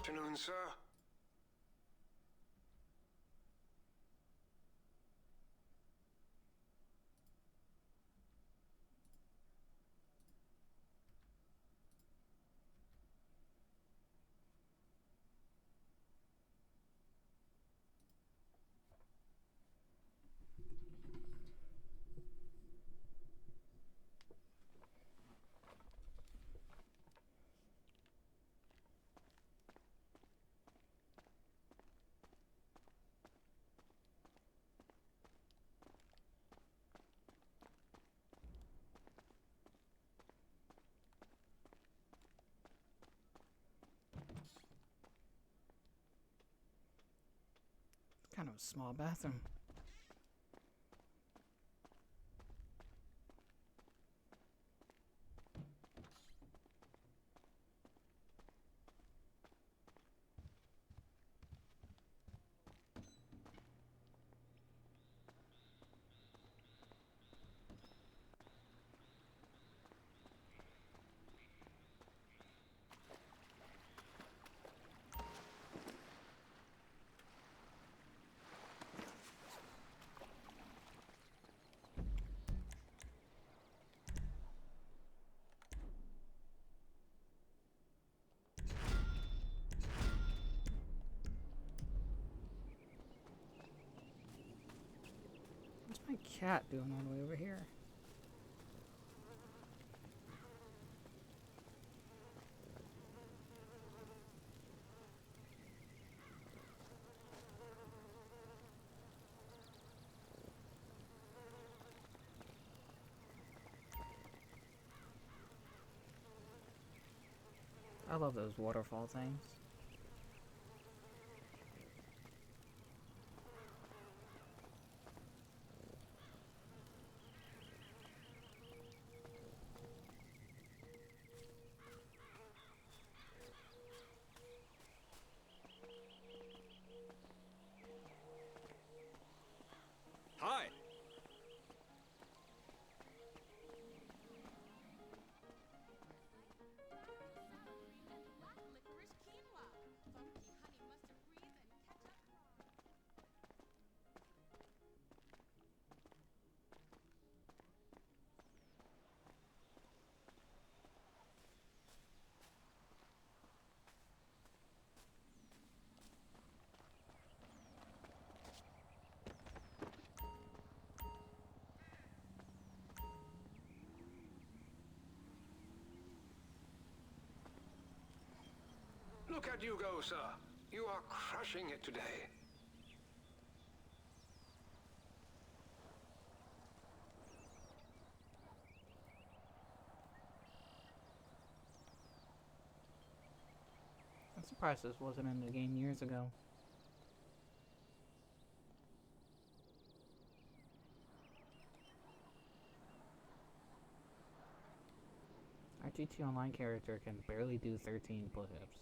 Afternoon, sir. Kind of a small bathroom. What's my cat doing all the way over here? I love those waterfall things. Hi. Look at you go, sir. You are crushing it today. I'm surprised this wasn't in the game years ago. Our GT Online character can barely do 13 push-ups.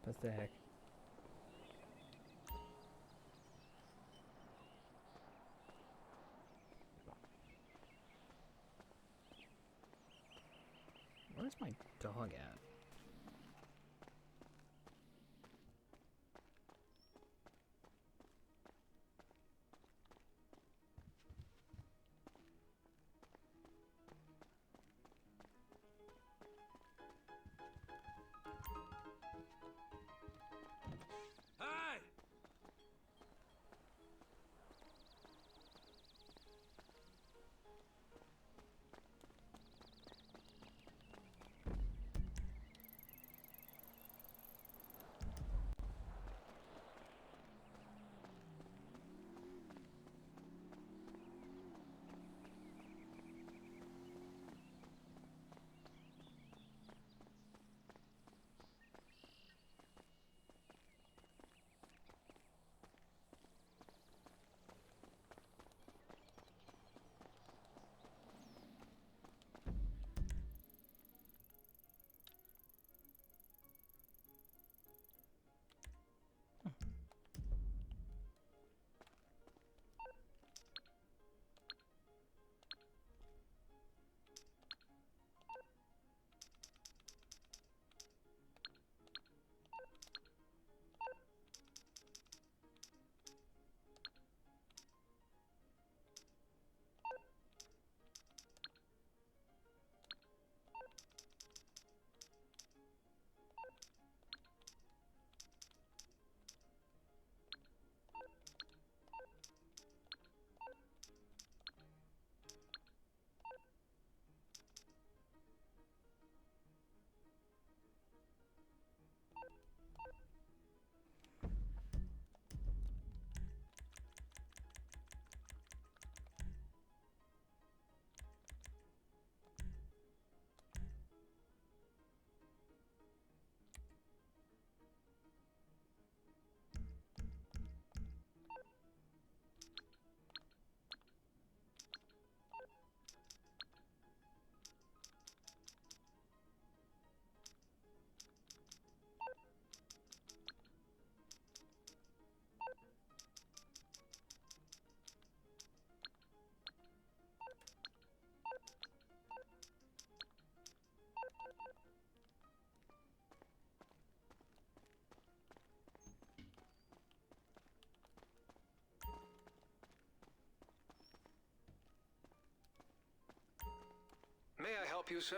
Pathetic. Where's my dog at? May I help you, sir?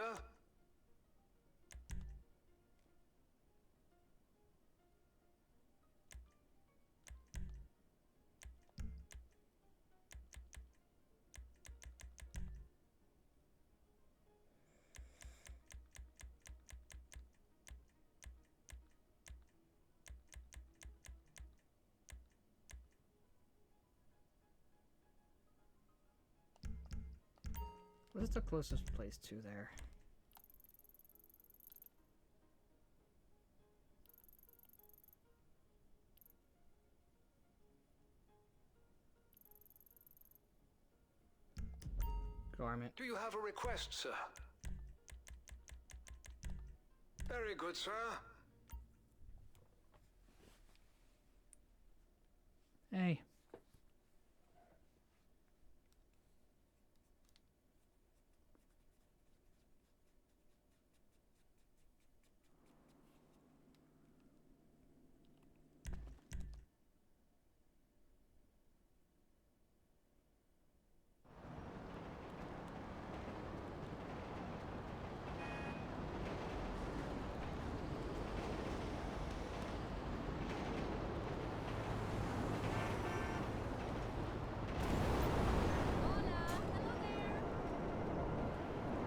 What's the closest place to there? Garment. Do you have a request, sir? Very good, sir. Hey.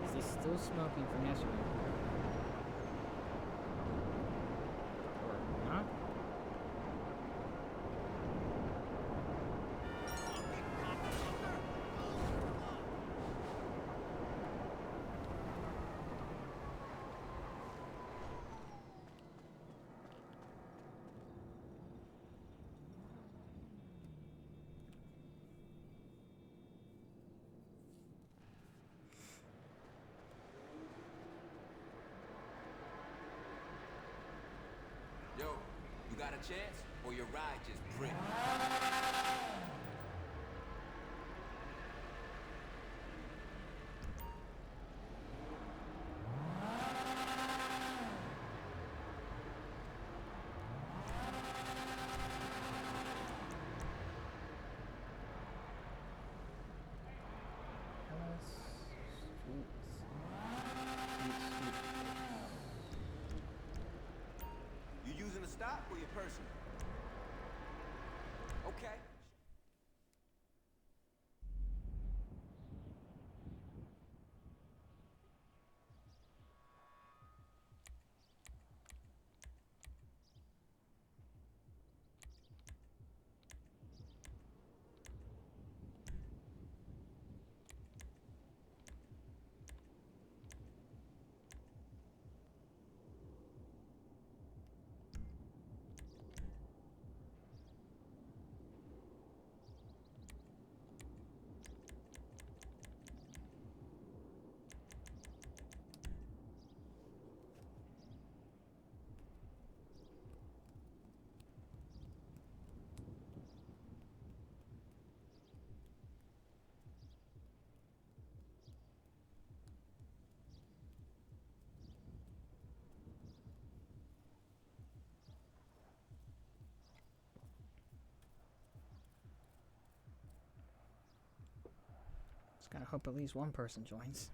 Is he still smoking from yesterday? Or not? Yo, you got a chance? Or your ride just bricked? You using the stock or your personal? Okay. Just gotta hope at least one person joins.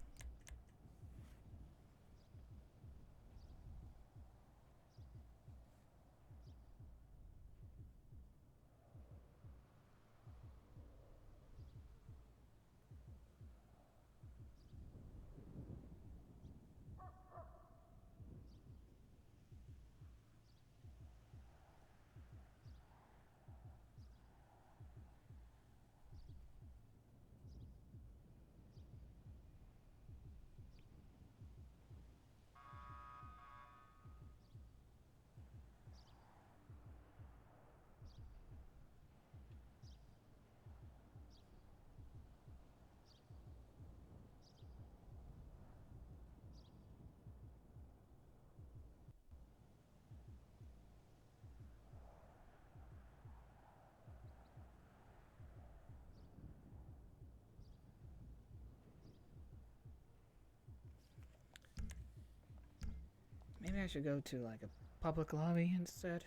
Maybe I should go to like a public lobby instead.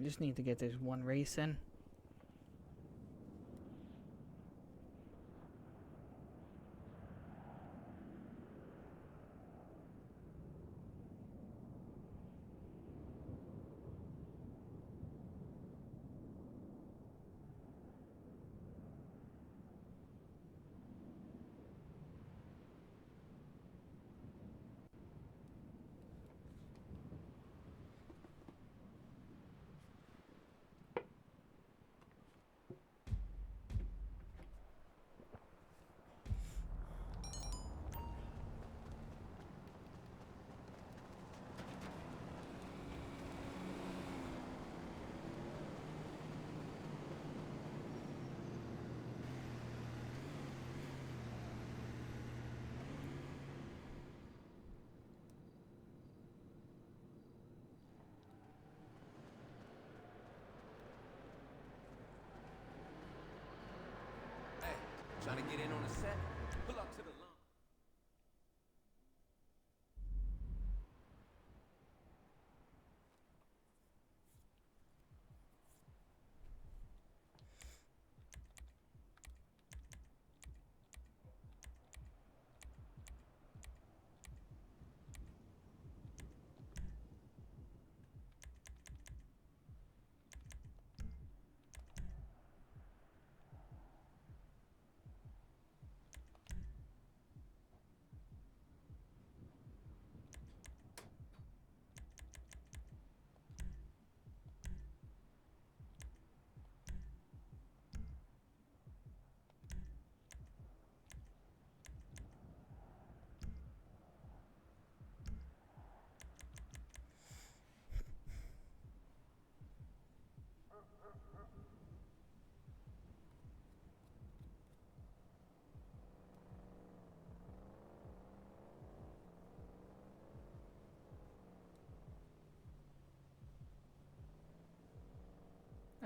just need to get this one race in. Hey, trying to get in on the set? Pull up to the line.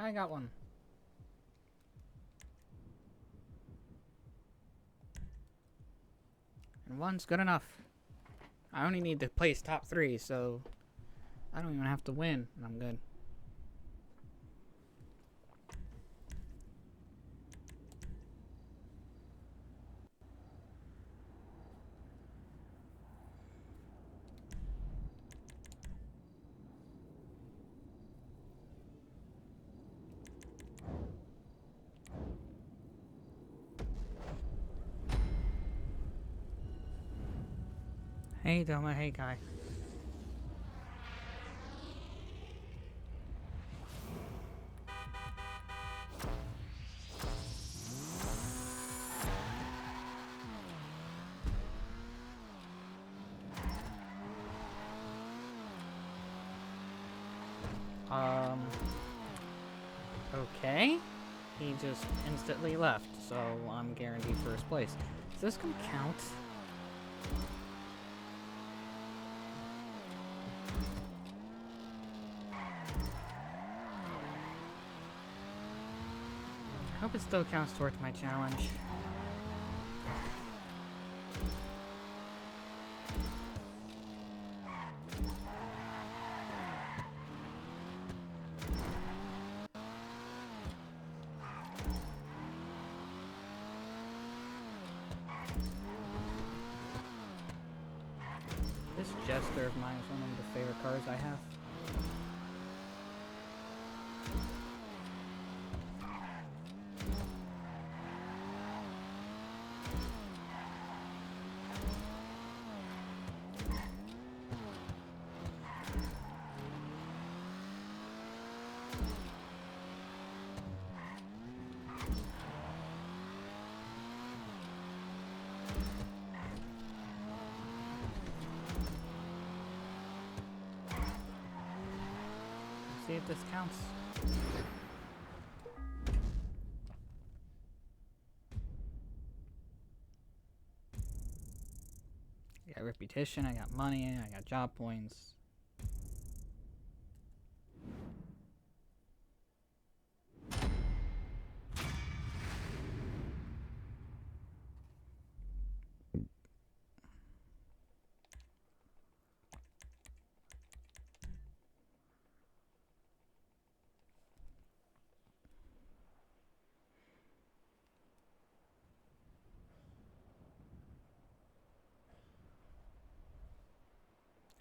I got one. And one's good enough. I only need to place top 3, so I don't even have to win, and I'm good. Hey, Doma. Hey, guy. Okay. He just instantly left, so I'm guaranteed first place. Is this gonna count? I hope it still counts towards my challenge. This Jester of mine is one of the favorite cars I have. See if this counts. I got reputation, I got money, I got job points.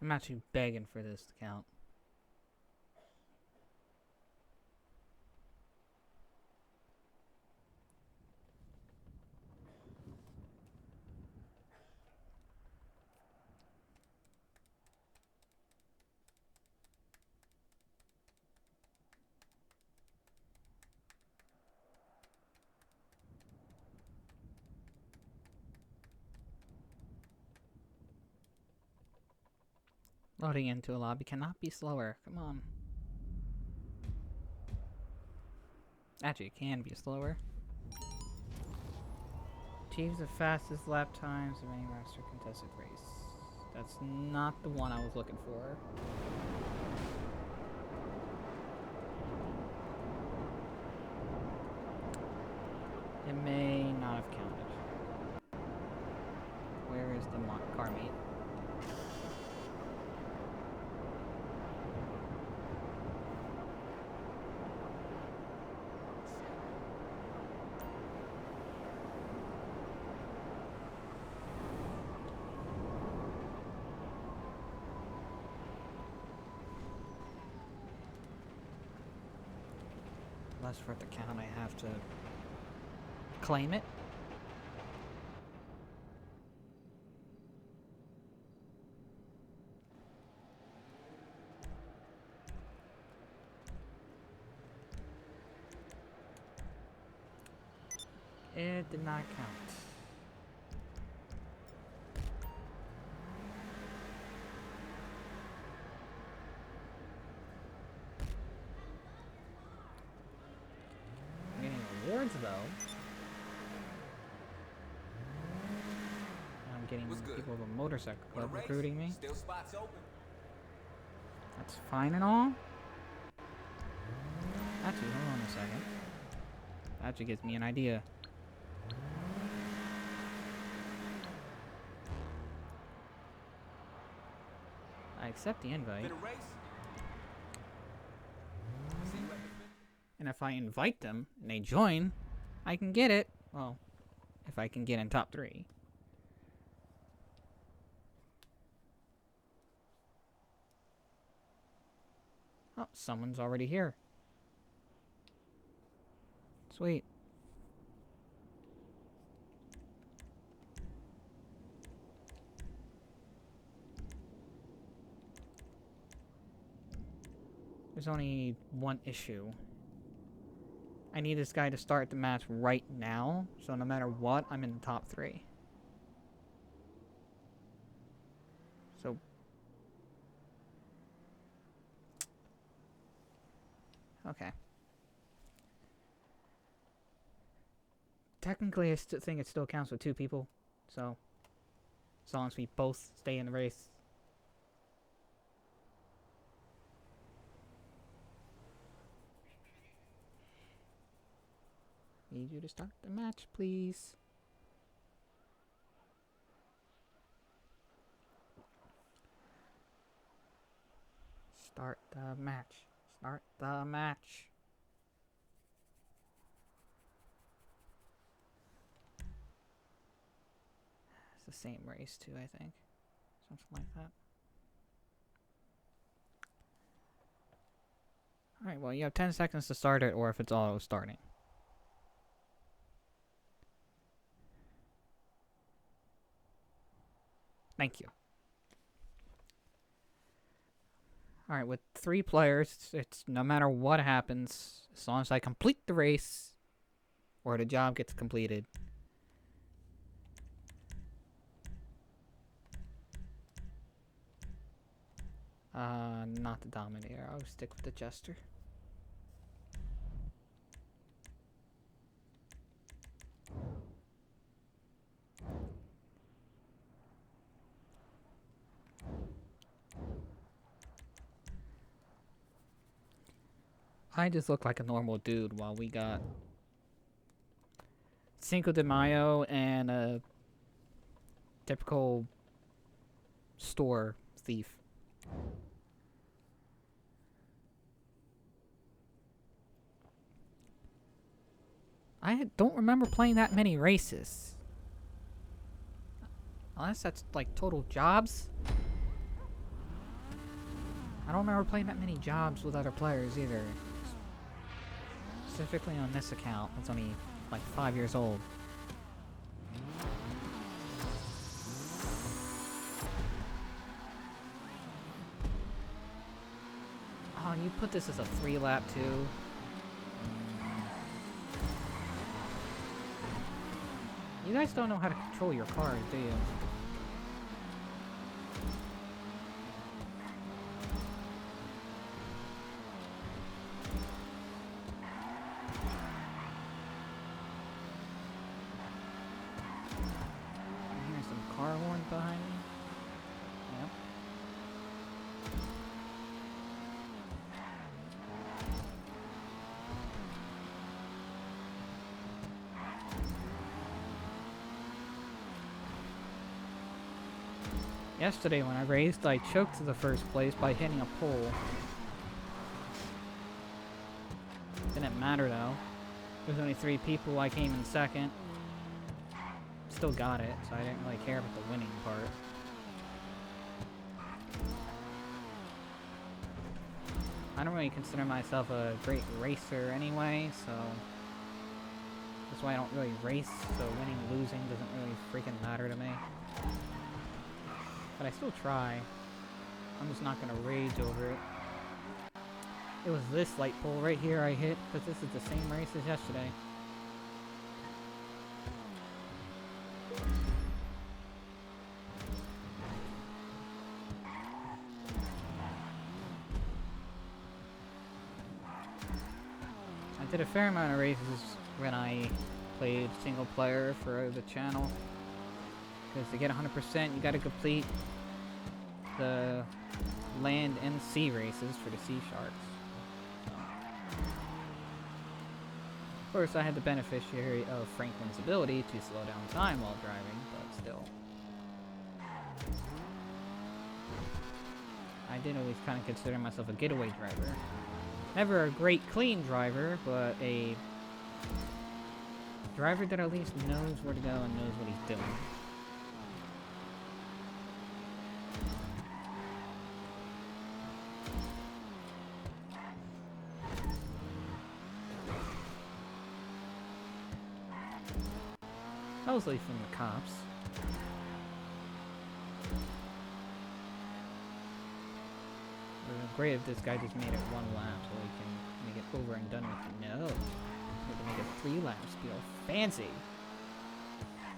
I'm actually begging for this to count. Loading into a lobby cannot be slower. Come on. Actually, it can be slower. Achieves the fastest lap times of any master contested race. That's not the one I was looking for. It may not have counted. Where is the car meet? Unless for it to count, I have to claim it. It did not count. I'm getting awards though. I'm getting people of a motorcycle club recruiting me. Still spots open. That's fine and all. Actually, hold on a second. That actually gives me an idea. I accept the invite. Been a race? See what? And if I invite them and they join, I can get it. Well, if I can get in top 3. Oh, someone's already here. Sweet. There's only one issue. I need this guy to start the match right now, so no matter what, I'm in the top 3. So... okay. Technically, I think it still counts with 2 people, so... as long as we both stay in the race. Need you to start the match, please. Start the match. Start the match. It's the same race, too, I think. Something like that. Alright, well, you have 10 seconds to start it, or if it's auto starting. Thank you. Alright, with 3 players, it's no matter what happens, as long as I complete the race, or the job gets completed. Not the Dominator. I'll stick with the Jester. I just look like a normal dude while we got Cinco de Mayo and a typical store thief. I don't remember playing that many races. Unless that's like total jobs. I don't remember playing that many jobs with other players either. Specifically on this account, it's only like 5 years old. Oh, you put this as a 3-lap too? You guys don't know how to control your cars, do you? I hear some car horns behind me. Yep. Yesterday when I raced, I choked to the first place by hitting a pole. Didn't matter though. There's only 3 people, I came in second. Still got it, so I didn't really care about the winning part. I don't really consider myself a great racer anyway, so that's why I don't really race, so winning, losing doesn't really freaking matter to me. But I still try. I'm just not gonna rage over it. It was this light pole right here I hit, because this is the same race as yesterday. I did a fair amount of races when I played single player for the channel. Because to get 100%, you gotta complete the land and sea races for the sea sharks. So. Of course, I had the beneficiary of Franklin's ability to slow down time while driving, but still. I did always kind of consider myself a getaway driver. Never a great clean driver, but a driver that at least knows where to go and knows what he's doing. Mostly from the cops. It would be great if this guy just made it 1 lap so he can make it over and done with. No. We can make it 3 laps. Be all fancy.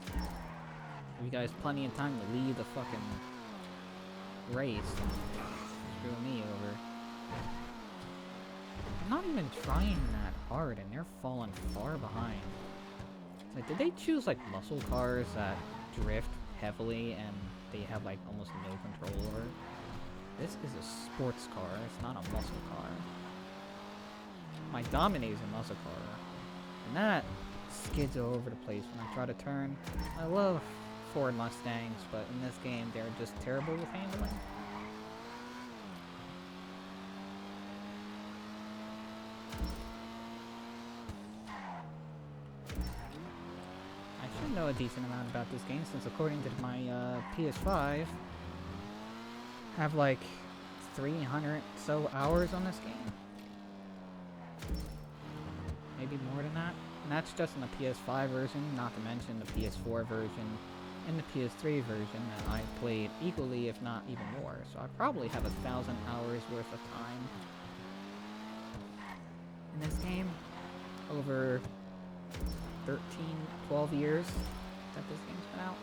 Give you guys plenty of time to lead the fucking race. Screw me over. I'm not even trying that hard and they're falling far behind. Like, did they choose like muscle cars that drift heavily and they have like almost no control over? This is a sports car, it's not a muscle car. My Domina's a muscle car. And that skids all over the place when I try to turn. I love Ford Mustangs, but in this game they're just terrible with handling. I should know a decent amount about this game since according to my Ps5, I have like 300 so hours on this game. Maybe more than that. And that's just in the PS5 version, not to mention the PS4 version and the PS3 version that I played equally, if not even more. So I probably have 1,000 hours worth of time in this game over 13, 12 years that this game's been out.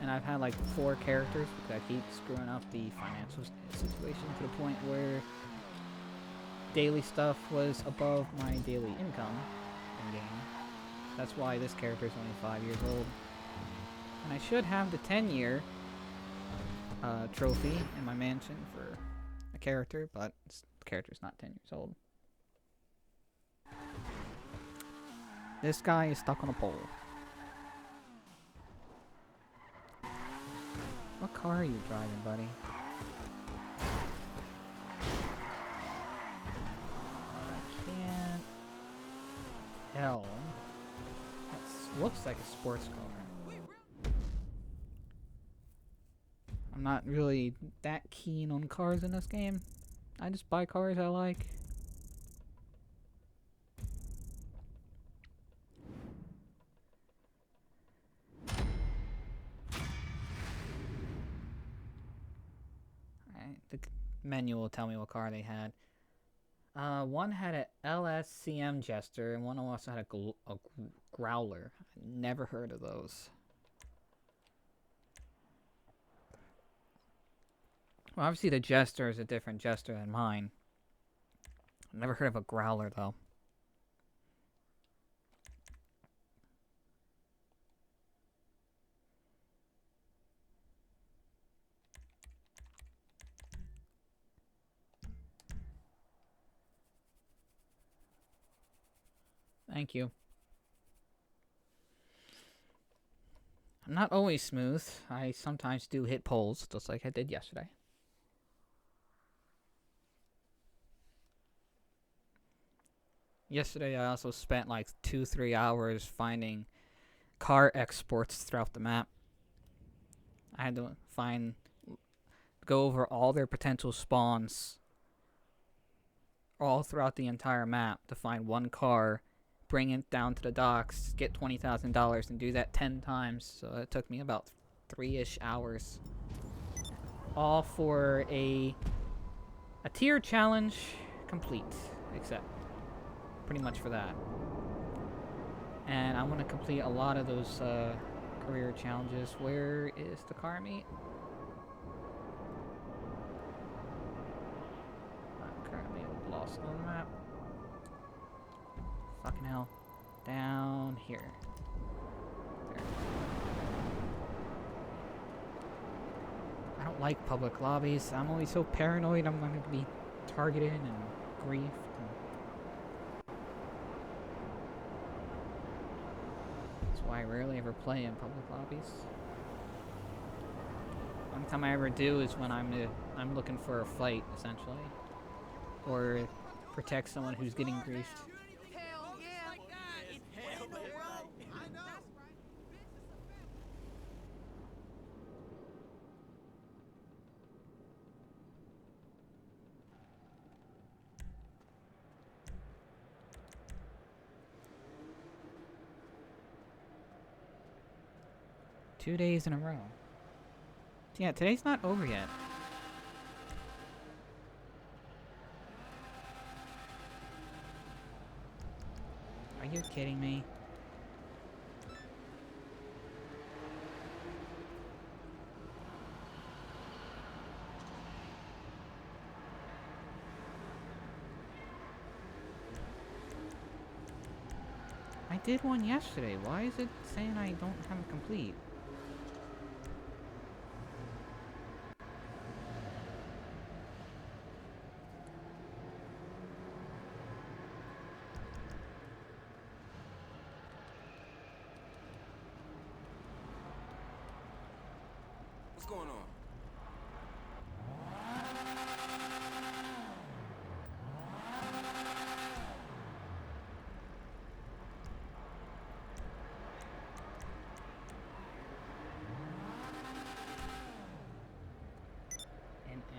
And I've had like 4 characters because I keep screwing up the financial situation to the point where daily stuff was above my daily income in game. That's why this character is only 5 years old. And I should have the 10-year trophy in my mansion for a character, but the character's not 10 years old. This guy is stuck on a pole. What car are you driving, buddy? I can't tell. That looks like a sports car. I'm I'm not really that keen on cars in this game. I just buy cars I like. Alright, the menu will tell me what car they had. One had a LSCM Jester, and one also had a Growler. Never heard of those. Well, obviously the Jester is a different Jester than mine. Never heard of a Growler, though. Thank you. I'm not always smooth. I sometimes do hit poles, just like I did yesterday. Yesterday I also spent like 2-3 hours finding car exports throughout the map. I had to go over all their potential spawns all throughout the entire map to find one car, bring it down to the docks, get $20,000, and do that 10 times. So it took me about 3-ish hours. All for a tier challenge complete, except pretty much for that. And I want to complete a lot of those career challenges. Where is the car meet? I'm currently lost on the map. Fucking hell. Down here. There. I don't like public lobbies. I'm always so paranoid I'm going to be targeted and griefed. That's why I rarely ever play in public lobbies. One time I ever do is when I'm looking for a fight, essentially. Or protect someone who's getting griefed. Hell yeah! Hell no, bro! I know! 2 days in a row. Yeah, today's not over yet. Are you kidding me? I did one yesterday. Why is it saying I don't have it complete? What's going on?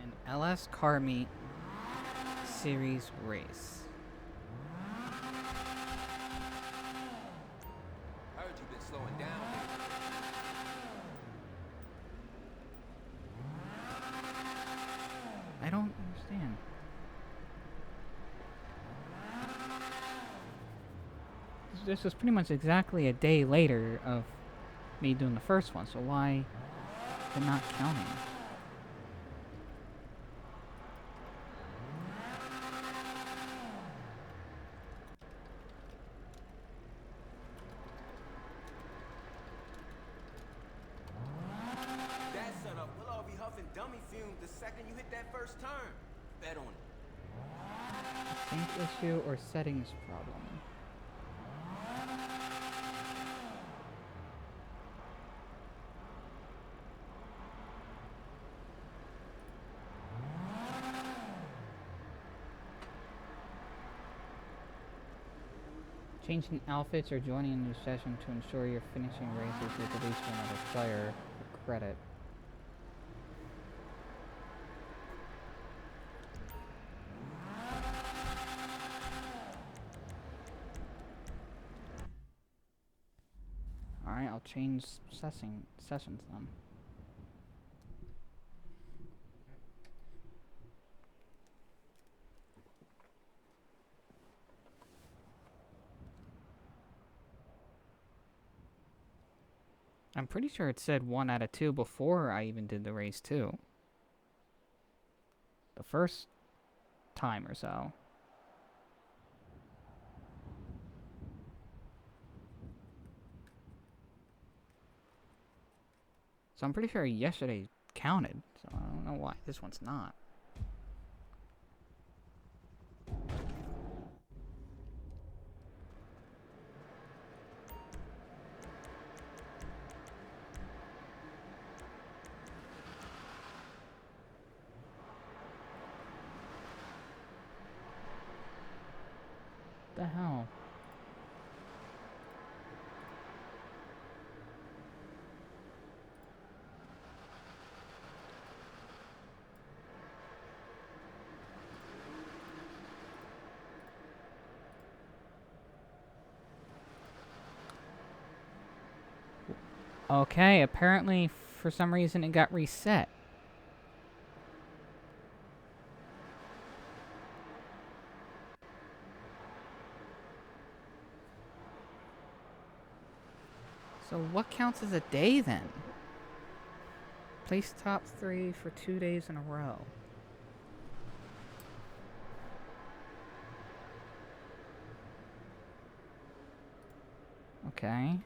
An LS car meet series race. I heard you've been slowing down lately. I don't understand. This was pretty much exactly a day later of me doing the first one, so why is it not counting? That son up, we'll all be huffing dummy fumes the second you hit that first turn. Bet on it. Sync issue or settings problem? Changing outfits or joining a new session to ensure you're finishing races with at least one other player for credit. Alright, I'll change sessions then. I'm pretty sure it said 1 out of 2 before I even did the race too. The first time or so. So I'm pretty sure yesterday counted, so I don't know why this one's not. The hell? Okay, apparently for some reason it got reset. So what counts as a day then? Place top 3 for 2 days in a row. Okay.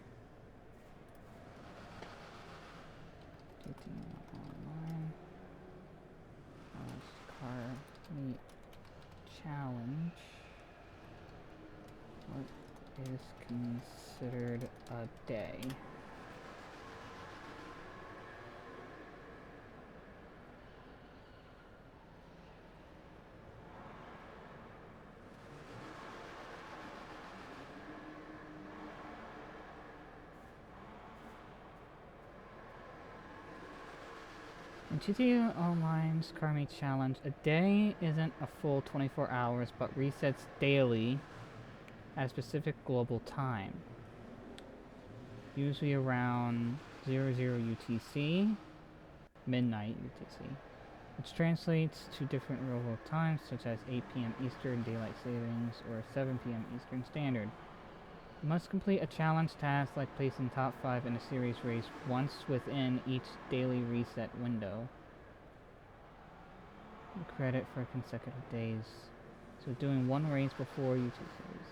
Online. Car meet challenge. What is considered a day? In GTA Online's Car Meet Challenge, a day isn't a full 24 hours, but resets daily at a specific global time. Usually around 00 UTC, midnight UTC, which translates to different real-world times, such as 8 p.m. Eastern Daylight Savings or 7 p.m. Eastern Standard. You must complete a challenge task like placing top 5 in a series race once within each daily reset window. Credit for consecutive days. So doing one race before you take series.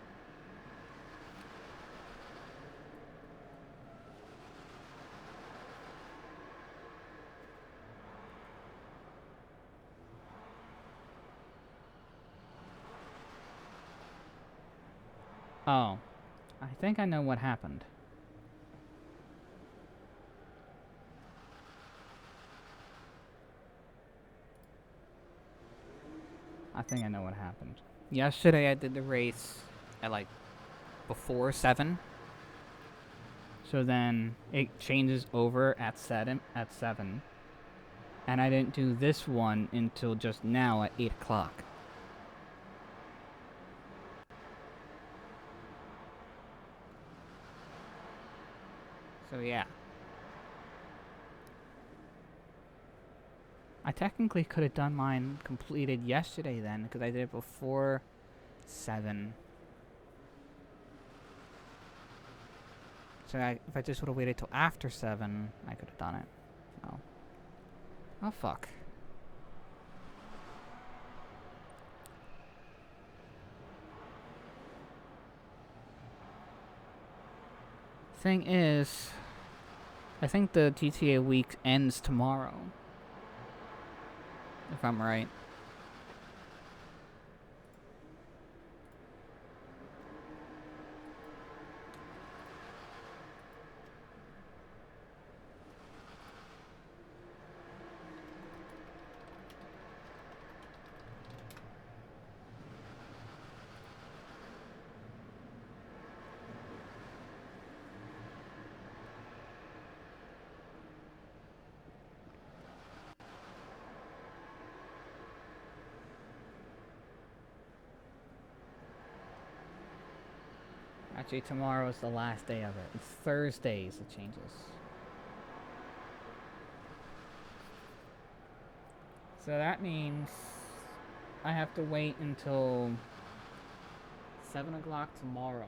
Oh. I think I know what happened. Yesterday I did the race at like before 7. So then it changes over at 7 and I didn't do this one until just now at 8 o'clock. So yeah. I technically could have done mine completed yesterday then, because I did it before 7. So if I just would have waited till after 7, I could have done it. Oh. Oh fuck. Thing is, I think the GTA week ends tomorrow. If I'm right. Actually, tomorrow is the last day of it. It's Thursdays it changes. So that means I have to wait until 7 o'clock tomorrow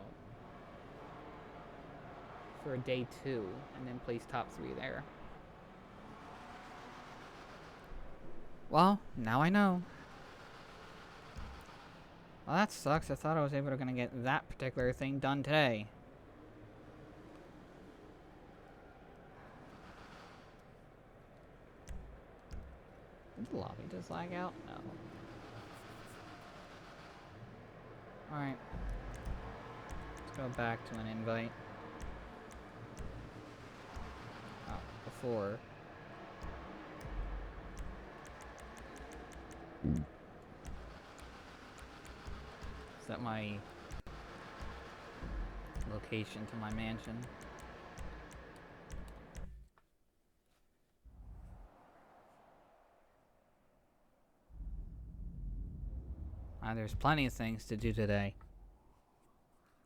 for day 2, and then place top 3 there. Well, now I know. Well, that sucks. I thought I was able to get that particular thing done today. Did the lobby just lag out? No. Alright. Let's go back to an invite. Oh, before. Set my location to my mansion. There's plenty of things to do today.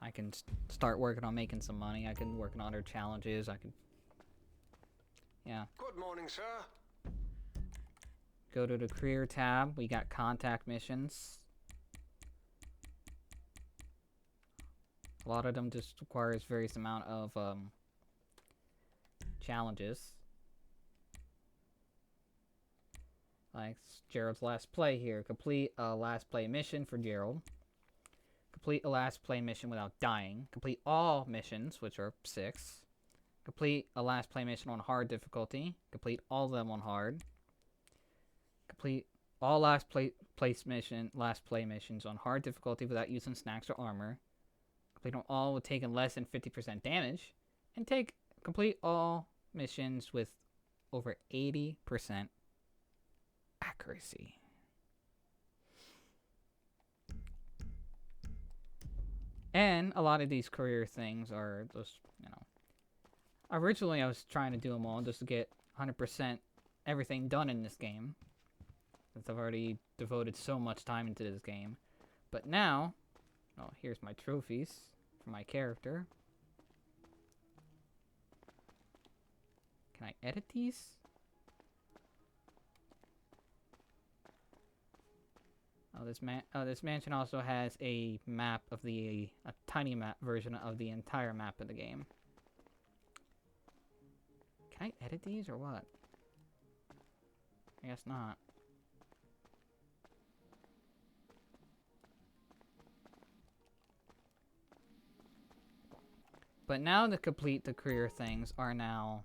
I can start working on making some money. I can work on other challenges. I could... Yeah. Good morning, sir. Go to the career tab. We got contact missions. A lot of them just requires various amount of challenges. Like Gerald's last play here. Complete a last play mission for Gerald. Complete a last play mission without dying. Complete all missions, which are 6. Complete a last play mission on hard difficulty. Complete all of them on hard. Complete all last play missions on hard difficulty without using snacks or armor. Complete them all with taking less than 50% damage. And complete all missions with over 80% accuracy. And a lot of these career things are just, you know... Originally I was trying to do them all just to get 100% everything done in this game, since I've already devoted so much time into this game. But now... Oh, here's my trophies for my character. Can I edit these? Oh, this mansion also has a map of a tiny map version of the entire map of the game. Can I edit these or what? I guess not. But now to complete the career things are now...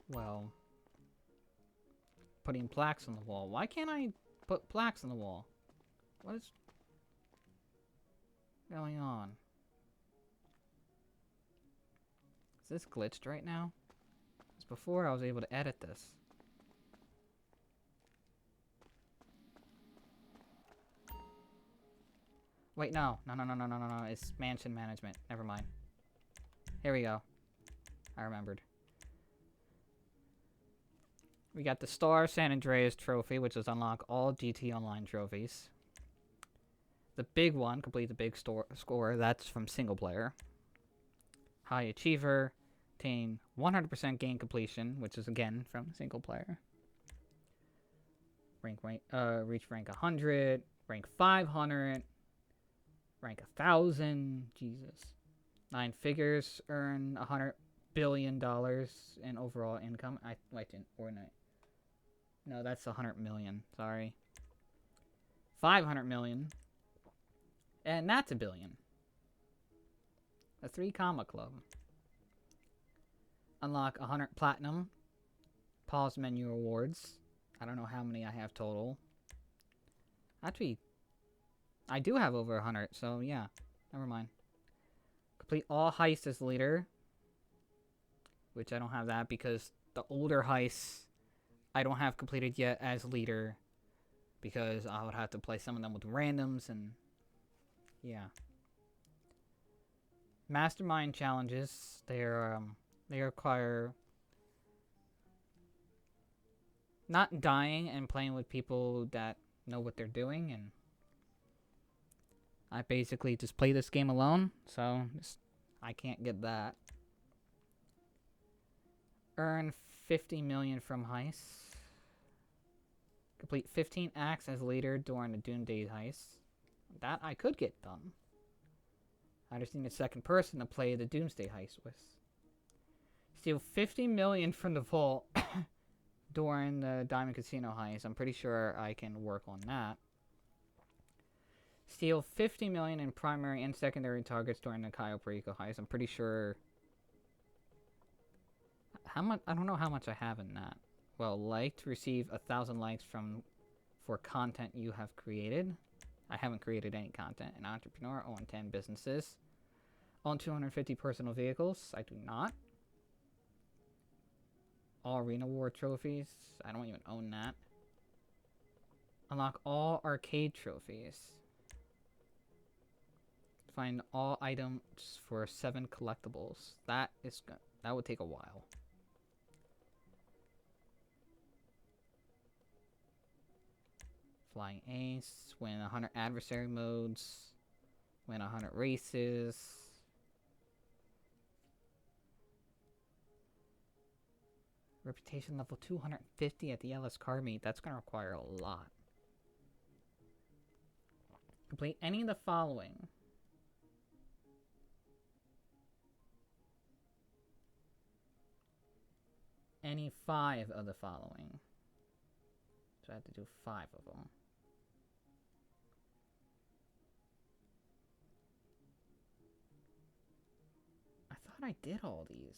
Well... putting plaques on the wall. Why can't I put plaques on the wall? What is going on? Is this glitched right now? Because before I was able to edit this. Wait, no. No. It's mansion management. Never mind. Here we go. I remembered. We got the Star San Andreas trophy, which is unlock all GT Online trophies. The big one, complete the big score, that's from single player. High Achiever, attain 100% game completion, which is again from single player. Reach rank 100, rank 500, rank 1,000, Jesus. 9 figures, earn $100 billion in overall income. No, that's 100 million. Sorry. 500 million. And that's $1 billion. A 3 comma club. Unlock 100 platinum. Pause menu awards. I don't know how many I have total. Actually, I do have over 100, so yeah. Never mind. Complete all heists as leader. Which I don't have that because the older heists I don't have completed yet as leader, because I would have to play some of them with randoms, and yeah. Mastermind challenges, they require not dying and playing with people that know what they're doing, and I basically just play this game alone, so I can't get that. Earn 50 million from heists. Complete 15 acts as leader during the Doomsday heist. That I could get done. I just need a second person to play the Doomsday heist with. Steal 50 million from the vault during the Diamond Casino heist. I'm pretty sure I can work on that. Steal 50 million in primary and secondary targets during the Cayo Perico heist. I'm pretty sure. How much? I don't know how much I have in that. Well, like to receive 1,000 likes for content you have created. I haven't created any content. An entrepreneur, own 10 businesses. Own 250 personal vehicles. I do not. All Arena War trophies. I don't even own that. Unlock all arcade trophies. Find all items for 7 collectibles. That would take a while. Flying Ace, win 100 adversary modes, win 100 races. Reputation level 250 at the LS car meet. That's going to require a lot. Complete any of the following. Any 5 of the following. So I have to do 5 of them. I thought I did all these.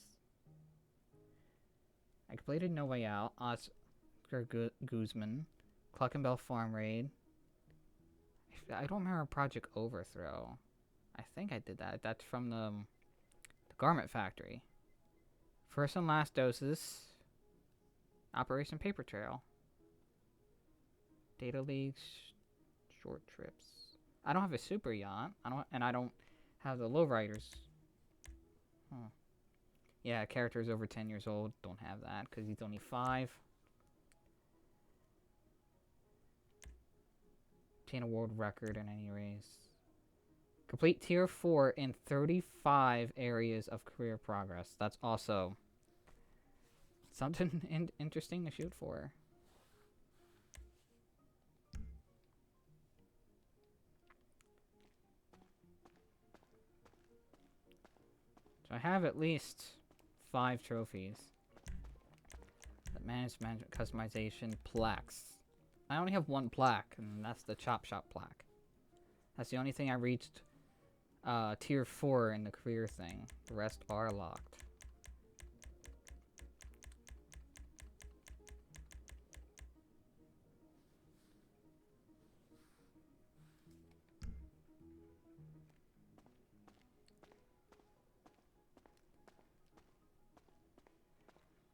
I completed No Way Out, Oscar Guzman, Cluckenbell Farm Raid. I don't remember Project Overthrow. I think I did that. That's from the Garment Factory. First and Last Doses. Operation Paper Trail. Data Leagues. Short Trips. I don't have a super yacht. I don't have the lowriders. Yeah, characters over 10 years old don't have that because he's only 5. Obtain a world record in any race. Complete tier 4 in 35 areas of career progress. That's also something interesting to shoot for. So I have at least 5 trophies. The management customization plaques. I only have 1 plaque, and that's the Chop Shop plaque. That's the only thing I reached tier 4 in the career thing. The rest are locked.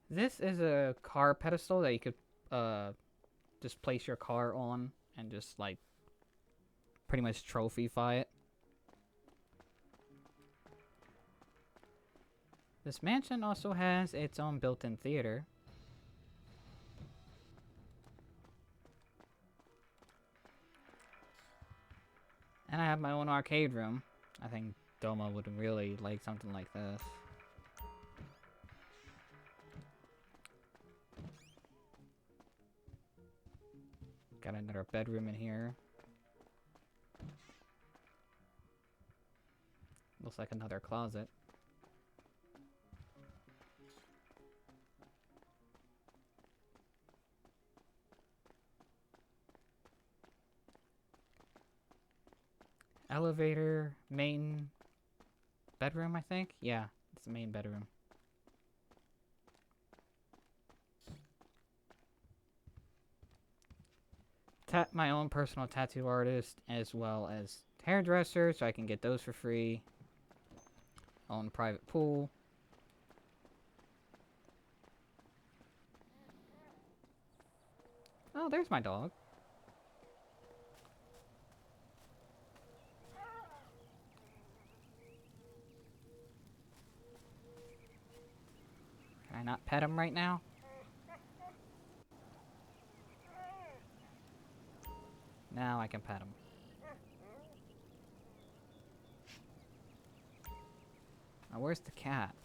This is a car pedestal that you could just place your car on and just like pretty much trophyify it. This mansion also has its own built-in theater. And I have my own arcade room. I think Doma would really like something like this. Got another bedroom in here. Looks like another closet. Elevator, main bedroom, I think? Yeah, it's the main bedroom. My own personal tattoo artist, as well as hairdresser, so I can get those for free. Own private pool. Oh, there's my dog. Can I not pet him right now? Now I can pet him. Now, where's the cat?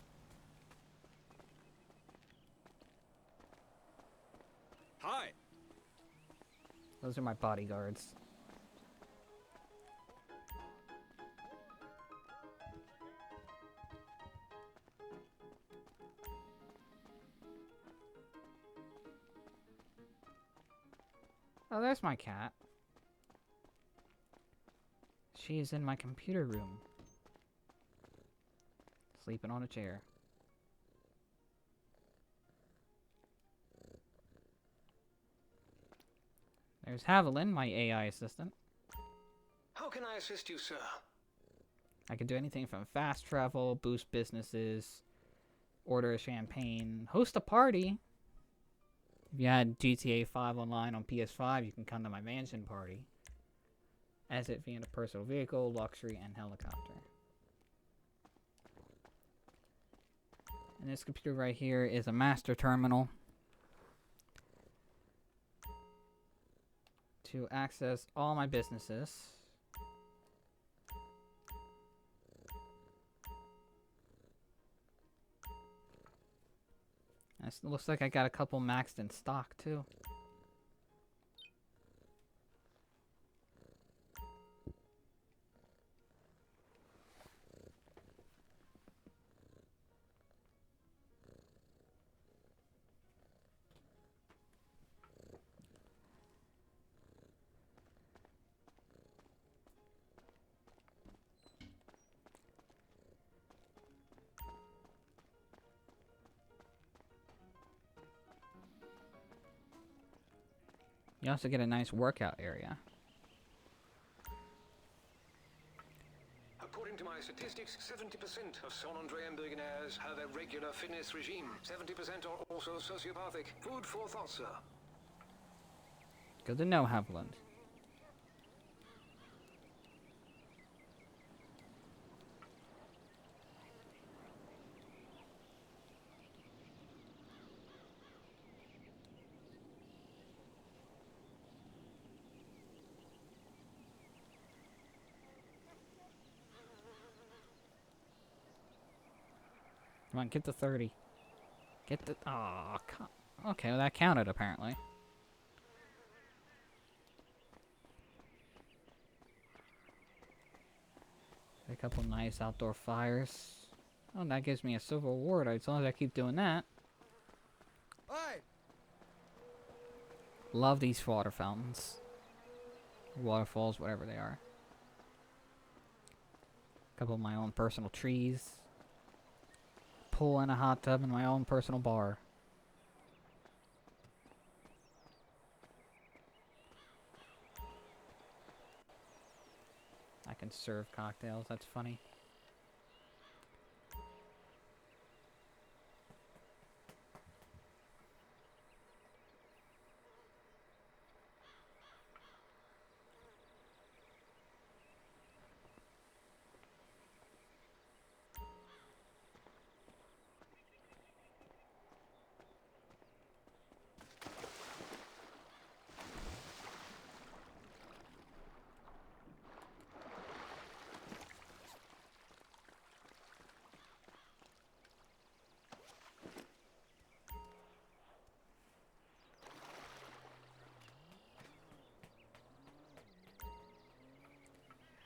Hi. Those are my bodyguards. Oh, there's my cat. She is in my computer room. Sleeping on a chair. There's Haviland, my AI assistant. How can I assist you, sir? I can do anything from fast travel, boost businesses, order a champagne, host a party. If you had GTA 5 online on PS5, you can come to my mansion party. Exit via a personal vehicle, luxury, and helicopter. And this computer right here is a master terminal to access all my businesses. It looks like I got a couple maxed in stock too. You also get a nice workout area. According to my statistics, 70% of San Andrean billionaires have a regular fitness regime. 70% are also sociopathic. Food for thought, sir. Good to know, Haviland. Come on, get the 30. Get the... Aw, okay, well, that counted, apparently. A couple nice outdoor fires. Oh, that gives me a silver award as long as I keep doing that. Hey! Love these water fountains. Waterfalls, whatever they are. A couple of my own personal trees. Pool and a hot tub and my own personal bar. I can serve cocktails, that's funny.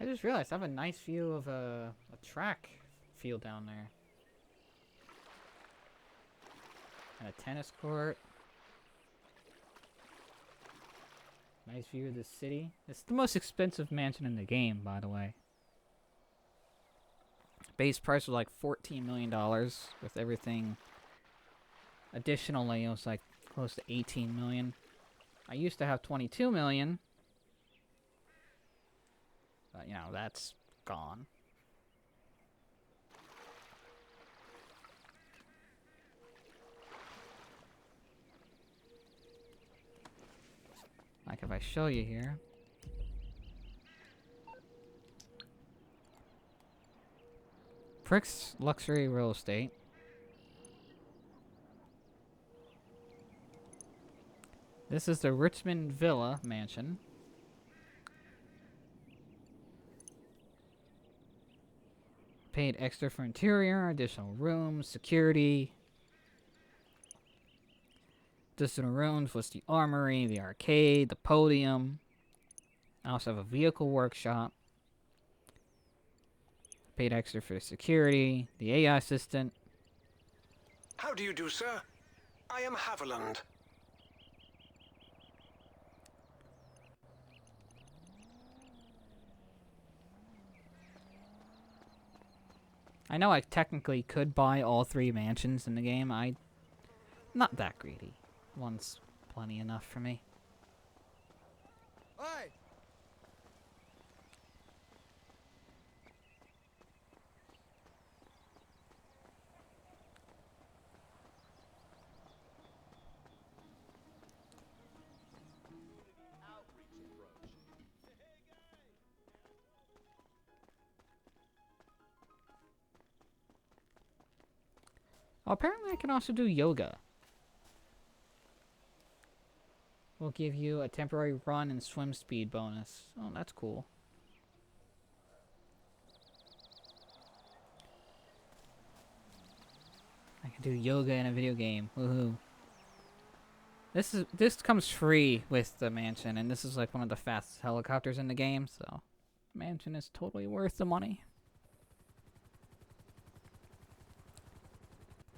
I just realized I have a nice view of a track field down there. And a tennis court. Nice view of the city. It's the most expensive mansion in the game, by the way. Base price was like $14 million with everything. Additionally, it was like close to 18 million. I used to have 22 million. But, you know, that's gone. Like if I show you here. Prick's Luxury Real Estate. This is the Richmond Villa Mansion. Paid extra for interior, additional rooms, security. Additional rooms was the armory, the arcade, the podium. I also have a vehicle workshop. Paid extra for security, the AI assistant. How do you do, sir? I am Haviland. I know I technically could buy all 3 mansions in the game. I'm not that greedy. One's plenty enough for me. Hey! Oh, apparently I can also do yoga. Will give you a temporary run and swim speed bonus. Oh, that's cool. I can do yoga in a video game. Woohoo. This comes free with the mansion, and this is like one of the fastest helicopters in the game, so mansion is totally worth the money.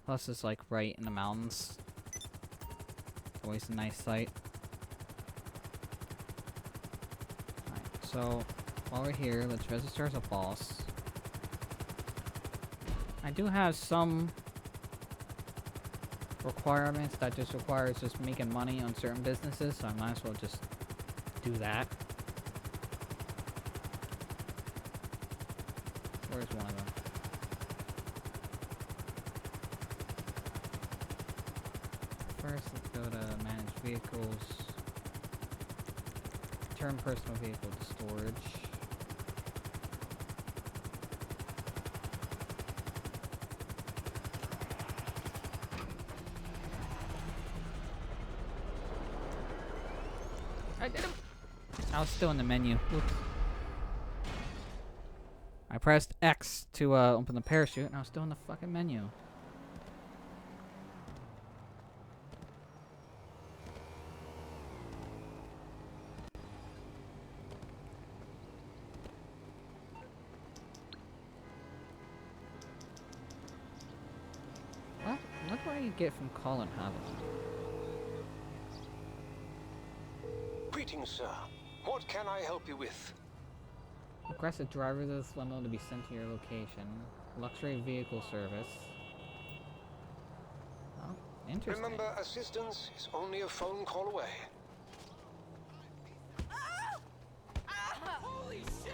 Plus it's like right in the mountains. Always a nice sight. Alright, so while we're here, let's register as a boss. I do have some requirements that just requires just making money on certain businesses, so I might as well just do that. Where's one of them? First, let's go to manage vehicles. Turn personal vehicle to storage. I did him! I was still in the menu. Oops. I pressed X to open the parachute, and I was still in the fucking menu. What do I get from Colin Haviland? Greetings, sir. What can I help you with? Request a driver of this limo to be sent to your location. Luxury vehicle service. Oh, interesting. Remember, assistance is only a phone call away. Holy shit!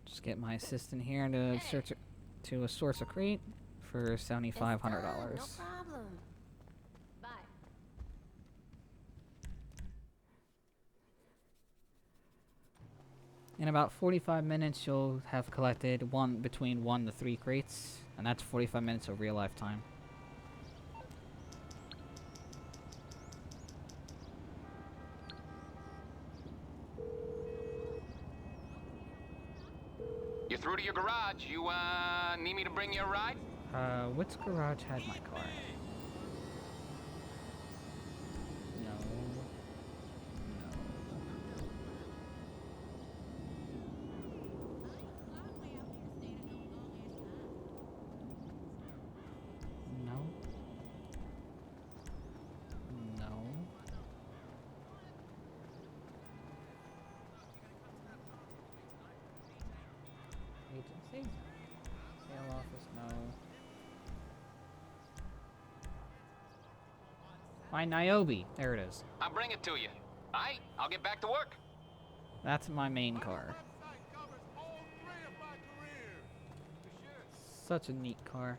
Just get my assistant here to search to a source of crate for $7,500. No problem. Bye. In about 45 minutes, you'll have collected between 1 to 3 crates, and that's 45 minutes of real life time. You're through to your garage. You, need me to bring you a ride? Which garage had my car? No. No. No. No. Agency? Sale office, no. My Niobe. There it is. I'll bring it to you. Aight, I'll get back to work. That's my main car. Such a neat car.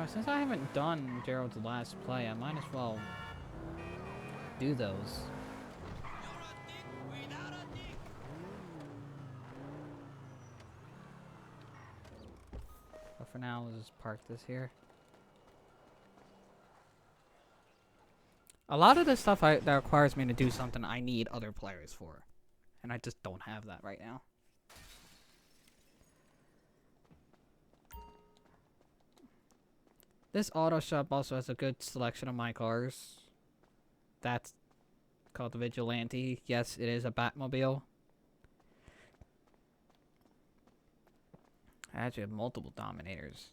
Since I haven't done Gerald's last play, I might as well do those. But for now, we'll just park this here. A lot of the stuff that requires me to do something, I need other players for. And I just don't have that right now. This auto shop also has a good selection of my cars. That's called the Vigilante. Yes, it is a Batmobile. I actually have multiple Dominators.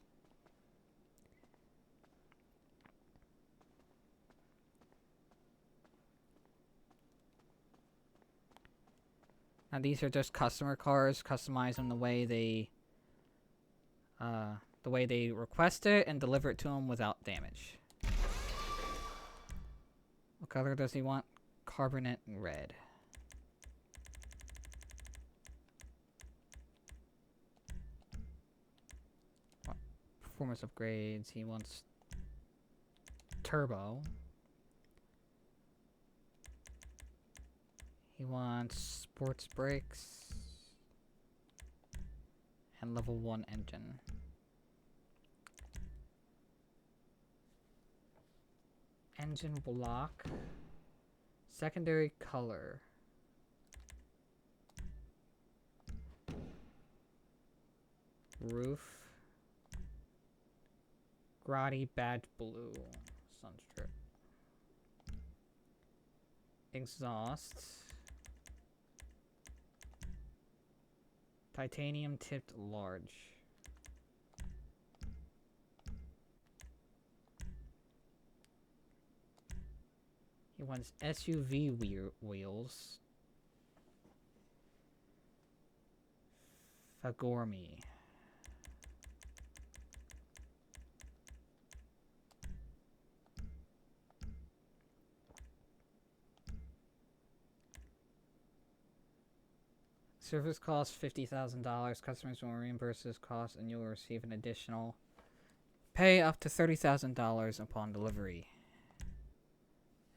Now these are just customer cars. Customize them the way they request it and deliver it to them without damage. What color does he want? Carbonate and red. What performance upgrades? He wants turbo. He wants sports brakes and level 1 engine. Engine block. Secondary color. Roof. Grotty badge blue. Sunstrip. Exhaust. Titanium tipped large. He wants SUV wheels. Fagormi. Service costs $50,000. Customers will reimburse this cost and you will receive an additional pay up to $30,000 upon delivery.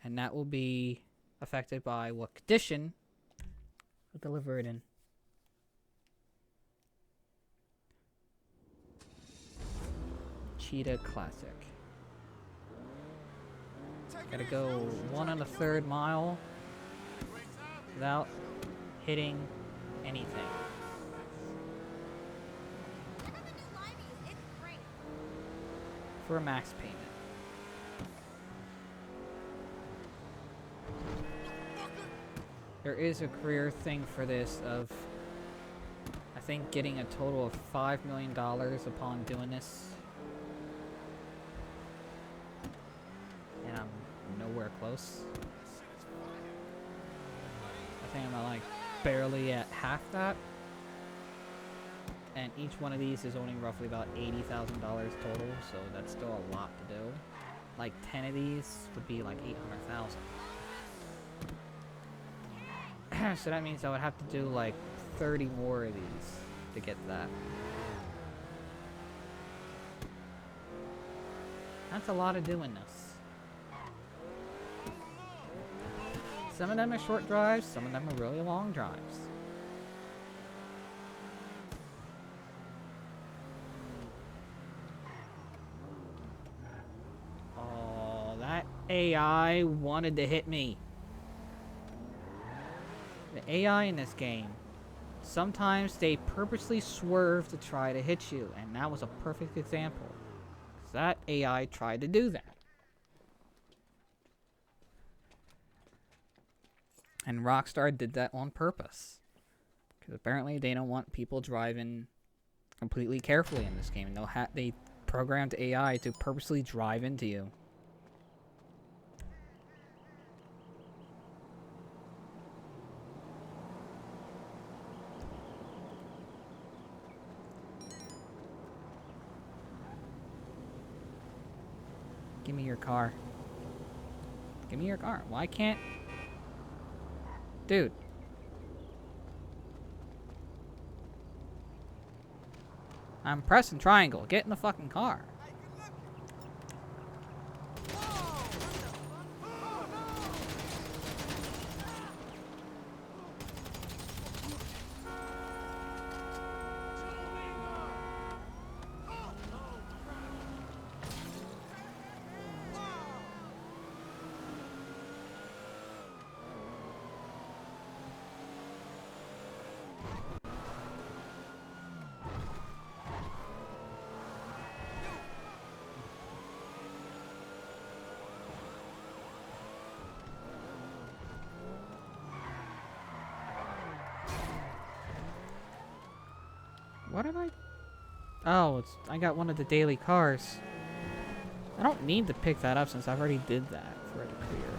And that will be affected by what condition you deliver it in. Cheetah Classic. Gotta go 1 1/3 mile without hitting anything. For a max payment. There is a career thing for this of, I think, getting a total of $5 million upon doing this. And I'm nowhere close. I think I'm like barely at half that. And each one of these is only roughly about $80,000 total, so that's still a lot to do. Like 10 of these would be like $800,000. So that means I would have to do like 30 more of these to get that. That's a lot of doing this. Some of them are short drives, some of them are really long drives. Oh, that AI wanted to hit me. The AI in this game, sometimes they purposely swerve to try to hit you, and that was a perfect example. 'Cause that AI tried to do that. And Rockstar did that on purpose. Because apparently they don't want people driving completely carefully in this game. And they programmed AI to purposely drive into you. Give me your car. Give me your car. Why can't... Dude. I'm pressing triangle. Get in the fucking car. What did I... Oh, I got one of the daily cars. I don't need to pick that up since I've already did that for the career.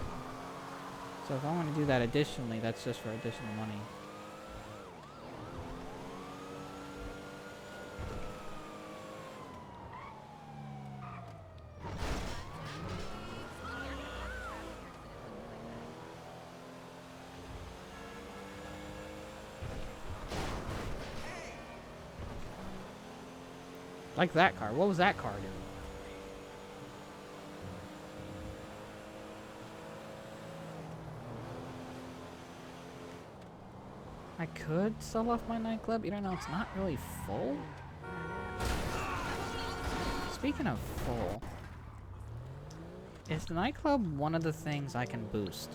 So if I want to do that additionally, that's just for additional money. Like that car. What was that car doing? I could sell off my nightclub, even though it's not really full. Speaking of full, is the nightclub one of the things I can boost?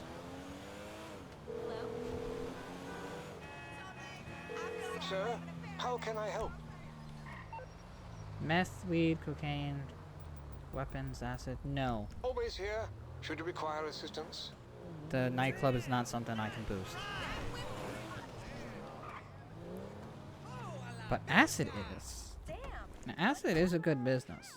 Sir, how can I help? Meth, weed, cocaine, weapons, acid. No. Always here. Should you require assistance? The nightclub is not something I can boost. But acid is. Now, acid is a good business.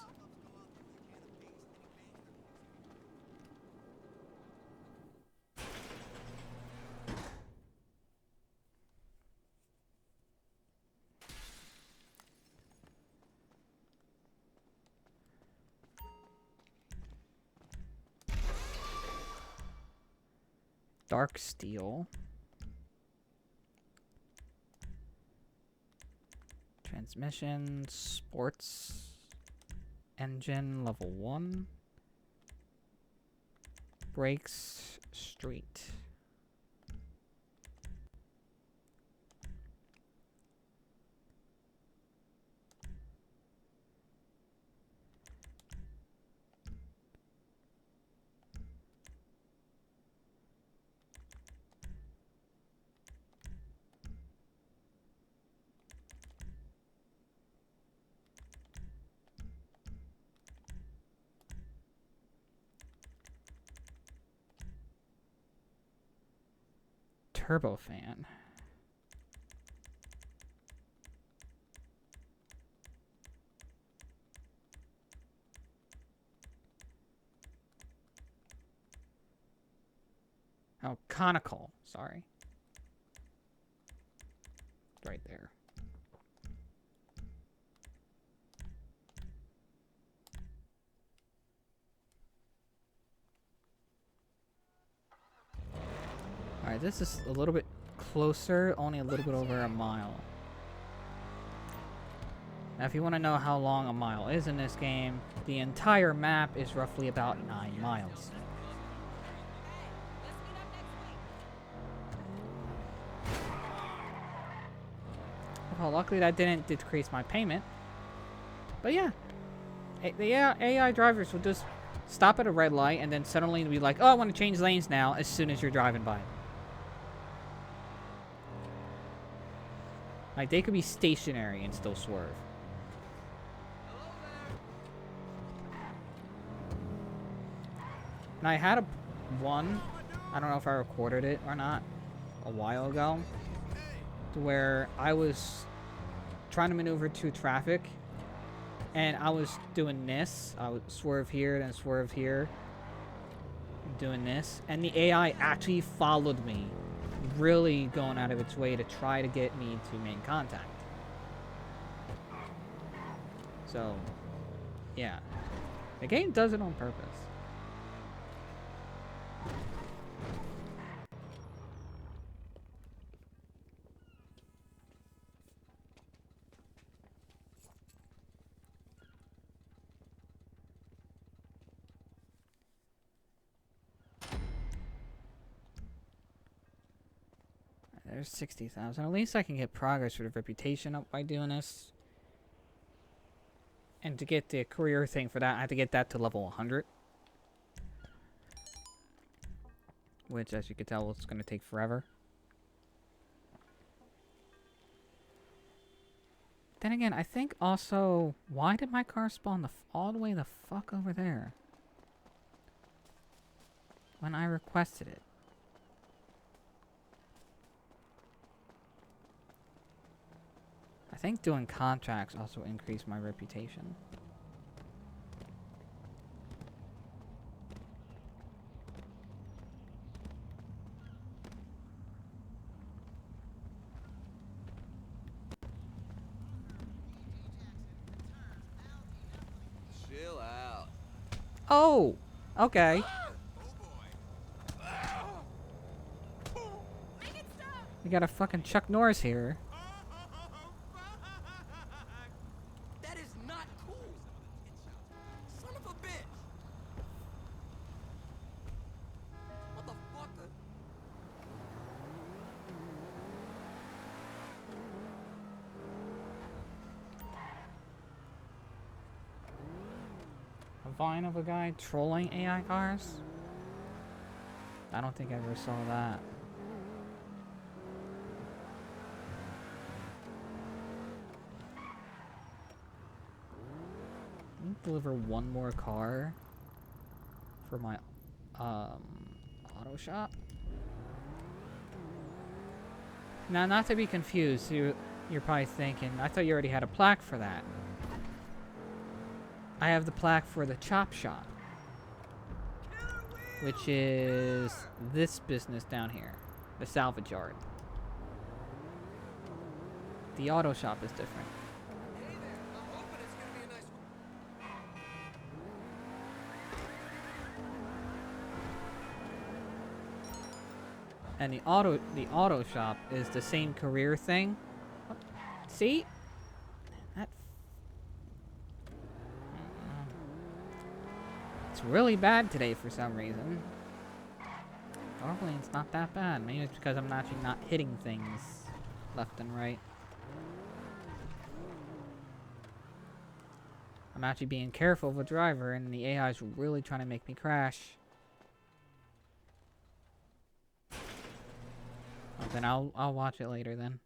Dark steel. Transmission, sports, engine, level 1. Brakes, street. Turbofan. Oh, conical. Sorry. Right there. Alright, this is a little bit closer, only a little bit over a mile. Now, if you want to know how long a mile is in this game, the entire map is roughly about 9 miles. Well, luckily that didn't decrease my payment. But yeah, the AI drivers will just stop at a red light and then suddenly be like, oh, I want to change lanes now as soon as you're driving by. Like, they could be stationary and still swerve. And I had one, I don't know if I recorded it or not, a while ago, to where I was trying to maneuver through traffic, and I was doing this. I would swerve here, then swerve here, doing this, and the AI actually followed me, really going out of its way to try to get me to make contact. So, yeah. The game does it on purpose. There's 60,000. At least I can get progress for the reputation up by doing this. And to get the career thing for that, I have to get that to level 100. Which, as you can tell, it's going to take forever. Then again, I think also... Why did my car spawn all the way the fuck over there? When I requested it. I think doing contracts also increased my reputation. Chill out. Oh! Okay. We got a fucking Chuck Norris here. That is not cool. Son of a bitch. Motherfucker. A vine of a guy trolling AI cars? I don't think I ever saw that. Deliver one more car for my auto shop. Now, not to be confused, you're probably thinking, I thought you already had a plaque for that. I have the plaque for the chop shop, which is this business down here, the salvage yard. The auto shop is different. Hey there. I'm hoping it's gonna be a nice one. And the auto shop is the same career thing. See? That it's really bad today for some reason. Normally it's not that bad. Maybe it's because I'm actually not hitting things left and right. I'm actually being careful of a driver, and the AI is really trying to make me crash. Well, then I'll watch it later then.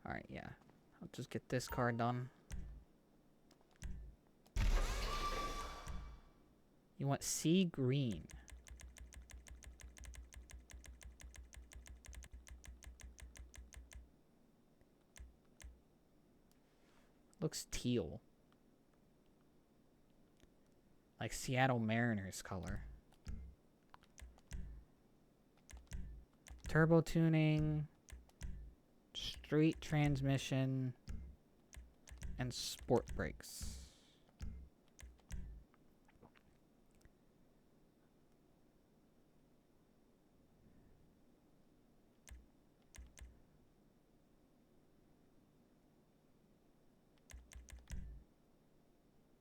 Alright, yeah. I'll just get this car done. You want sea green. Looks teal. Like Seattle Mariners color. Turbo tuning, street transmission, and sport brakes.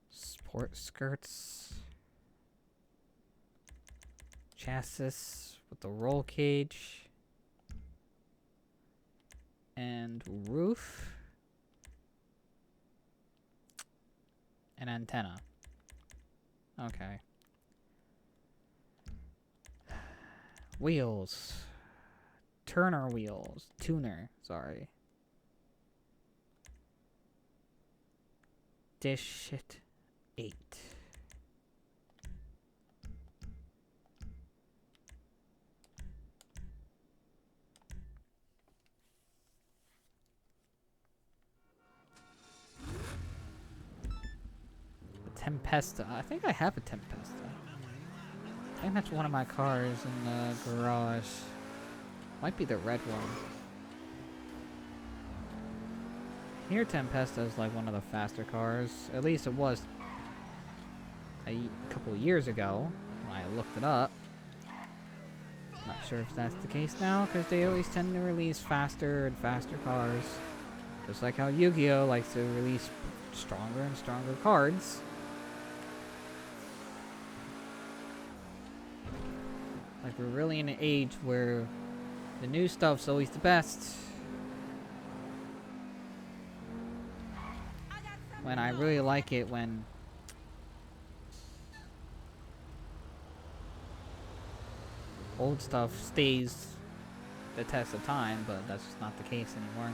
Sport skirts. Chassis with the roll cage. And roof. And antenna. Okay. Wheels. Turner wheels. Tuner, sorry. Dish it 8. Tempesta. I think I have a Tempesta. I think that's one of my cars in the garage. Might be the red one. Here Tempesta is like one of the faster cars. At least it was a couple years ago when I looked it up. Not sure if that's the case now, because they always tend to release faster and faster cars. Just like how Yu-Gi-Oh! Likes to release stronger and stronger cards. Like, we're really in an age where the new stuff's always the best. When I really like it when old stuff stays the test of time, but that's just not the case anymore.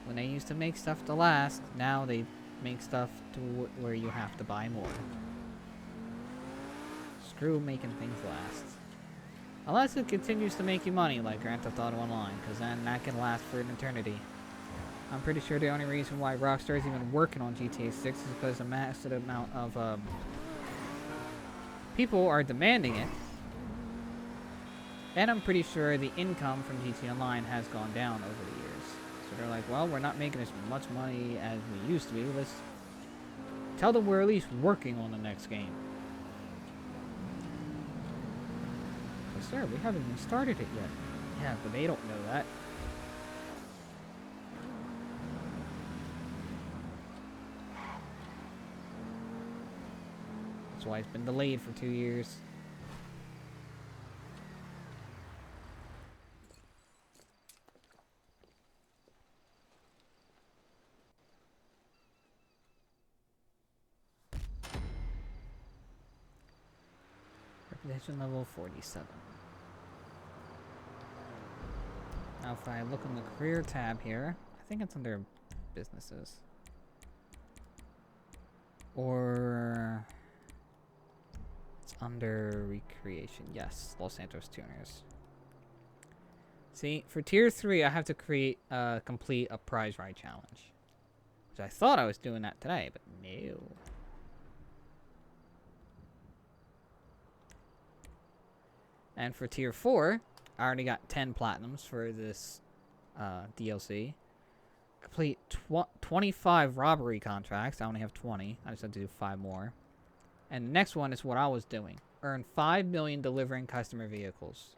When they used to make stuff to last, now they make stuff to where you have to buy more. Screw making things last. Unless it continues to make you money like Grand Theft Auto Online, because then that can last for an eternity. I'm pretty sure the only reason why Rockstar is even working on GTA 6 is because a massive amount of people are demanding it. And I'm pretty sure the income from GTA Online has gone down over the years. So they're like, well, we're not making as much money as we used to be. Let's tell them we're at least working on the next game. But sir, we haven't even started it yet. Yeah, but they don't know that. That's why it's been delayed for 2 years. Reputation level 47. Now if I look in the career tab here, I think it's under businesses. Or it's under recreation. Yes, Los Santos Tuners. See, for tier 3 I have to complete a prize ride challenge. Which I thought I was doing that today, but no. And for tier 4, I already got 10 platinums for this DLC. Complete 25 robbery contracts. I only have 20. I just have to do 5 more. And the next one is what I was doing. Earn 5 million delivering customer vehicles.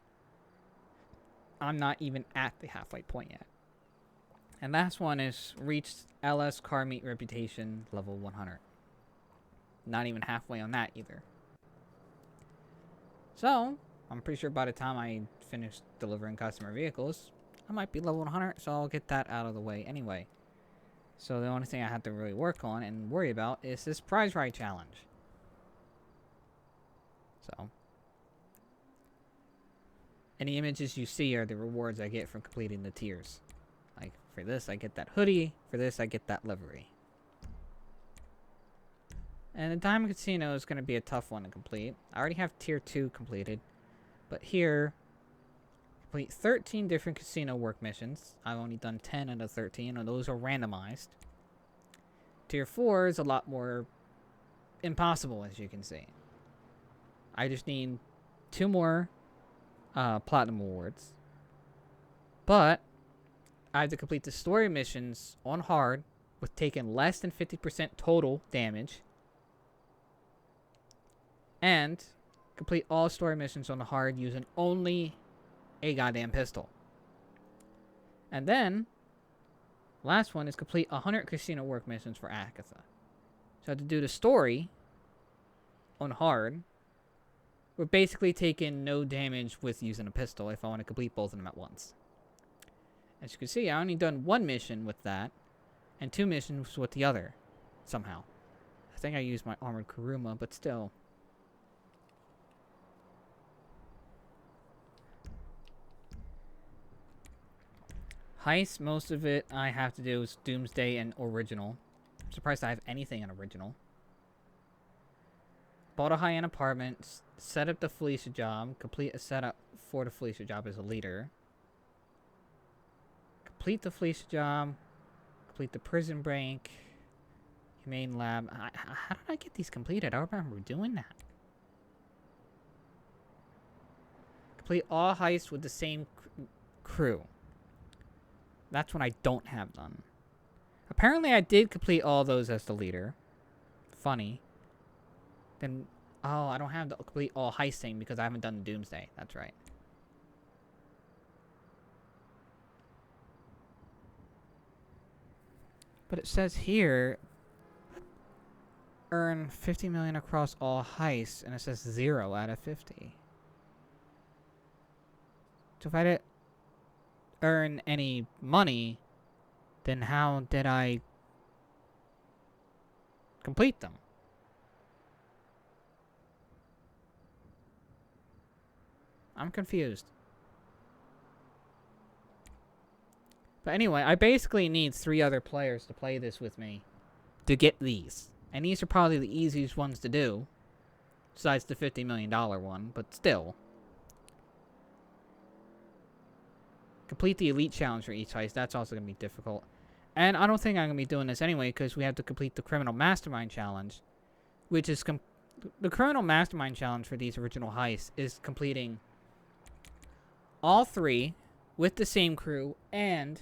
I'm not even at the halfway point yet. And last one is reached LS Car Meet Reputation level 100. Not even halfway on that either. So, I'm pretty sure by the time I finish delivering customer vehicles, I might be level 100, so I'll get that out of the way anyway. So the only thing I have to really work on and worry about is this prize ride challenge. So, any images you see are the rewards I get from completing the tiers. Like, for this I get that hoodie, for this I get that livery. And the Diamond Casino is going to be a tough one to complete. I already have tier 2 completed. But here, complete 13 different casino work missions. I've only done 10 out of 13, and those are randomized. Tier 4 is a lot more impossible, as you can see. I just need 2 more platinum awards. But I have to complete the story missions on hard with taking less than 50% total damage. And complete all story missions on the hard using only a goddamn pistol. And then, last one is complete 100 casino work missions for Agatha. So I have to do the story on hard. We're basically taking no damage with using a pistol if I want to complete both of them at once. As you can see, I only done 1 mission with that, and 2 missions with the other, somehow. I think I used my armored Kuruma, but still. Heist, most of it I have to do is Doomsday and Original. I'm surprised I have anything in Original. Bought a high-end apartment, set up the Felicia job, complete a setup for the Felicia job as a leader. Complete the Felicia job, complete the prison break, humane lab. How did I get these completed? I don't remember doing that. Complete all heists with the same crew. That's what I don't have done. Apparently I did complete all those as the leader. Funny. Then, oh, I don't have the complete all heisting because I haven't done the Doomsday. That's right. But it says here, earn 50 million across all heists, and it says 0 out of 50. So if I didn't earn any money, then how did I complete them? I'm confused. But anyway, I basically need 3 other players to play this with me to get these. And these are probably the easiest ones to do, besides the $50 million one, but still. complete the elite challenge for each heist. That's also going to be difficult. And I don't think I'm going to be doing this anyway because we have to complete the criminal mastermind challenge, which is the criminal mastermind challenge for these original heists is completing all 3 with the same crew, and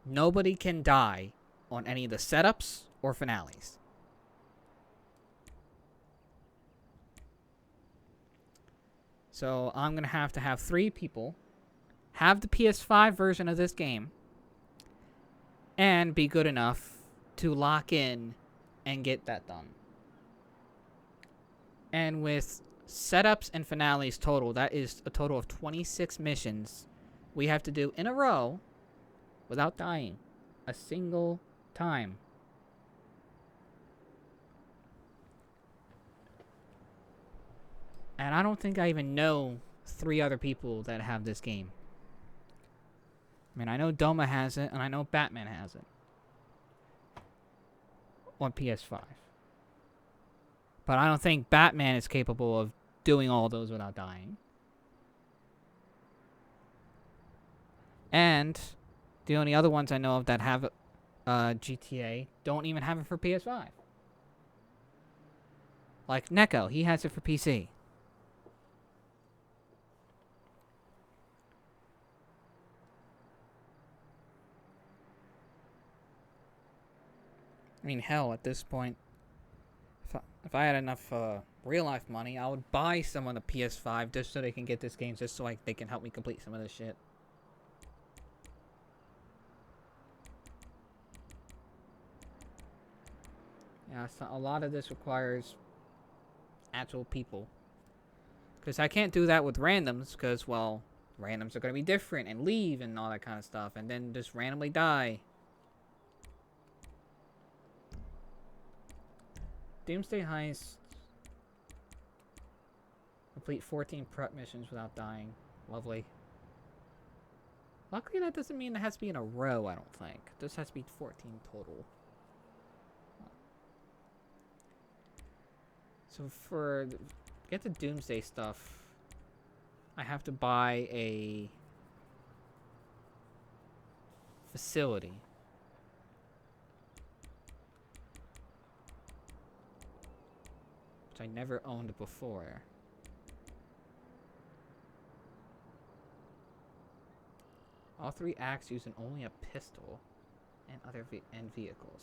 nobody can die on any of the setups or finales. So I'm going to have 3 people have the PS5 version of this game and be good enough to lock in and get that done. And with setups and finales total, that is a total of 26 missions we have to do in a row without dying a single time. And I don't think I even know 3 other people that have this game. I mean, I know Doma has it, and I know Batman has it. On PS5. But I don't think Batman is capable of doing all those without dying. And the only other ones I know of that have GTA don't even have it for PS5. Like Neko, he has it for PC. I mean, hell, at this point, if I had enough real-life money, I would buy someone a PS5 just so they can get this game, just so they can help me complete some of this shit. Yeah, so a lot of this requires actual people. Because I can't do that with randoms, because, well, randoms are going to be different and leave and all that kind of stuff, and then just randomly die. Doomsday Heist. Complete 14 prep missions without dying. Lovely. Luckily, that doesn't mean it has to be in a row, I don't think. This has to be 14 total. So for... get the Doomsday stuff, I have to buy a... facility. Which I never owned before. All 3 acts using only a pistol and other vehicles.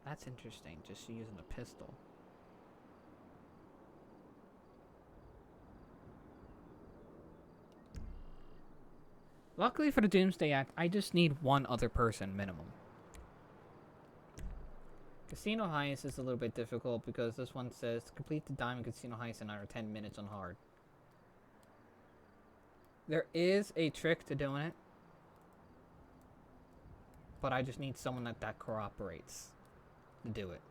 That's interesting, just using a pistol. Luckily for the Doomsday Act, I just need 1 other person minimum. Casino Heist is a little bit difficult because this one says complete the Diamond Casino Heist in under 10 minutes on hard. There is a trick to doing it, but I just need someone that cooperates to do it.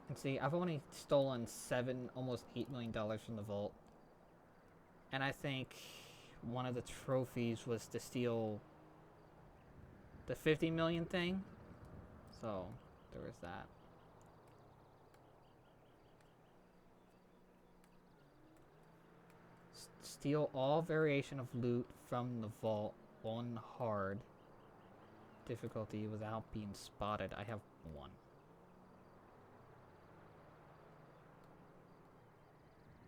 And see, I've only stolen almost $8 million from the vault. And I think one of the trophies was to steal the 50 million thing. So, there was that. Steal all variation of loot from the vault on hard difficulty without being spotted. I have 1.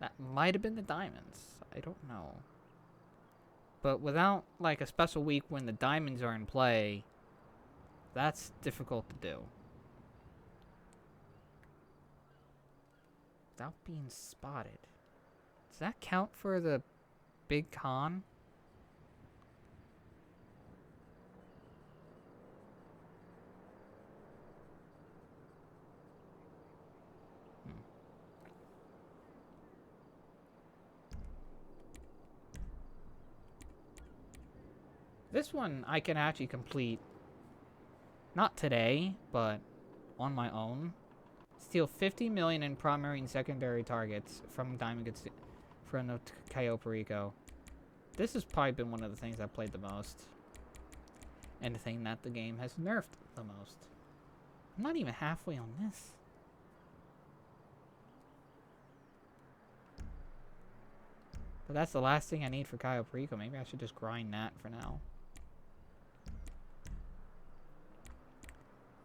That might have been the diamonds. I don't know. But without, like, a special week when the diamonds are in play, that's difficult to do. Without being spotted. Does that count for the big con? This one I can actually complete, not today, but on my own. Steal 50 million in primary and secondary targets from from the Cayo Perico. This has probably been one of the things I've played the most. anything that the game has nerfed the most. I'm not even halfway on this. But that's the last thing I need for Cayo Perico. Maybe I should just grind that for now.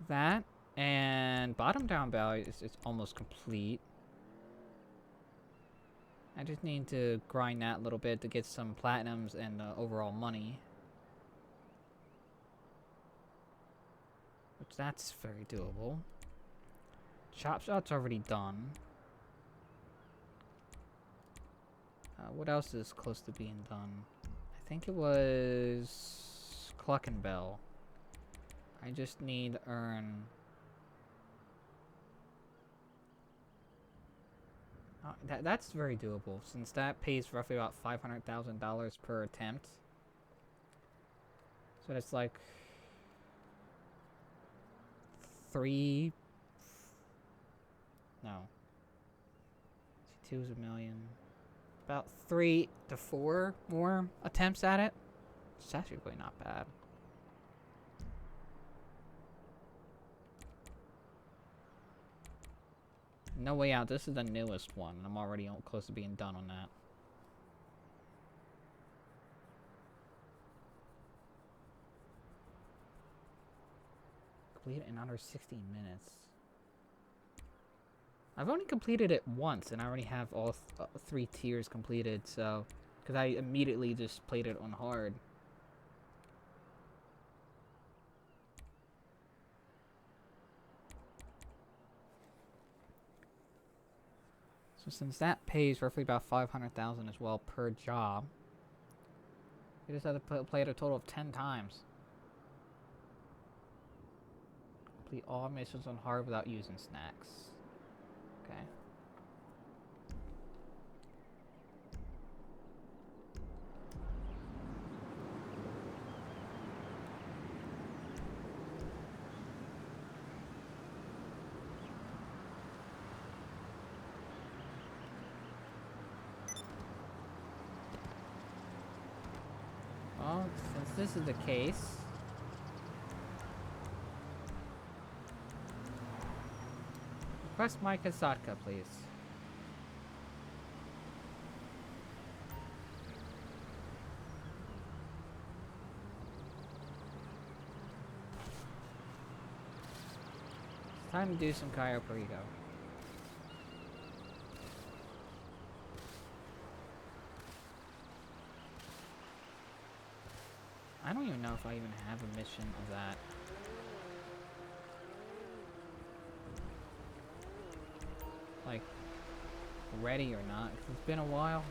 That and bottom down value is almost complete. I just need to grind that a little bit to get some platinums and overall money. Which that's very doable. Chop Shot's already done. What else is close to being done? I think it was Cluck and Bell. I just need to earn... that's very doable, since that pays roughly about $500,000 per attempt. So that's like... 3... No. 2 is $1 million. About 3 to 4 more attempts at it. It's actually really not bad. No Way Out, this is the newest one, and I'm already close to being done on that. Complete it in under 16 minutes. I've only completed it once, and I already have all 3 tiers completed, so... Because I immediately just played it on hard. So since that pays roughly about $500,000 as well per job, you just have to play it a total of 10 times. Complete all missions on hard without using snacks. Okay. Well, since this is the case, request my Kasatka, please. It's time to do some Cayo Perico. I don't even know if I even have a mission of that. Like, ready or not, 'cause it's been a while.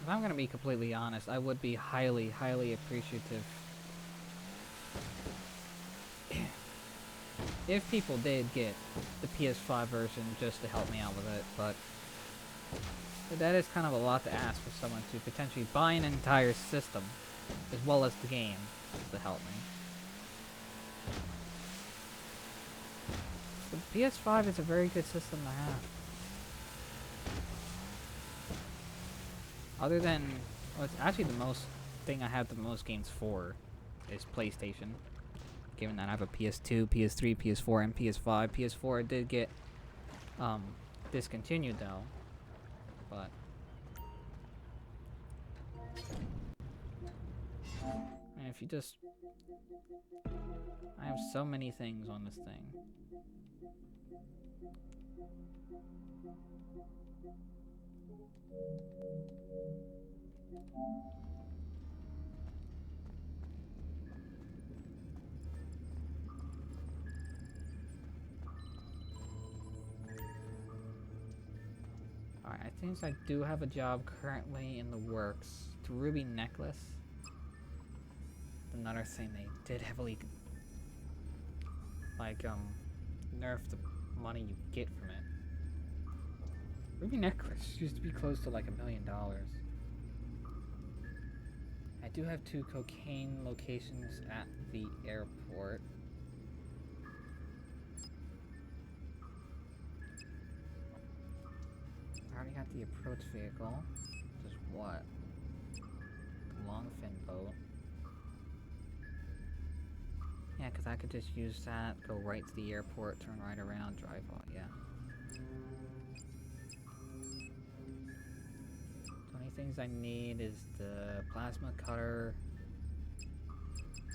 If I'm gonna be completely honest, I would be highly, highly appreciative if people did get the PS5 version just to help me out with it, but that is kind of a lot to ask for someone to potentially buy an entire system, as well as the game, to help me. The PS5 is a very good system to have. Other than, well, it's actually the most thing I have the most games for is PlayStation. Given that I have a PS2, PS3, PS4, and PS5. PS4 did get discontinued though, but and if you just, I have so many things on this thing. Alright, I think I do have a job currently in the works. The Ruby Necklace. Another thing they did heavily, like, nerf the money you get from it. Ruby necklace used to be close to like $1 million. I do have 2 cocaine locations at the airport. I already got the approach vehicle. Just what? The longfin boat. Yeah, because I could just use that, go right to the airport, turn right around, drive on, yeah. The only things I need is the plasma cutter.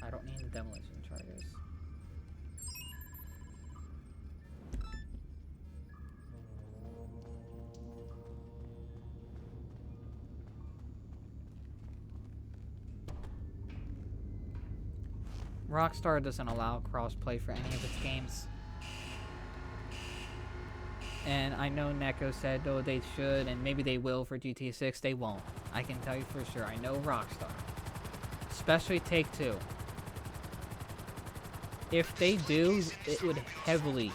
I don't need the demolition charges. Rockstar doesn't allow crossplay for any of its games. And I know Neko said, oh, they should, and maybe they will for GTA 6. They won't. I can tell you for sure. I know Rockstar. Especially Take-Two. If they do, it would heavily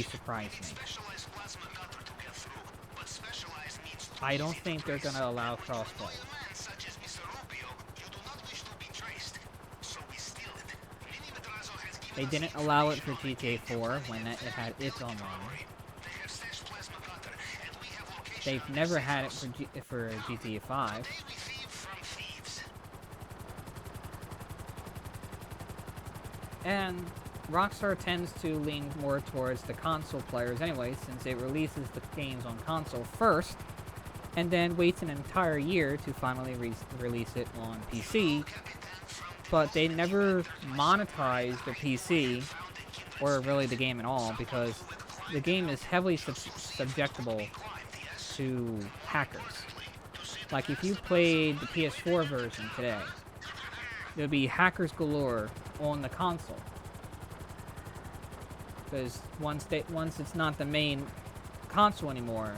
surprise me. I don't think they're gonna allow crossplay. They didn't allow it for GTA 4 when it had its online. They've never had it for GTA 5. And Rockstar tends to lean more towards the console players anyway, since it releases the games on console first, and then waits an entire year to finally release it on PC. But they never monetize the PC, or really the game at all, because the game is heavily subjectable to hackers. Like, if you played the PS4 version today, there'll be hackers galore on the console. Because once it's not the main console anymore,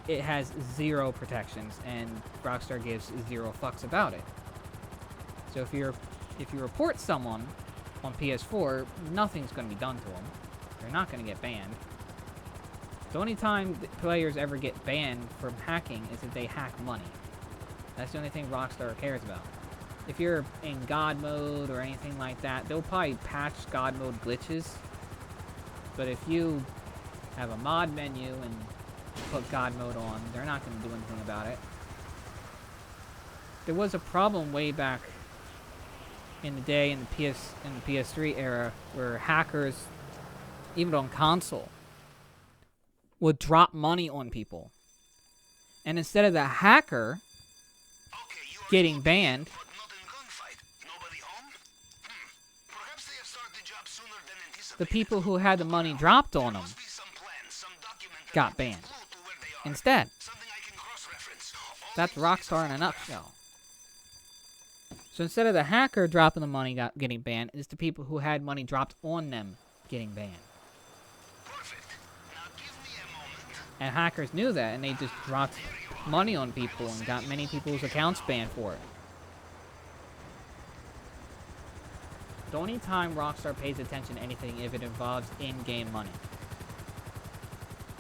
it has 0 protections, and Rockstar gives 0 fucks about it. So if you report someone on PS4, nothing's going to be done to them. They're not going to get banned. The only time players ever get banned from hacking is if they hack money. That's the only thing Rockstar cares about. If you're in God mode or anything like that, they'll probably patch God mode glitches. But if you have a mod menu and put God mode on, they're not going to do anything about it. There was a problem way back in the day in the PS3 era where hackers, even on console, would drop money on people. And instead of the hacker getting banned, the people who had the money dropped on them got banned instead. That's Rockstar in a nutshell. So instead of the hacker dropping the money getting banned, it's the people who had money dropped on them getting banned. And hackers knew that, and they just dropped money on people and got many people's accounts banned for it. The only time Rockstar pays attention to anything if it involves in-game money.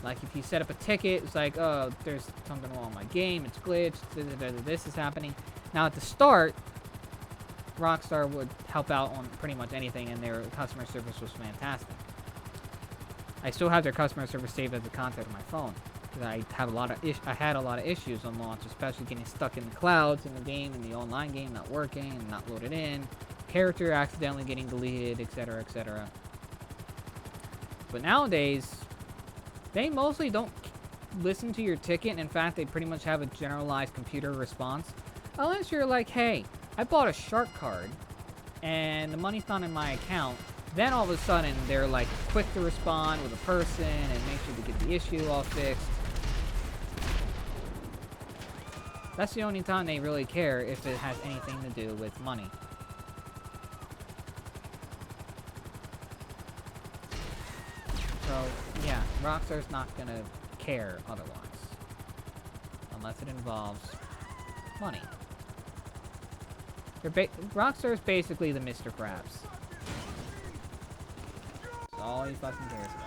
Like, if you set up a ticket, it's like, oh, there's something wrong with my game, it's glitched, this is happening. Now, at the start, Rockstar would help out on pretty much anything, and their customer service was fantastic. I still have their customer service saved as a contact on my phone, because I had a lot of issues on launch, especially getting stuck in the clouds in the game, in the online game, not working and not loaded in, character accidentally getting deleted, etc., etc. But nowadays, they mostly don't listen to your ticket, and in fact, they pretty much have a generalized computer response, unless you're like, hey, I bought a shark card, and the money's not in my account. Then all of a sudden, they're like quick to respond with a person and make sure to get the issue all fixed. That's the only time they really care if it has anything to do with money. So, yeah, Rockstar's not gonna care otherwise. Unless it involves money. Rockstar's basically the Mr. Krabs. That's all he fucking cares about.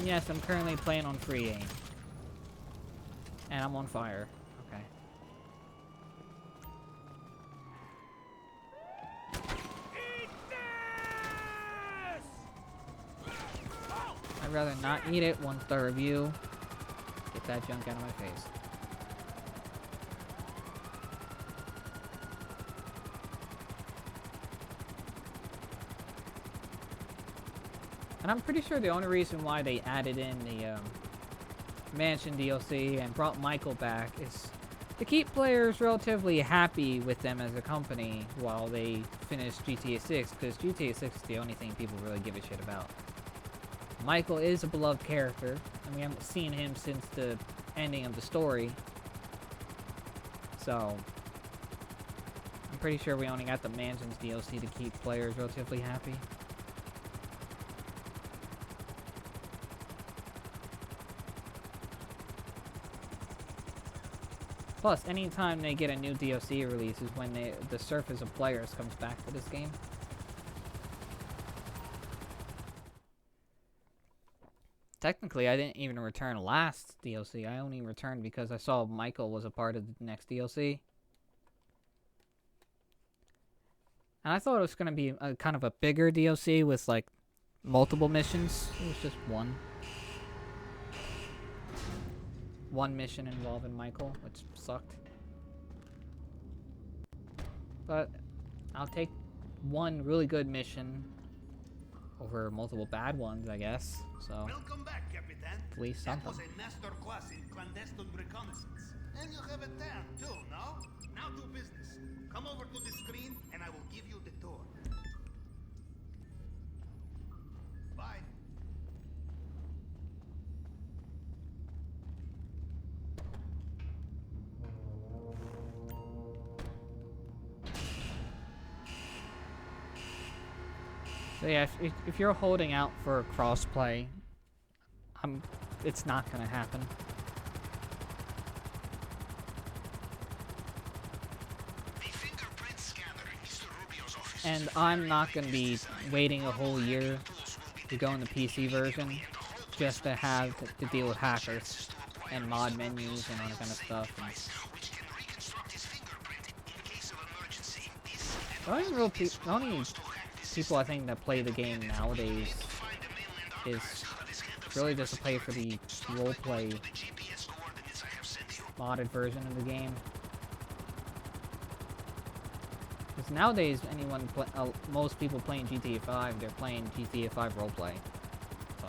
Yes, I'm currently playing on free aim. And I'm on fire. Okay. I'd rather not eat it once the review. Get that junk out of my face. And I'm pretty sure the only reason why they added in the Mansion DLC and brought Michael back is to keep players relatively happy with them as a company while they finish GTA 6, because GTA 6 is the only thing people really give a shit about. Michael is a beloved character, and we haven't seen him since the ending of the story. So, I'm pretty sure we only got the Mansions DLC to keep players relatively happy. Plus, anytime they get a new DLC release is when the surface of players comes back to this game. Technically, I didn't even return last DLC. I only returned because I saw Michael was a part of the next DLC. And I thought it was going to be a kind of a bigger DLC with, like, multiple missions. It was just one. One mission involving Michael, which sucked. But I'll take one really good mission over multiple bad ones, I guess. So, Welcome back, Capitan. at least That something. was a master class in clandestine reconnaissance. And you have a tan, too, no? Now to business. Come over to the screen, and I will give you the tour. Bye. So yeah, if you're holding out for crossplay, it's not gonna happen. And I'm not gonna be waiting a whole year to go in the PC version just to have to deal with hackers and mod menus and all that kind of stuff. The only people I think that play the game nowadays is really just to play for the roleplay modded version of the game. Because nowadays, most people playing GTA 5, they're playing GTA 5 roleplay. So.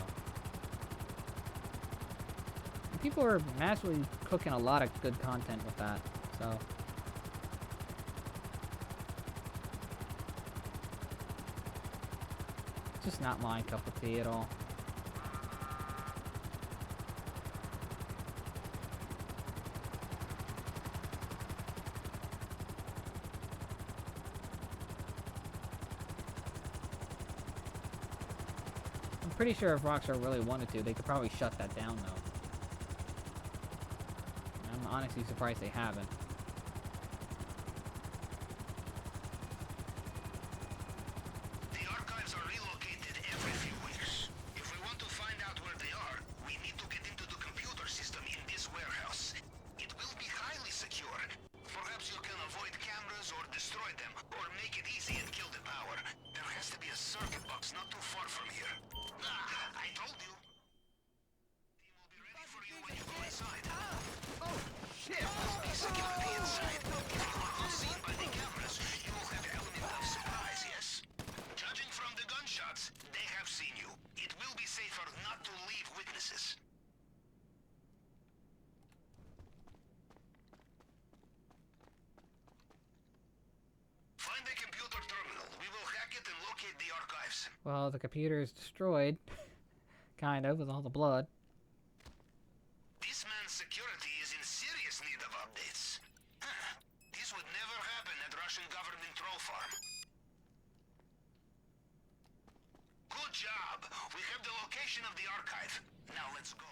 And people are massively cooking a lot of good content with that. So. Just not my cup of tea at all. I'm pretty sure if Rockstar really wanted to, they could probably shut that down, though. I'm honestly surprised they haven't. Well, the computer is destroyed, kind of, with all the blood. This man's security is in serious need of updates. This would never happen at Russian government troll farm. Good job. We have the location of the archive. Now let's go.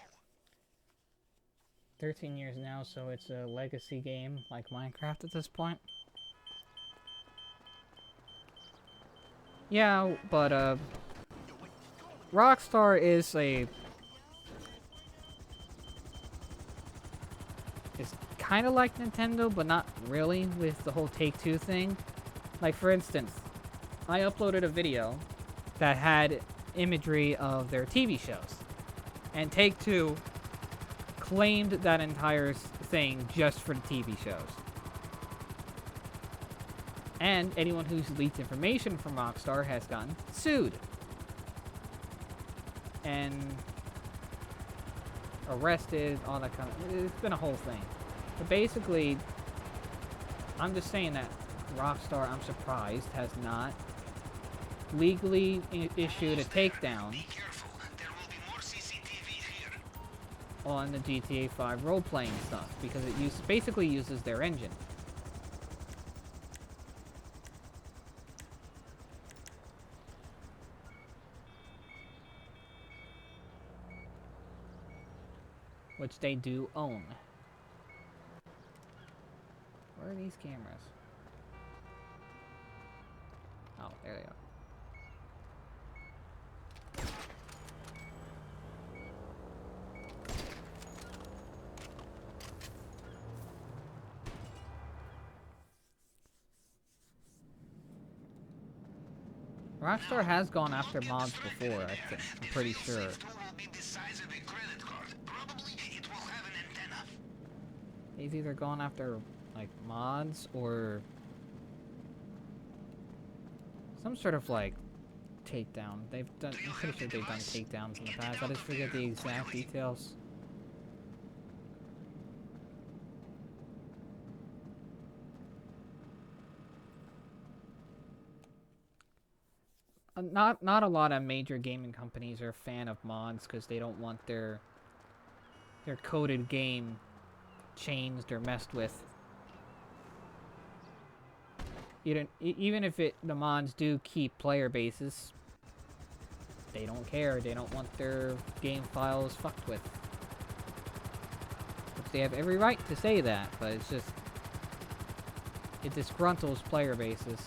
13 years now, so it's a legacy game like Minecraft at this point. Yeah, but Rockstar is a kind of like Nintendo, but not really with the whole Take-Two thing. Like, for instance, I uploaded a video that had imagery of their TV shows. And Take-Two claimed that entire thing just for the TV shows. And anyone who's leaked information from Rockstar has gotten sued. And arrested, all that kind of... It's been a whole thing. But basically, I'm just saying that Rockstar, I'm surprised, has not legally issued a takedown on the GTA 5 role-playing stuff, because it basically uses their engine. Which they do own. Where are these cameras? Oh, there they are. Rockstar has gone after mods before, I think. I'm pretty sure. They've either gone after, like, mods or some sort of, like, takedown. They've done, I'm pretty sure they've done takedowns in the past. I just forget the exact details. Not a lot of major gaming companies are a fan of mods because they don't want their coded game changed or messed with. Even if the mods do keep player bases, they don't care. They don't want their game files fucked with. Which they have every right to say that, but it's just it disgruntles player bases.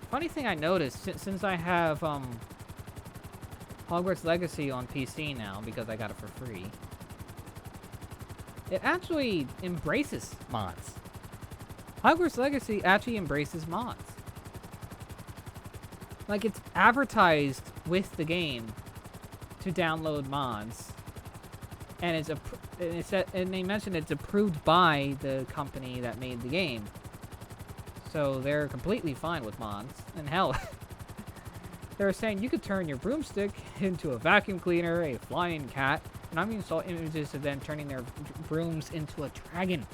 Funny thing I noticed, since I have Hogwarts Legacy on PC now, because I got it for free, it actually embraces mods. Hogwarts Legacy actually embraces mods. Like, it's advertised with the game to download mods, and and they mentioned it's approved by the company that made the game. So they're completely fine with mods. And hell, they're saying you could turn your broomstick into a vacuum cleaner, a flying cat, and I even saw images of them turning their brooms into a dragon.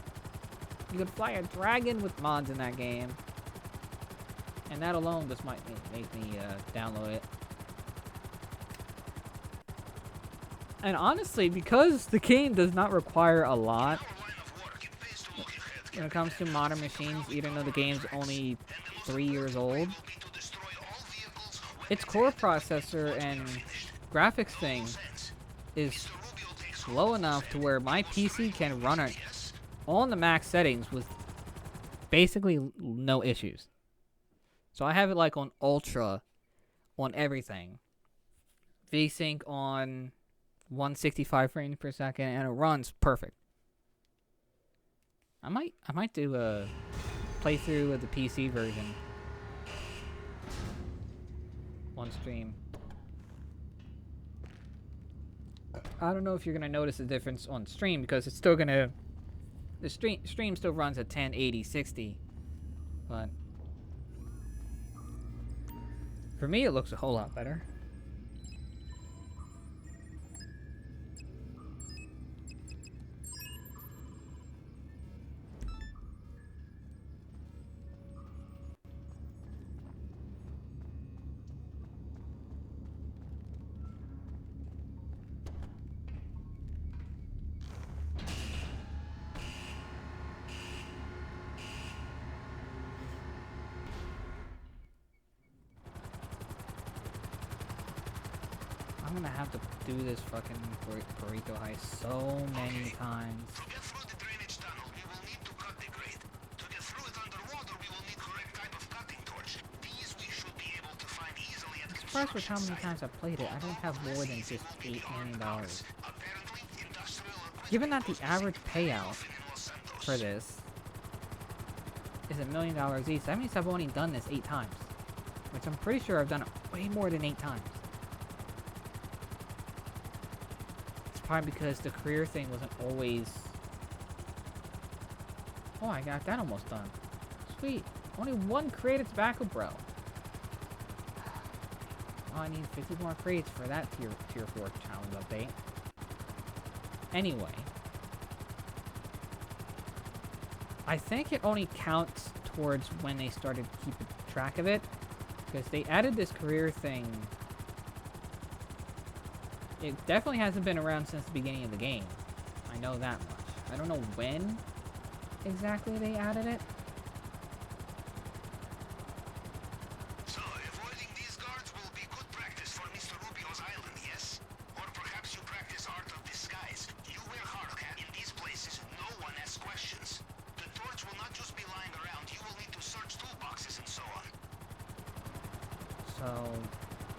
You could fly a dragon with mods in that game. And that alone just might make me download it. And honestly, because the game does not require a lot when it comes to modern machines, even though the game's only 3 years old, its core processor and graphics thing is slow enough to where my PC can run it on the max settings with basically no issues. So I have it like on ultra on everything. VSync on 165 frames per second, and it runs perfect. I might do a playthrough of the PC version on stream. I don't know if you're gonna notice a difference on stream because it's still gonna the stream still runs at 1080 60, but for me it looks a whole lot better. I'm gonna have to do this fucking burrito heist so many times. To get through the drainage tunnel, we will need to cut the grate. To get through it underwater, we will need correct type of cutting torch. These we should be able to find easily at surprised with how many times I've played it. I don't have more than just $8 million. Given that the average payout for this is $1 million each, that means I've only done this 8 times. Which I'm pretty sure I've done it way more than 8 times. It's probably because the career thing wasn't always... Oh, I got that almost done. Sweet. Only 1 created tobacco, bro. Oh, I need 50 more crates for that tier 4 challenge update. Anyway. I think it only counts towards when they started keeping track of it. Because they added this career thing. It definitely hasn't been around since the beginning of the game. I know that much. I don't know when exactly they added it. So, avoiding these guards will be good practice for Mr. Rubio's island, yes? Or perhaps you practice art of disguise. You wear hard, okay? In these places, no one asks questions. The torch will not just be lying around. You will need to search toolboxes and so on. So,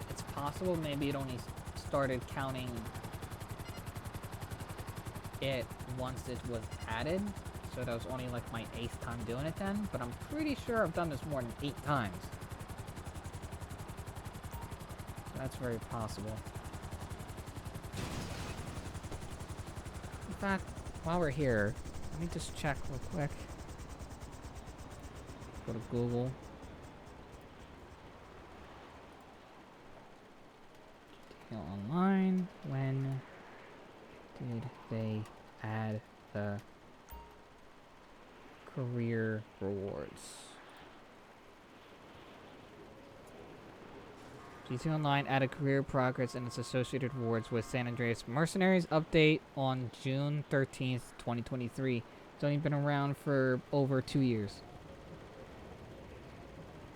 it's possible maybe it only started counting it once it was added. So that was only like my 8th time doing it then. But I'm pretty sure I've done this more than 8 times. So that's very possible. In fact, while we're here, let me just check real quick. Go to Google. Online, when did they add the career rewards? GT Online added career progress and its associated rewards with San Andreas Mercenaries update on June 13th, 2023. It's only been around for over 2 years.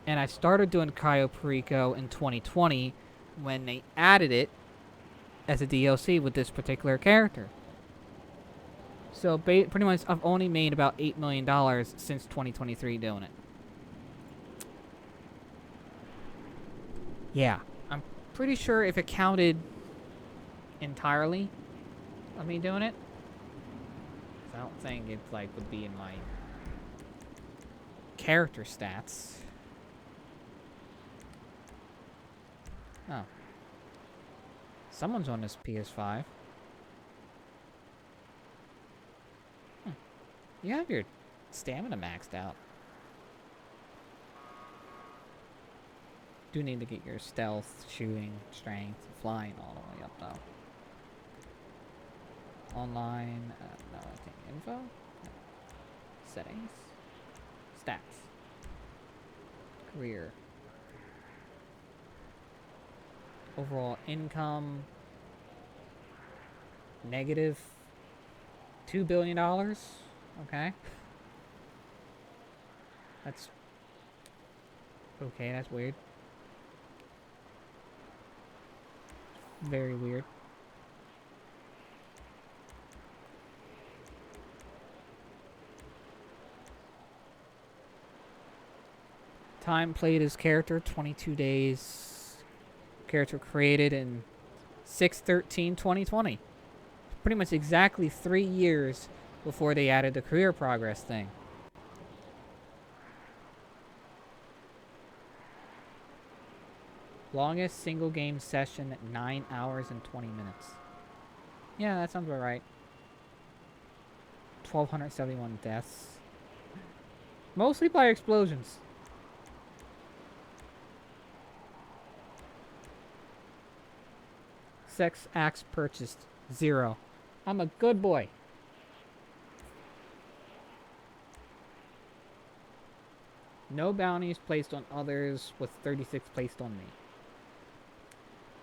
And I started doing Cayo Perico in 2020 when they added it as a DLC with this particular character. So pretty much I've only made about $8 million since 2023 doing it. Yeah, I'm pretty sure if it counted entirely of me doing it, I don't think it like would be in my character stats. Oh. Someone's on this PS5. You have your stamina maxed out. Do need to get your stealth, shooting, strength, flying all the way up though. Online, no, I think info? No. Settings. Stats. Career. Overall income, negative $2 billion. Okay. That's okay. That's weird. Very weird. Time played as character, 22 days. Character created in 6/13/2020. Pretty much exactly 3 years before they added the career progress thing. Longest single game session, 9 hours and 20 minutes. Yeah, that sounds about right. 1,271 deaths. Mostly by explosions. Sex acts purchased, 0. I'm a good boy. No bounties placed on others, with 36 placed on me.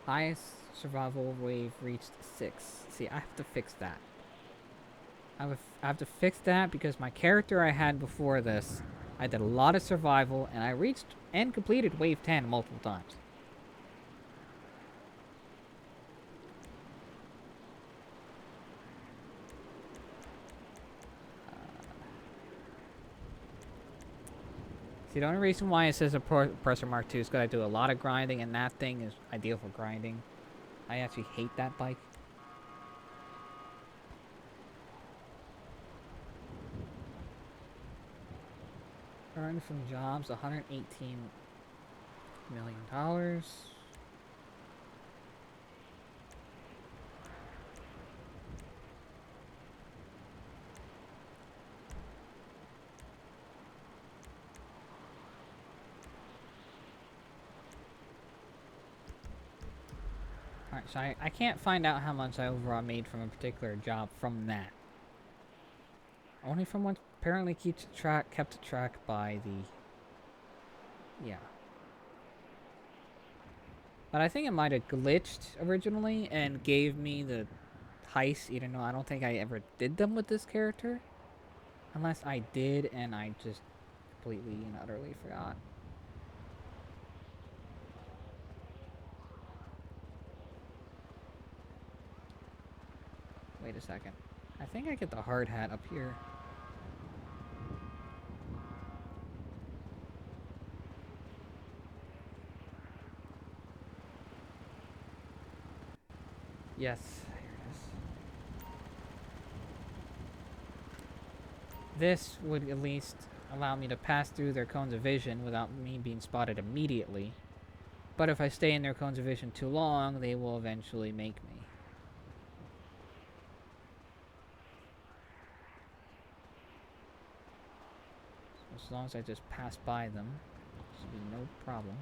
Highest survival wave reached 6. See, I have to fix that. I have to fix that because my character I had before this, I did a lot of survival, and I reached and completed wave 10 multiple times. See, the only reason why it says a Pressure Mark II is because I do a lot of grinding, and that thing is ideal for grinding. I actually hate that bike. Earned from jobs, $118 million. Alright, so I can't find out how much I overall made from a particular job from that. Only from what apparently kept track by the... Yeah. But I think it might have glitched originally and gave me the heists, even though I don't think I ever did them with this character. Unless I did and I just completely and utterly forgot. Wait a second. I think I get the hard hat up here. Yes, here it is. This would at least allow me to pass through their cones of vision without me being spotted immediately. But if I stay in their cones of vision too long, they will eventually make me. As long as I just pass by them, should be no problem.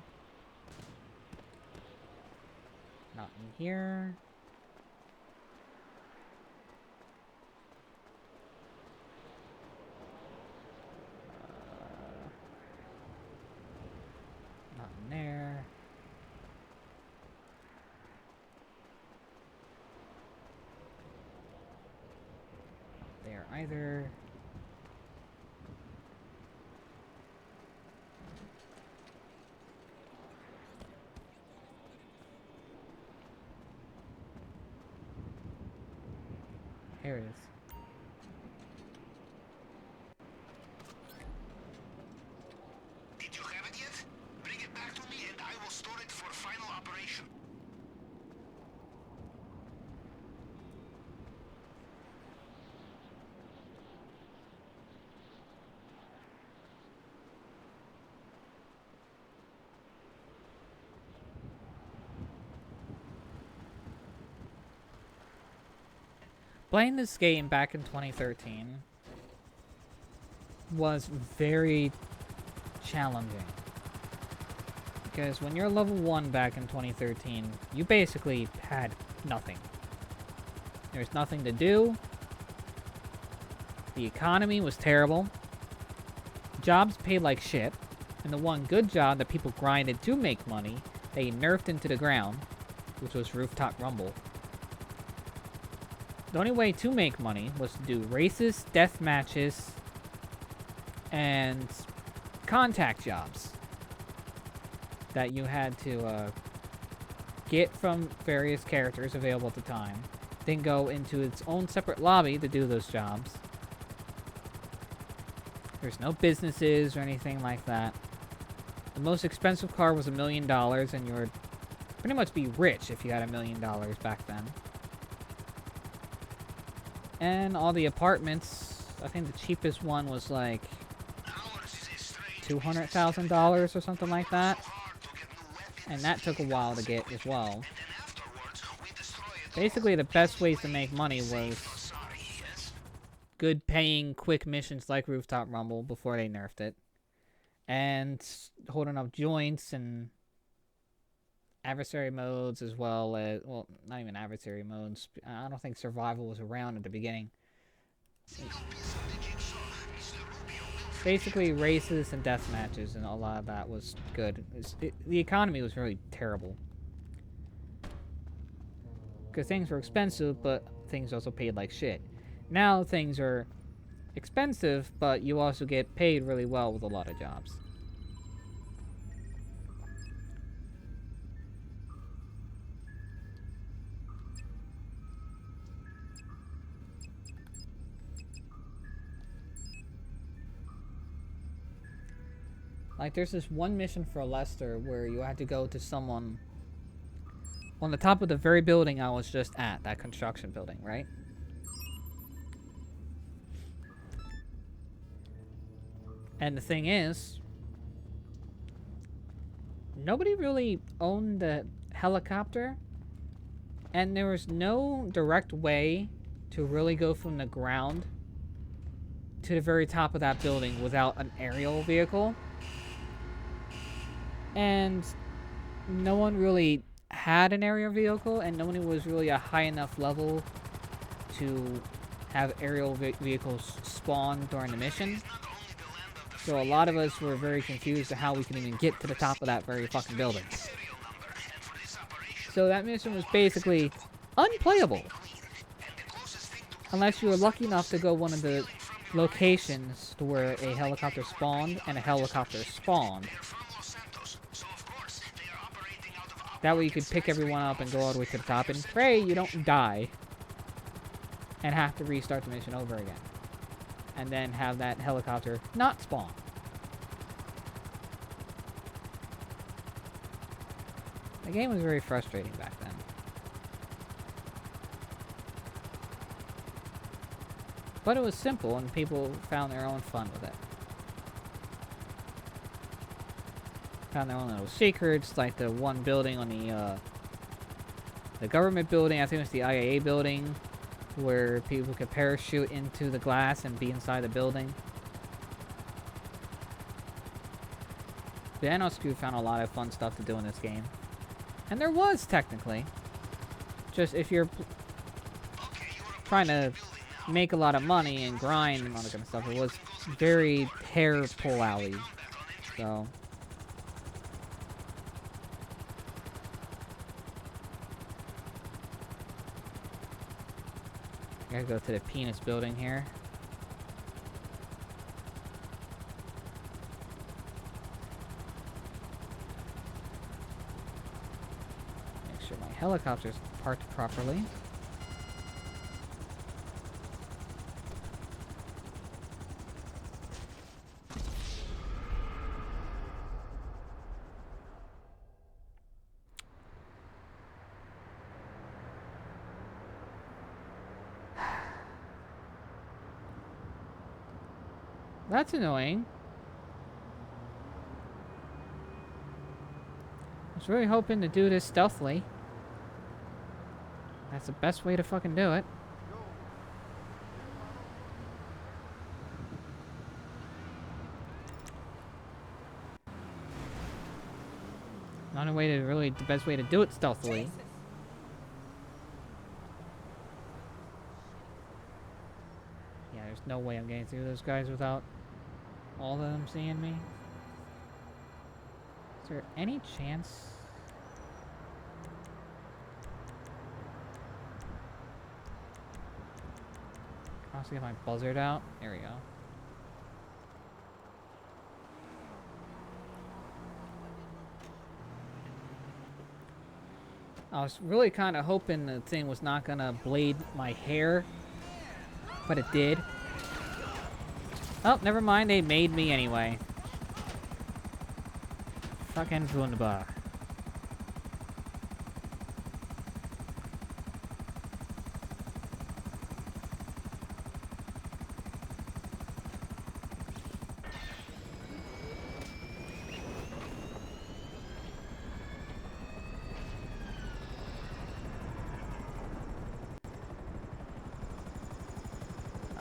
Not in here. Not in there. Not there either. Here it is. Did you have it yet? Bring it back to me and I will store it for final operation. Playing this game back in 2013 was very challenging. Because when you're level 1 back in 2013, you basically had nothing. There's nothing to do. The economy was terrible. Jobs paid like shit. And the one good job that people grinded to make money, they nerfed into the ground, which was Rooftop Rumble. The only way to make money was to do races, death matches, and contact jobs that you had to get from various characters available at the time, then go into its own separate lobby to do those jobs. There's no businesses or anything like that. The most expensive car was $1 million, and you would pretty much be rich if you had $1 million back then. And all the apartments, I think the cheapest one was like $200,000 or something like that. And that took a while to get as well. Basically, the best ways to make money was good paying quick missions like Rooftop Rumble before they nerfed it. And holding up joints and adversary modes as well as, well, not even adversary modes. I don't think survival was around at the beginning. Basically races and death matches, and a lot of that was good. The economy was really terrible. Because things were expensive, but things also paid like shit. Now things are expensive, but you also get paid really well with a lot of jobs. Like, there's this one mission for Lester where you had to go to someone on the top of the very building I was just at, that construction building, right? And the thing is, nobody really owned the helicopter, and there was no direct way to really go from the ground to the very top of that building without an aerial vehicle. And no one really had an aerial vehicle, and no one was really a high enough level to have aerial vehicles spawn during the mission. So a lot of us were very confused to how we can even get to the top of that very fucking building. So that mission was basically unplayable. Unless you were lucky enough to go one of the locations to where a helicopter spawned and a helicopter spawned. That way you could pick everyone up and go all the way to the top and pray you don't die. And have to restart the mission over again. And then have that helicopter not spawn. The game was very frustrating back then. But it was simple and people found their own fun with it. Found their own little secrets, like the one building on the government building, I think it was the IAA building, where people could parachute into the glass and be inside the building. But I know Scoot found a lot of fun stuff to do in this game. And there was, technically. Just if you're trying to make a lot of money and grind and all that kind of stuff, it was very hair pull alley. So I gotta go to the penis building here. Make sure my helicopter's parked properly. That's annoying. I was really hoping to do this stealthily. That's the best way to fucking do it. Not a way to really, the best way to do it stealthily. Yeah, there's no way I'm getting through those guys without all of them seeing me. Is there any chance? I'll also get my buzzard out. There we go. I was really kind of hoping the thing was not gonna blade my hair, but it did. Oh, never mind, they made me anyway. Fucking wunderbar.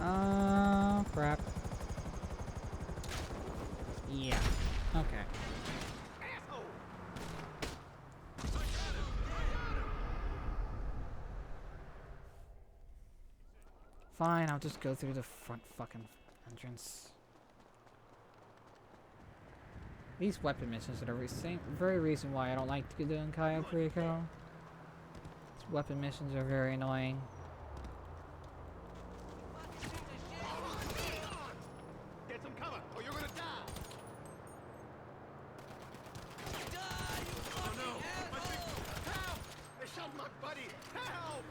Oh, crap. Yeah. Okay. Fine, I'll just go through the front fucking entrance. These weapon missions are the very reason why I don't like to do in Cayo Perico. These weapon missions are very annoying. Get some cover, or you're gonna die! Oh no! My big... Help! They shot my buddy! Help!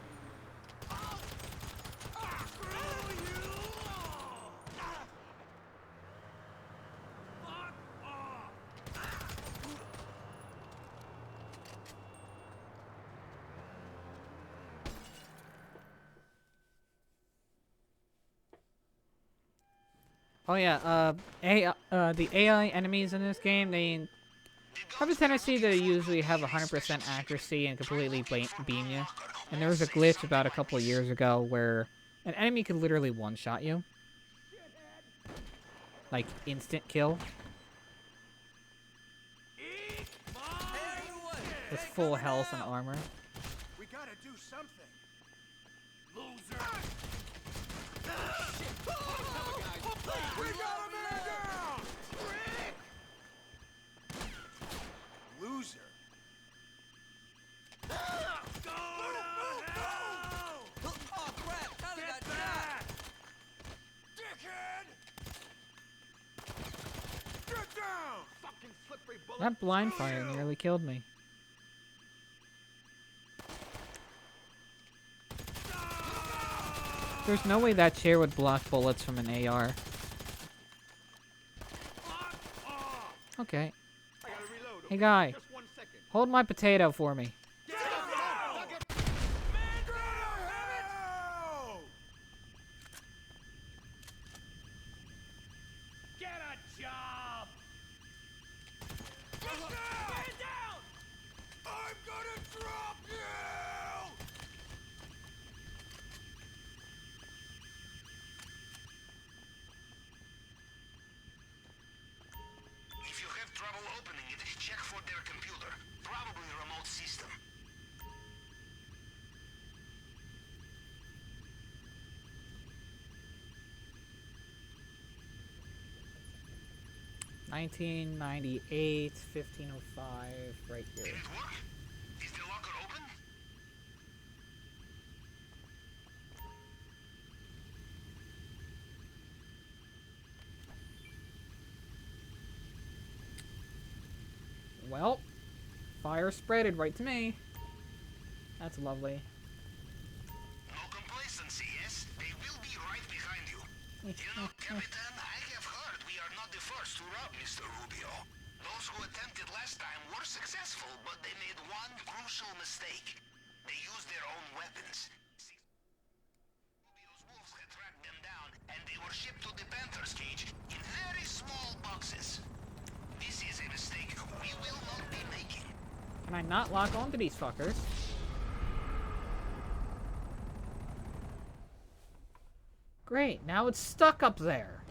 Oh yeah, the AI enemies in this game, they have a tendency to usually have 100% accuracy and completely beam you. And there was a glitch about a couple of years ago where an enemy could literally one-shot you. Like, instant kill. With full health and armor. We gotta do something. Loser. We got a man down. Loser. Go to hell! Oh crap! Tyler got shot. Dickhead! Get down! Fucking slippery bullet. That blind fire nearly killed me. There's no way that chair would block bullets from an AR. Okay. Hey guy, hold my potato for me. Get a job! Get down! I'm gonna drop you! If you have trouble opening it, check for their computer. Probably remote system. $19.98, $15.05, right here. Did it work? Is the locker open? Well, fire spreaded right to me. That's lovely. No complacency, yes? They will be right behind you. You know, Capitan, I have heard we are not the first to rob Mr. Rubio. Those who attempted last time were successful, but they made one crucial mistake. They used their own weapons. Rubio's wolves had tracked them down, and they were shipped to the Panther's cage in very small boxes. This is a mistake we will not be making. Can I not lock onto these fuckers? Great, now it's stuck up there.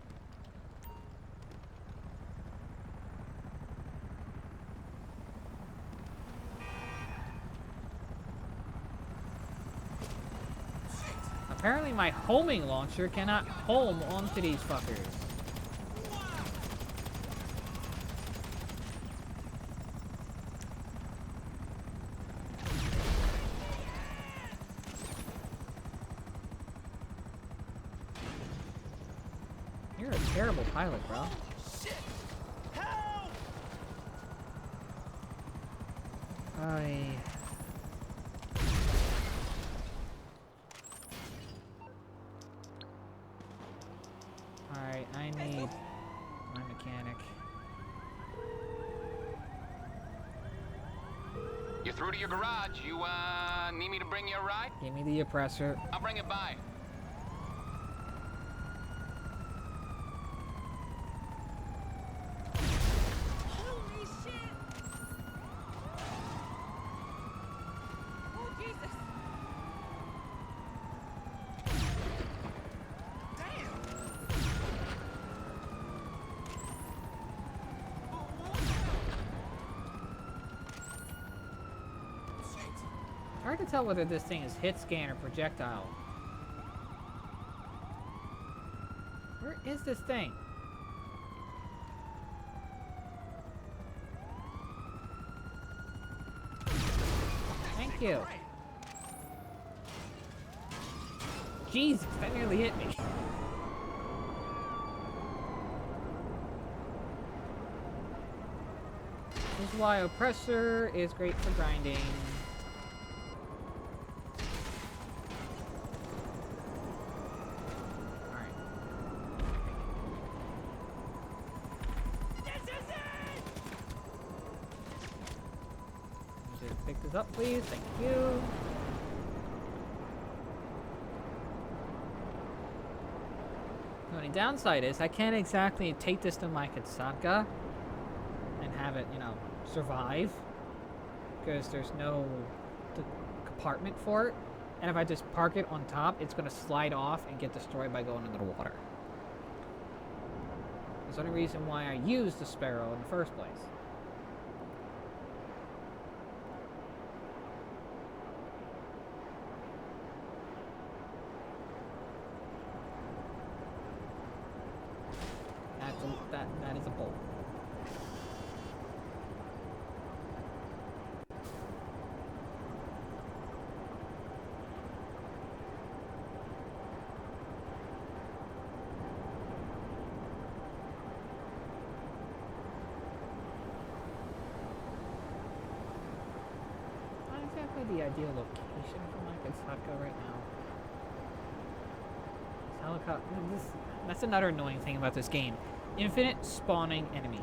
Apparently my homing launcher cannot home onto these fuckers. You're a terrible pilot, bro. Shit! Help! Alright, I need my mechanic. You're through to your garage. You, need me to bring you a ride? Give me the oppressor. I'll bring it by. Holy shit! Oh, Jesus! Hard to tell whether this thing is hit scan or projectile. Where is this thing? Thank you. Jesus, that nearly hit me. This is why oppressor is great for grinding. Pick this up, please. Thank you. The only downside is I can't exactly take this to my Katsatka and have it, you know, survive. Because there's no compartment for it. And if I just park it on top, it's going to slide off and get destroyed by going into the water. That's the only reason why I used the Sparrow in the first place. That is a bolt. Not exactly the ideal location for my Katsatka right now. This helicopter. That's another annoying thing about this game. Infinite spawning enemies.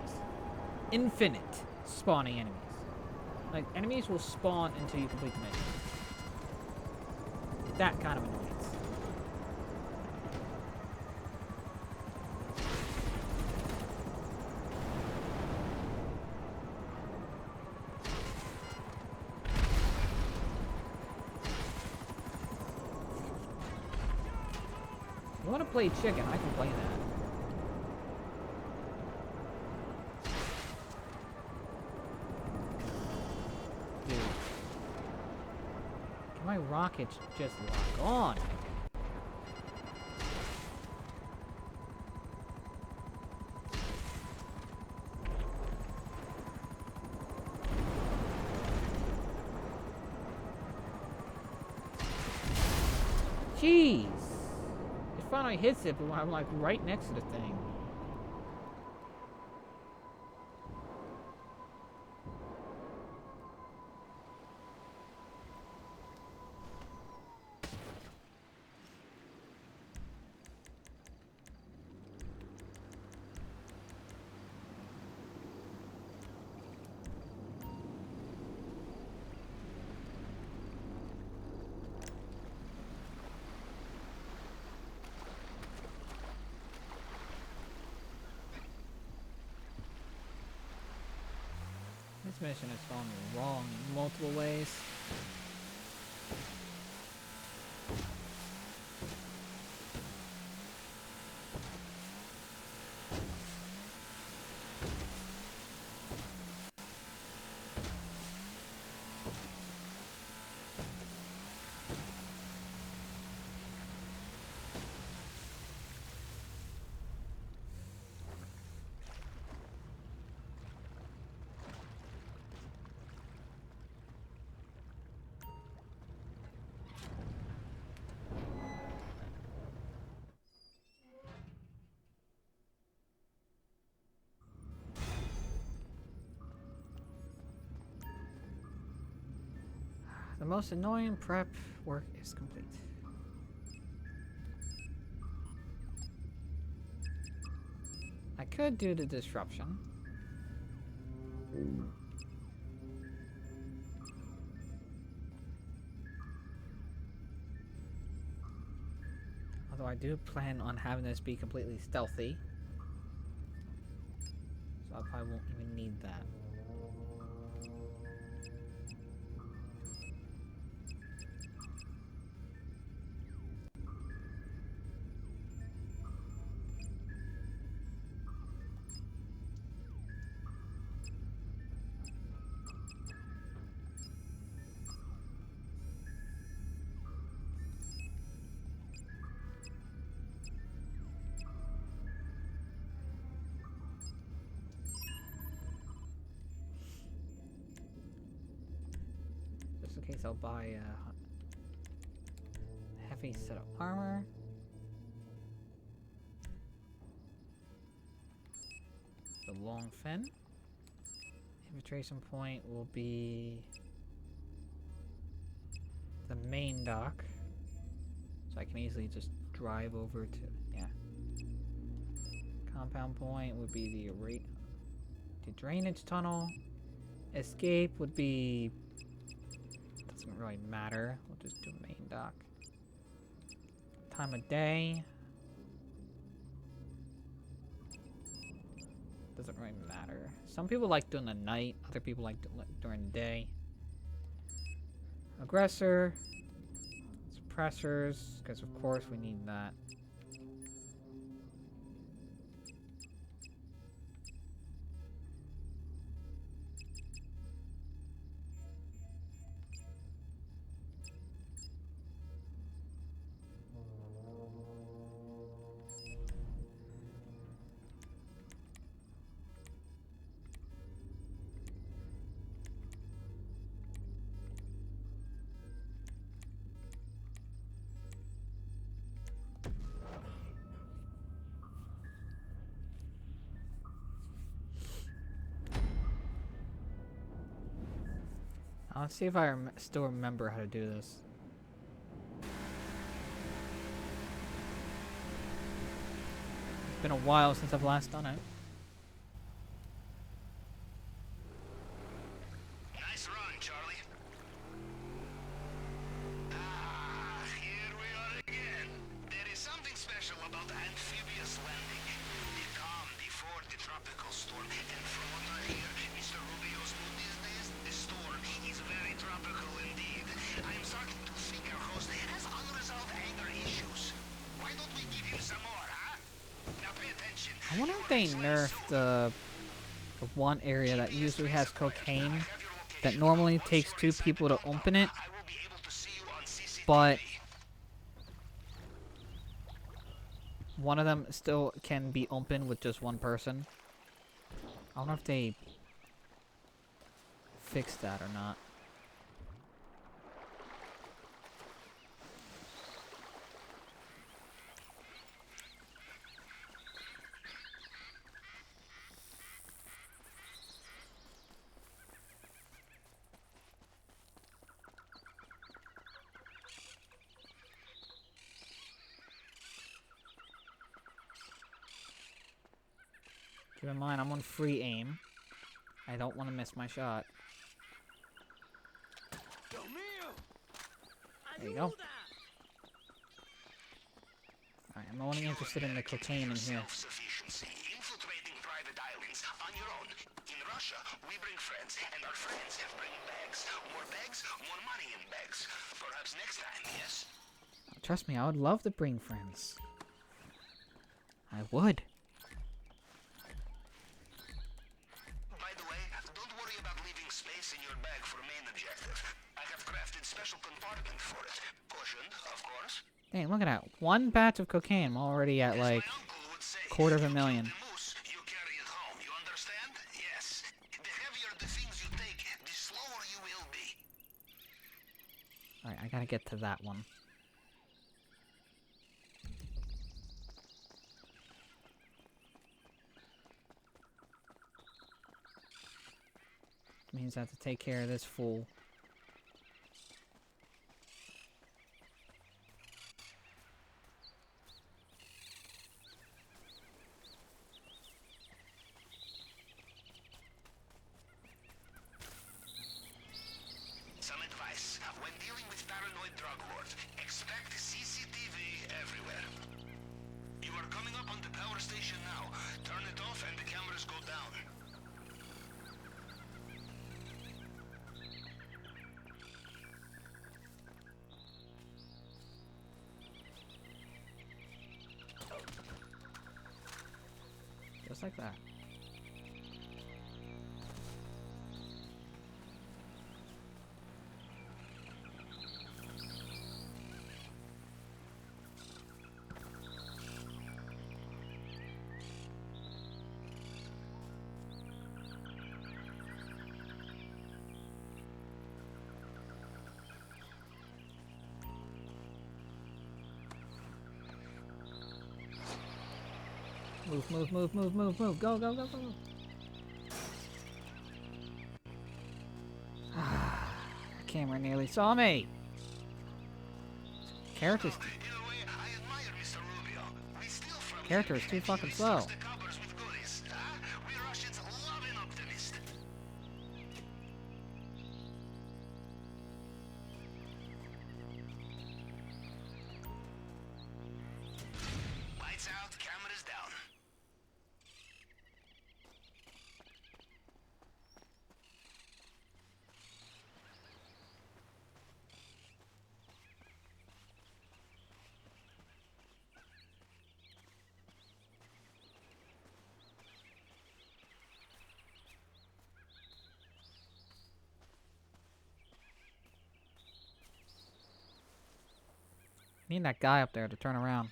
Infinite spawning enemies. Like, enemies will spawn until you complete the mission. That kind of annoyance. If you want to play chicken, I can play that. My rockets just lock on. Jeez! It finally hits it, but I'm like right next to the thing. This mission has gone wrong in multiple ways. The most annoying prep work is complete. I could do the disruption. Although I do plan on having this be completely stealthy. So I probably won't even need that. Just in case, I'll buy a heavy set of armor. The long fin. Infiltration point will be the main dock. So I can easily just drive over to, yeah. Compound point would be the drainage tunnel. Escape would be, doesn't really matter. We'll just do main dock. Time of day. doesn't really matter. Some people like doing the night, other people like during the day. Aggressor, suppressors, because of course we need that. Let's see if I still remember how to do this. It's been a while since I've last done it. Nice run, Charlie. Ah, here we are again. There is something special about amphibious landing. The calm before the tropical storm. And from what I hear, Mr. Rubio's mood these days, the storm is very tropical indeed. I am starting to think our host has unresolved anger issues. Why don't we give him some more, huh? Now pay attention. I wonder if they nerfed the one area that usually has cocaine that normally takes 2 people to open it, I will be able to see you on CCTV. but one of them still can be opened with just 1 person. I don't know if they fixed that or not. Keep in mind, I'm on free aim. I don't want to miss my shot. There you go. Alright, I'm only interested in the cocaine in here. Self-sufficiency, infiltrating private islands on your own. In Russia, we bring friends, and our friends bring bags. More bags, more money in bags. Perhaps next time, yes? Trust me, I would love to bring friends. I would. By the way, don't worry about leaving space in your bag for main objective. I have crafted special compartment for it. Cushioned, of course. Dang, look at that. 1 batch of cocaine. I'm already at like My uncle would say, $250,000. the moose, you carry it home. You understand? Yes. The heavier the things you take, the slower you will be. Alright, I gotta get to that one. Means I have to take care of this fool. Some advice. When dealing with paranoid drug lords, expect CCTV everywhere. You are coming up on the power station now. Turn it off and the cameras go down. Just like that. Move, move, move, move, move, move. Go, go, go, go, go. Camera nearly saw me. Character's In a way, I admire Mr. Rubio. We steal from character is him too and fucking he slow. restores the cupboards with goodies. Huh? We Russians love an optimist. Lights out, cameras down. Need that guy up there to turn around.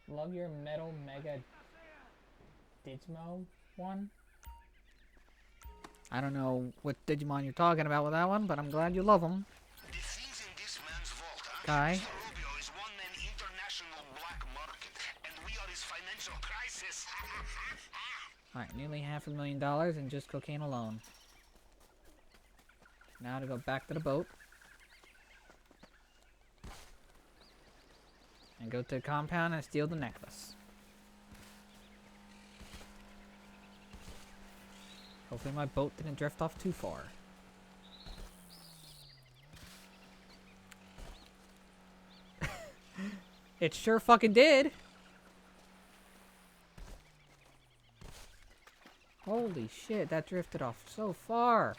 Love your Metal Mega Digimo one. I don't know what Digimon you're talking about with that one, but I'm glad you love them. The things in this man's vault, huh? Guy. Mr. Rubio is one-man international black market, and we are his financial crisis. Alright, nearly $500,000 in just cocaine alone. Now to go back to the boat. And go to the compound and steal the necklace. Hopefully my boat didn't drift off too far. It sure fucking did! Holy shit, that drifted off so far!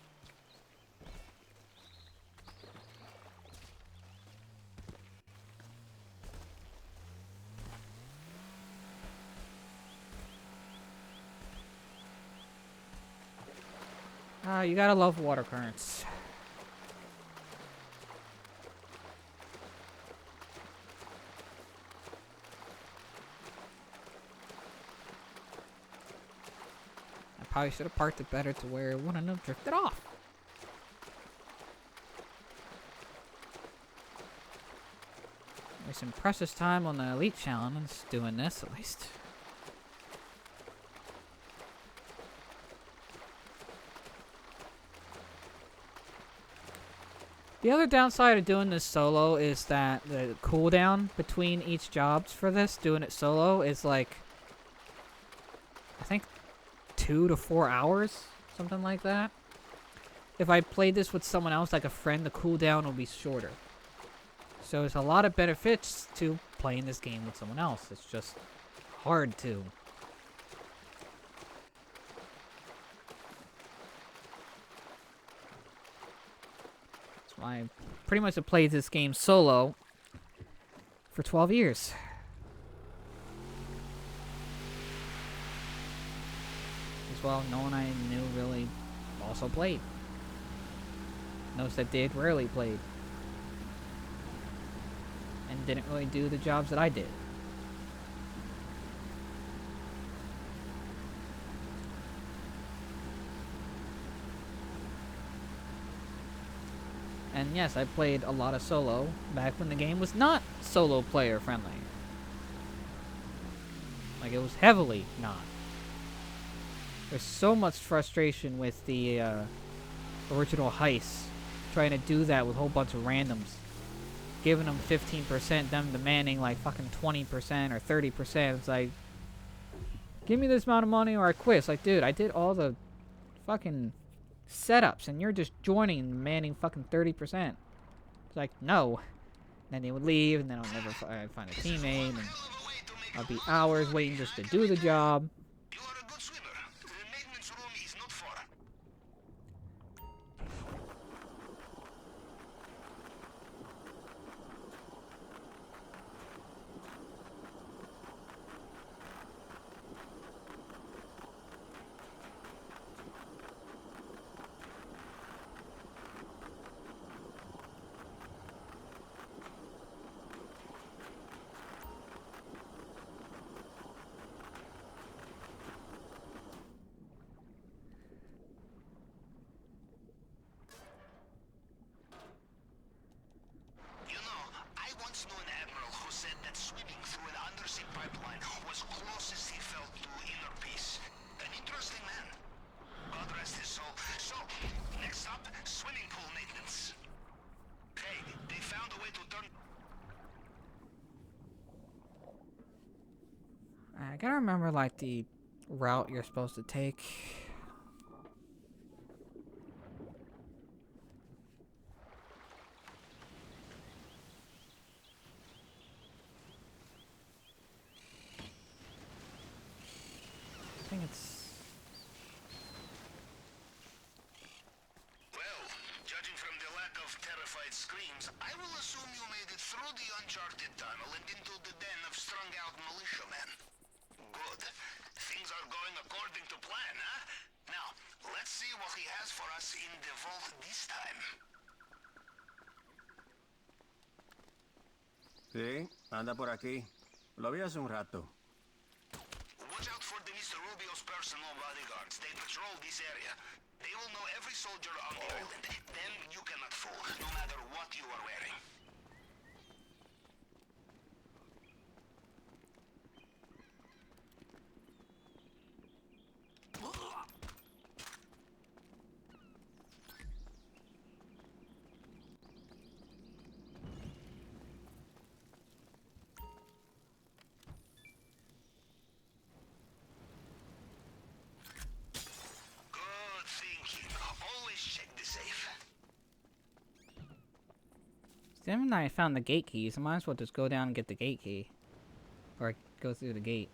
Ah, you gotta love water currents. I probably should have parked it better to where it wouldn't have drifted off. There's some precious time on the Elite Challenge doing this, at least. The other downside of doing this solo is that the cooldown between each jobs for this, doing it solo, is like, I think 2 to 4 hours, something like that. If I played this with someone else, like a friend, the cooldown will be shorter. So there's a lot of benefits to playing this game with someone else. It's just hard to. I pretty much have played this game solo for 12 years. As well, no one I knew really also played. Those that did rarely played. And didn't really do the jobs that I did. And yes, I played a lot of solo back when the game was not solo player friendly. Like, it was heavily not. There's so much frustration with the original heist, trying to do that with a whole bunch of randoms. Giving them 15%, them demanding like fucking 20% or 30%. It's like, give me this amount of money or I quit. It's like, dude, I did all the fucking setups and you're just joining and demanding fucking 30%. It's like, no. And then they would leave and then I'll never find a teammate and I'll be hours waiting just to do the job. You are a good swimmer. The maintenance room is not far. Once knew an admiral who said that swimming through an undersea pipeline was closest he felt to inner peace. An interesting man. God rest his soul. So, next up, swimming pool maintenance. Hey, they found a way to turn... I gotta remember, like, the route you're supposed to take. I think it's... terrified screams, I will assume you made it through the uncharted tunnel and into the den of strung-out militiamen. Good. Things are going according to plan, huh? Now, let's see what he has for us in the vault this time. Sí, anda por aquí. Lo vi hace un rato. Watch out for the Mr. Rubio's personal bodyguards. They patrol this area. They will know every soldier on the island. Them you cannot fool, no matter what you are wearing. Good thinking. Always check the safe. Sam and I found the gate keys. I might as well just go down and get the gate key. Or go through the gate.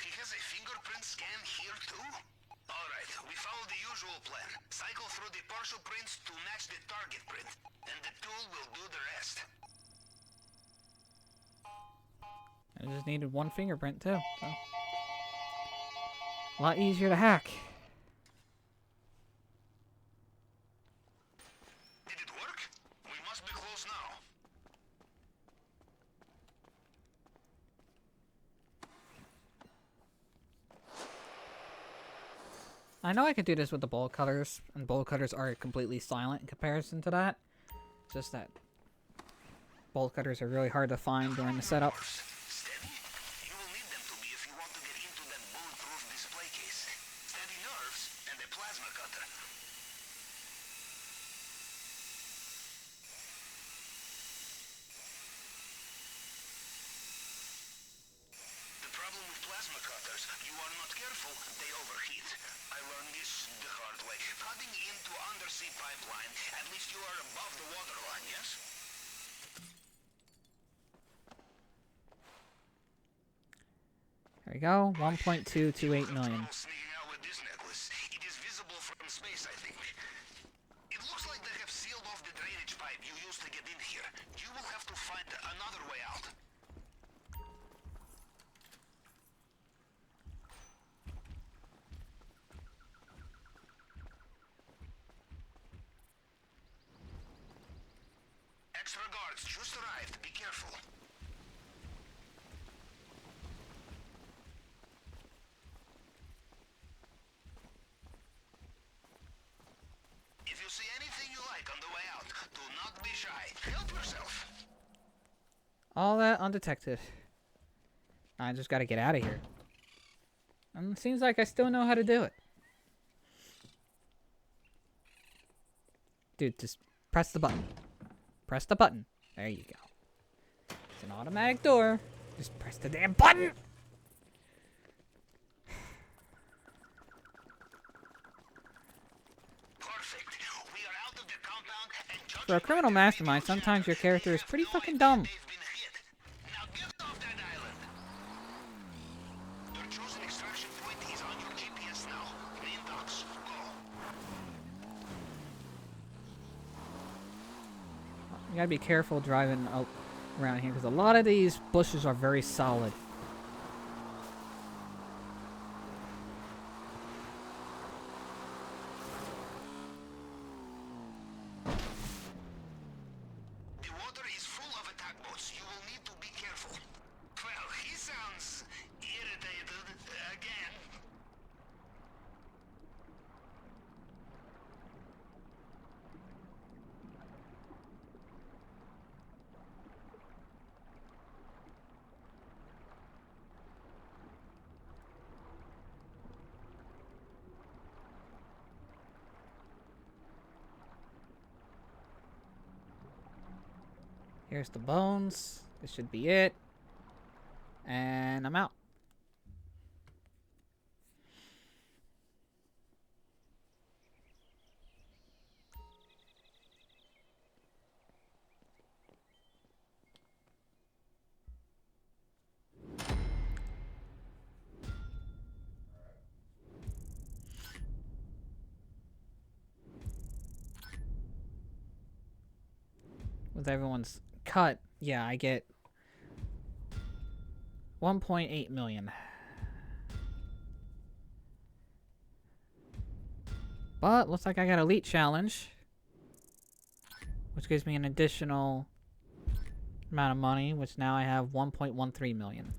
He has a fingerprint scan here too? Alright, we follow the usual plan. Cycle through the partial prints to match the target print. And the tool will do the rest. I just needed one fingerprint too, so. A lot easier to hack. Did it work? We must be close now. I know I could do this with the bolt cutters, and bolt cutters are completely silent in comparison to that. Just that bolt cutters are really hard to find during the setup. Steady? You will need them to be if you want to get into that bulletproof display case. Steady nerves and a plasma cutter. The problem with plasma cutters, you are not careful, they overheat. I learned this the hard way. Cutting into undersea pipeline, at least you are above the waterline, yes? There we go, 1.228 million. Sneaking out with this necklace. It is visible from space, I think. It looks like they have sealed off the drainage pipe you used to get in here. You will have to find another way out. Extra guards just arrived. Be careful. If you see anything you like on the way out, do not be shy. Help yourself. All that undetected. I just gotta get out of here. And it seems like I still know how to do it. Dude, just press the button. Press the button. There you go. It's an automatic door. Just press the damn button! Perfect. We are out of the compound and judging For a criminal by the mastermind, video sometimes your channel, character they is have pretty no fucking idea dumb. they've been hit. Now get off that island. Your chosen extraction point is on your GPS now. Main docks. Go. You gotta be careful driving around here, because a lot of these bushes are very solid. The water is full of attack boats. You will need to be careful. Well, he sounds irritated again. Here's the bones. This should be it. And I'm out. With everyone's cut, yeah, I get 1.8 million. But looks like I got Elite Challenge, which gives me an additional amount of money, which now I have 1.13 million.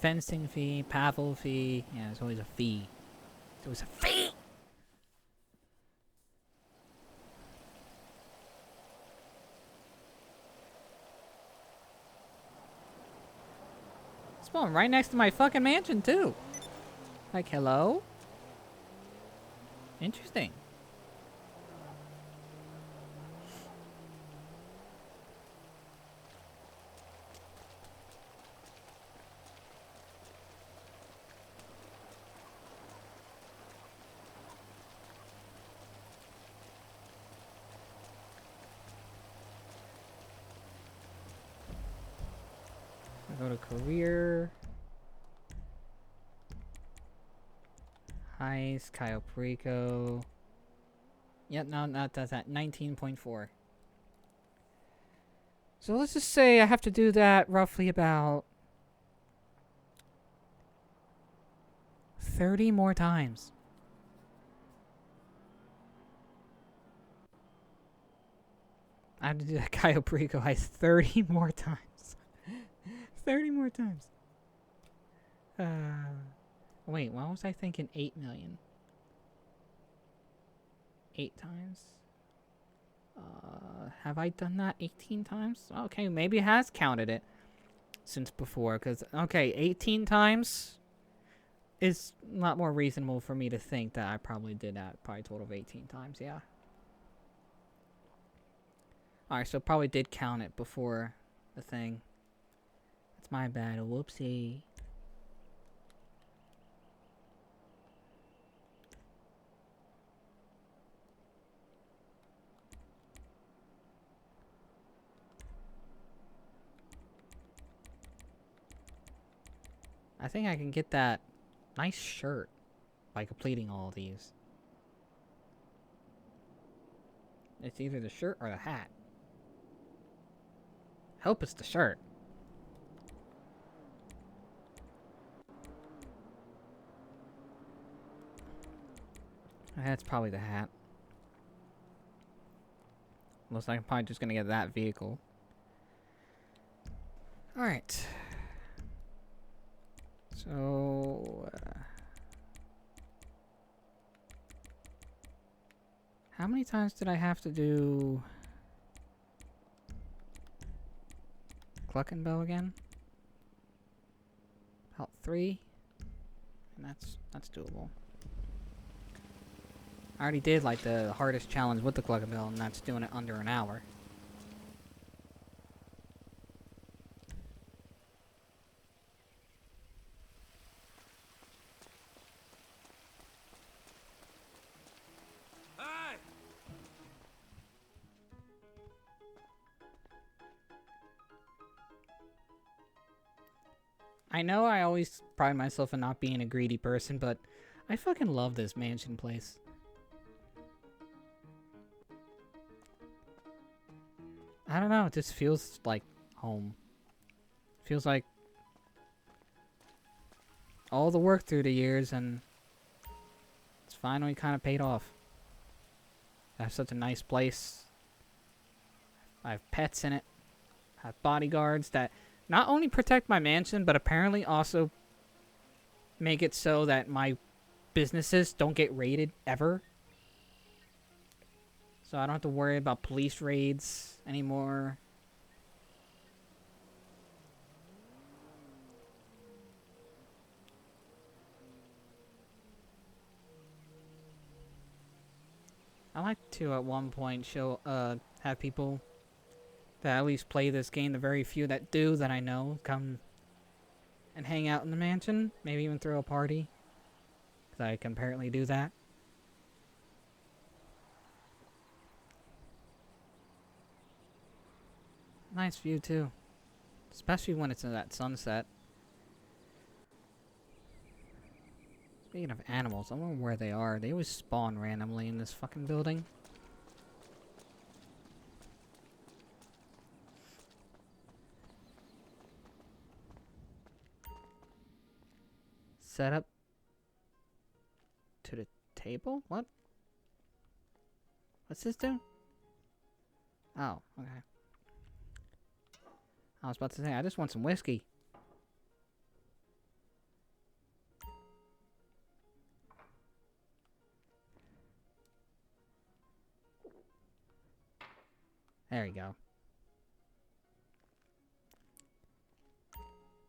Fencing fee, paddle fee. Yeah, there's always a fee. There's always a fee! Spawn right next to my fucking mansion, too. Like, hello? Interesting. Go to career. Heist, Cayo Perico. Yep, no, not that's at 19.4. So let's just say I have to do that roughly about 30 more times. I have to do that Cayo Perico heist 30 more times. 30 more times. Wait, why was I thinking 8 million? 8 times? Have I done that 18 times? Okay, maybe it has counted it since before, because, okay, 18 times is a lot more reasonable for me to think that I probably did that, probably a total of 18 times, yeah. Alright, so probably did count it before the thing. That's my bad, whoopsie. I think I can get that nice shirt by completing all of these. It's either the shirt or the hat. Hope it's the shirt. That's probably the hat. Looks like I'm probably just gonna get that vehicle. Alright. So... how many times did I have to do... Cluckenbow again? About 3? And that's doable. I already did like the hardest challenge with the Cluckenbow, and that's doing it under an hour. I know I always pride myself in not being a greedy person, but I fucking love this mansion place. I don't know, it just feels like home. Feels like all the work through the years, and it's finally kind of paid off. I have such a nice place. I have pets in it. I have bodyguards that not only protect my mansion, but apparently also make it so that my businesses don't get raided ever. So I don't have to worry about police raids anymore. I like to at one point have people that at least play this game, the very few that do that I know, come and hang out in the mansion, maybe even throw a party, because I can apparently do that. Nice view too, especially when it's in that sunset. Speaking of animals, I wonder where they are. They always spawn randomly in this fucking building. Set up to the table? What? What's this do? Oh, okay. I was about to say, I just want some whiskey. There you go.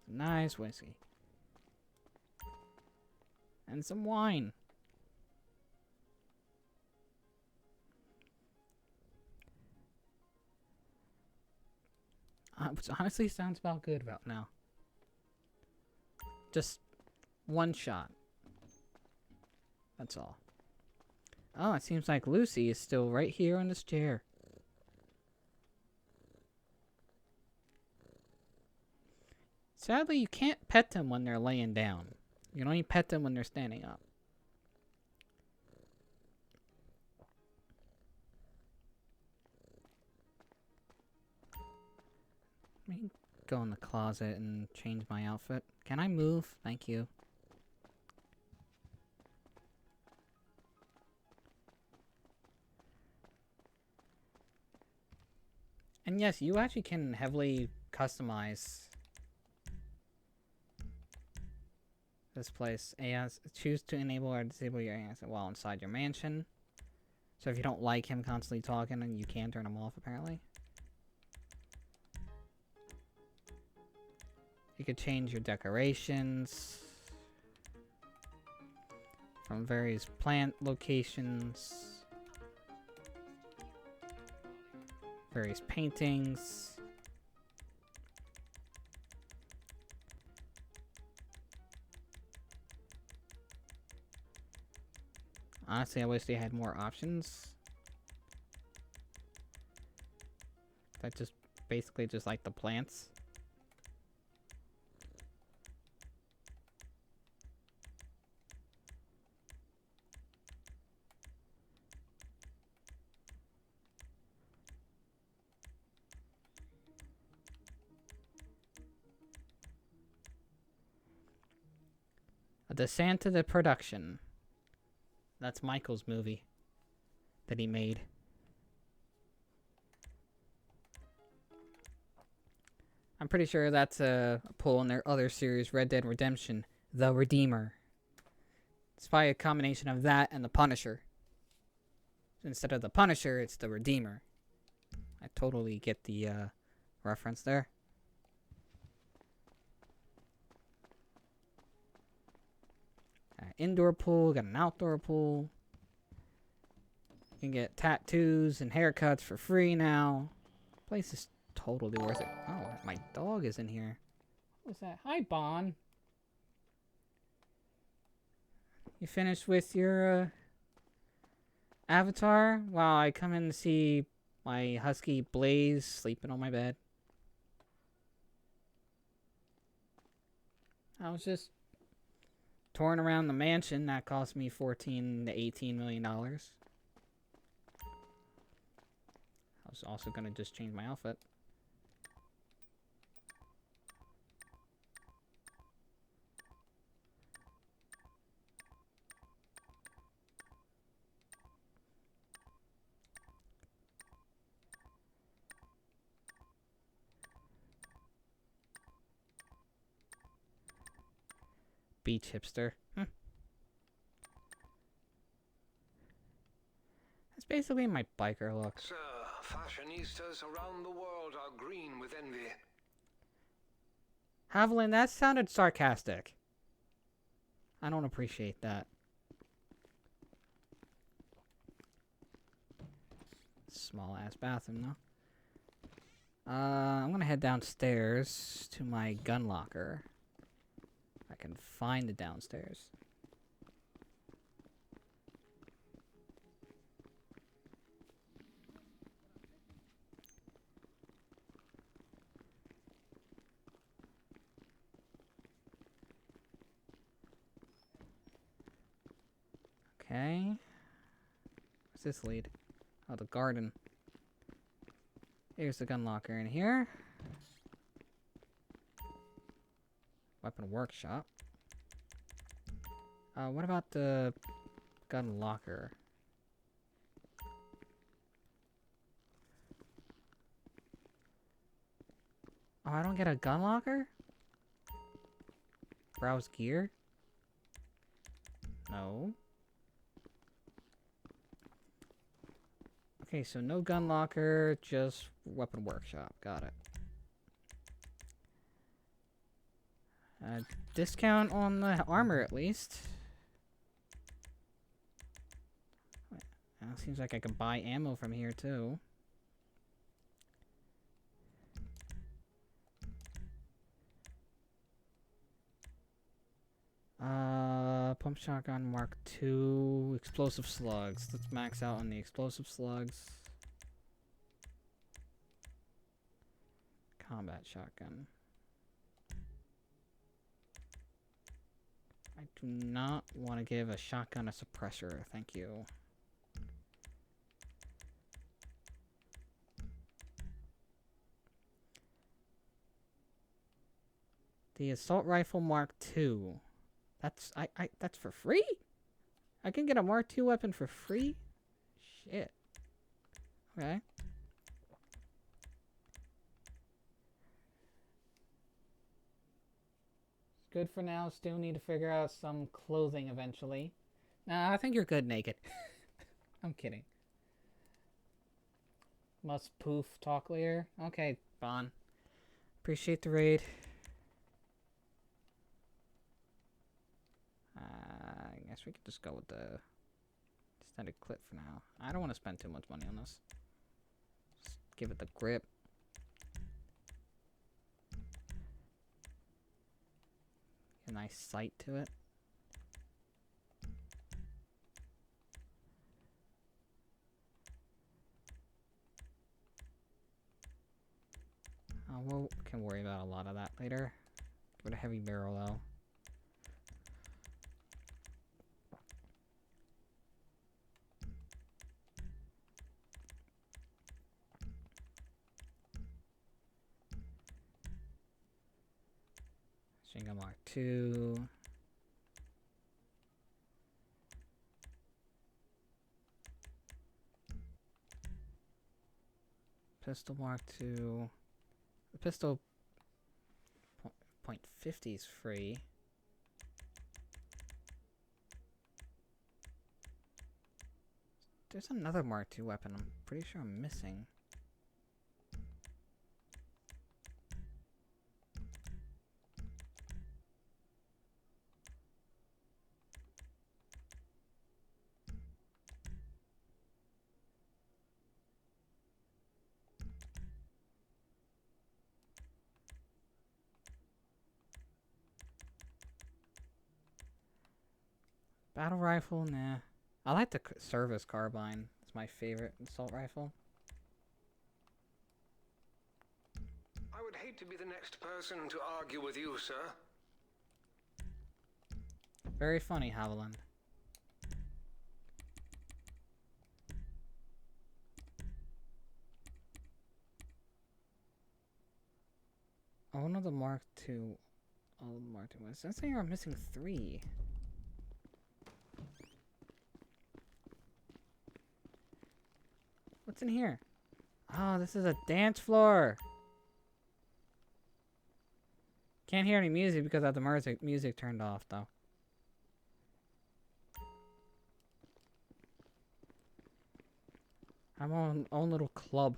Nice whiskey. And some wine. Which honestly sounds about good about now. Just one shot. That's all. Oh, it seems like Lucy is still right here in this chair. Sadly, you can't pet them when they're laying down. You can only pet them when they're standing up. Let me go in the closet and change my outfit. Can I move? Thank you. And yes, you actually can heavily customize this place. AS, choose to enable or disable your AS while inside your mansion. So if you don't like him constantly talking, and you can turn him off apparently. You could change your decorations from various plant locations, various paintings. Honestly, I wish they had more options. That just basically just like the plants. A Descent to the Production. That's Michael's movie that he made. I'm pretty sure that's a pull in their other series, Red Dead Redemption, The Redeemer. It's probably a combination of that and The Punisher. Instead of The Punisher, it's The Redeemer. I totally get the reference there. Indoor pool, got an outdoor pool. You can get tattoos and haircuts for free now. Place is totally worth it. Oh, my dog is in here. What was that? Hi, Bon. You finished with your avatar? While I come in to see my husky Blaze sleeping on my bed. I was just touring around the mansion. That cost me $14 to $18 million. I was also going to just change my outfit. beach hipster. That's basically my biker look. Sir, fashionistas around the world are green with envy. Haviland, that sounded sarcastic. I don't appreciate that. Small ass bathroom though. I'm gonna head downstairs to my gun locker. I can find the downstairs. Okay. What's this lead? Oh, the garden. Here's the gun locker in here. Weapon workshop. What about the gun locker? Oh, I don't get a gun locker? Browse gear? No. Okay, so no gun locker, just weapon workshop. Got it. Discount on the armor, at least. Seems like I can buy ammo from here, too. Pump shotgun Mark II. Explosive slugs. Let's max out on the explosive slugs. Combat shotgun. I do not want to give a shotgun a suppressor, thank you. The assault rifle Mark II. That's that's for free? I can get a Mark II weapon for free? Shit. Okay. Good for now. Still need to figure out some clothing eventually. Nah, I think you're good naked. I'm kidding. Must poof talk later. Okay, Bon. Appreciate the raid. I guess we could just go with the extended clip for now. I don't want to spend too much money on this. Just give it the grip. A nice sight to it. We can worry about a lot of that later. Give it a heavy barrel though. Shinga Mark II. Pistol Mark II. The pistol .50 is free. There's another Mark II weapon I'm pretty sure I'm missing. Battle rifle, nah. I like the service carbine. It's my favorite assault rifle. I would hate to be the next person to argue with you, sir. Very funny, Haviland. Oh, one of the Mark II. Oh, Mark II. Since they are missing 3. What's in here? Oh, this is a dance floor. Can't hear any music because I have the music turned off, though. I'm on own little club.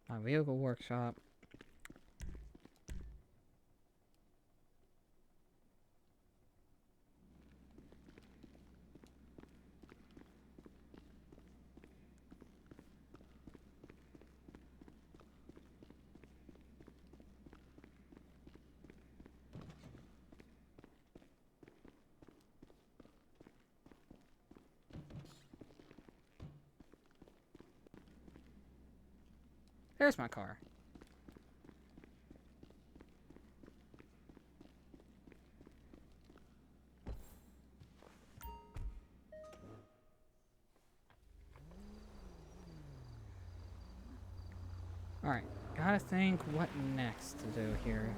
My vehicle workshop. There's my car. Alright, gotta think what next to do here.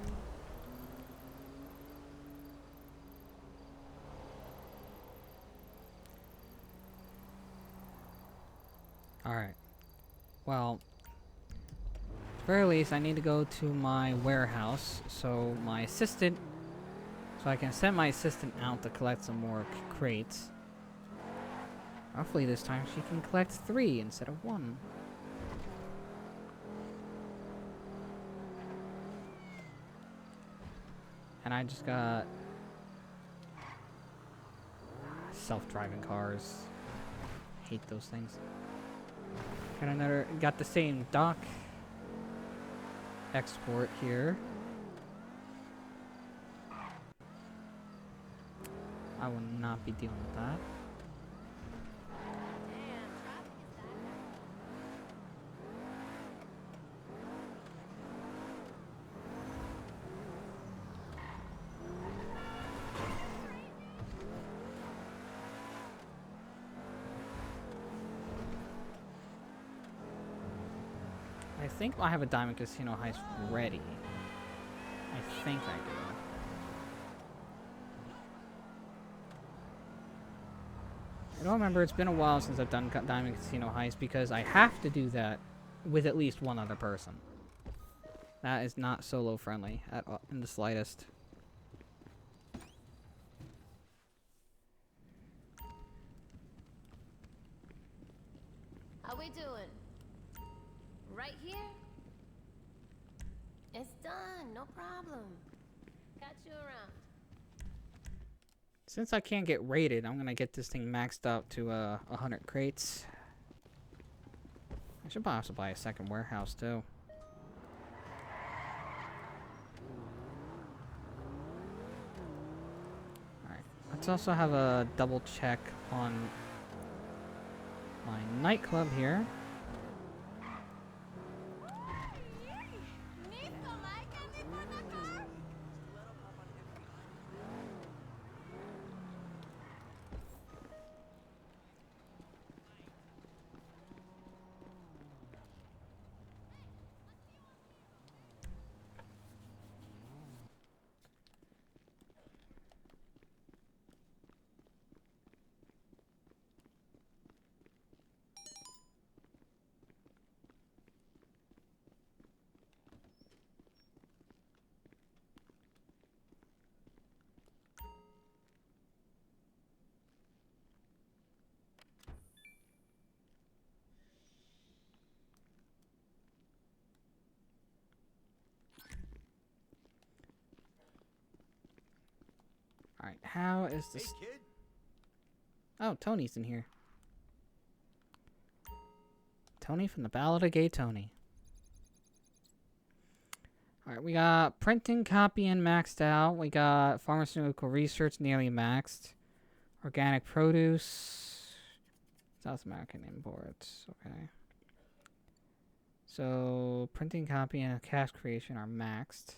Alright. Well, at the very least, I need to go to my warehouse so I can send my assistant out to collect some more crates. Hopefully this time she can collect 3 instead of 1. And I just got self-driving cars. Hate those things. Got the same dock export here. I will not be dealing with that. I think I have a Diamond Casino heist ready. I think I do. I don't remember, it's been a while since I've done Diamond Casino heist because I have to do that with at least one other person. That is not solo friendly at all, in the slightest. How we doing? Right here? It's done, no problem. Got you around. Since I can't get rated, I'm gonna get this thing maxed out to 100 crates. I should also buy a second warehouse too. Alright, let's also have a double check on my nightclub here. Alright, how is this? Hey, kid. Oh, Tony's in here. Tony from the Ballad of Gay Tony. Alright, we got printing, copying maxed out. We got pharmaceutical research nearly maxed. Organic produce. South American imports. Okay. So, printing, copying, and cash creation are maxed.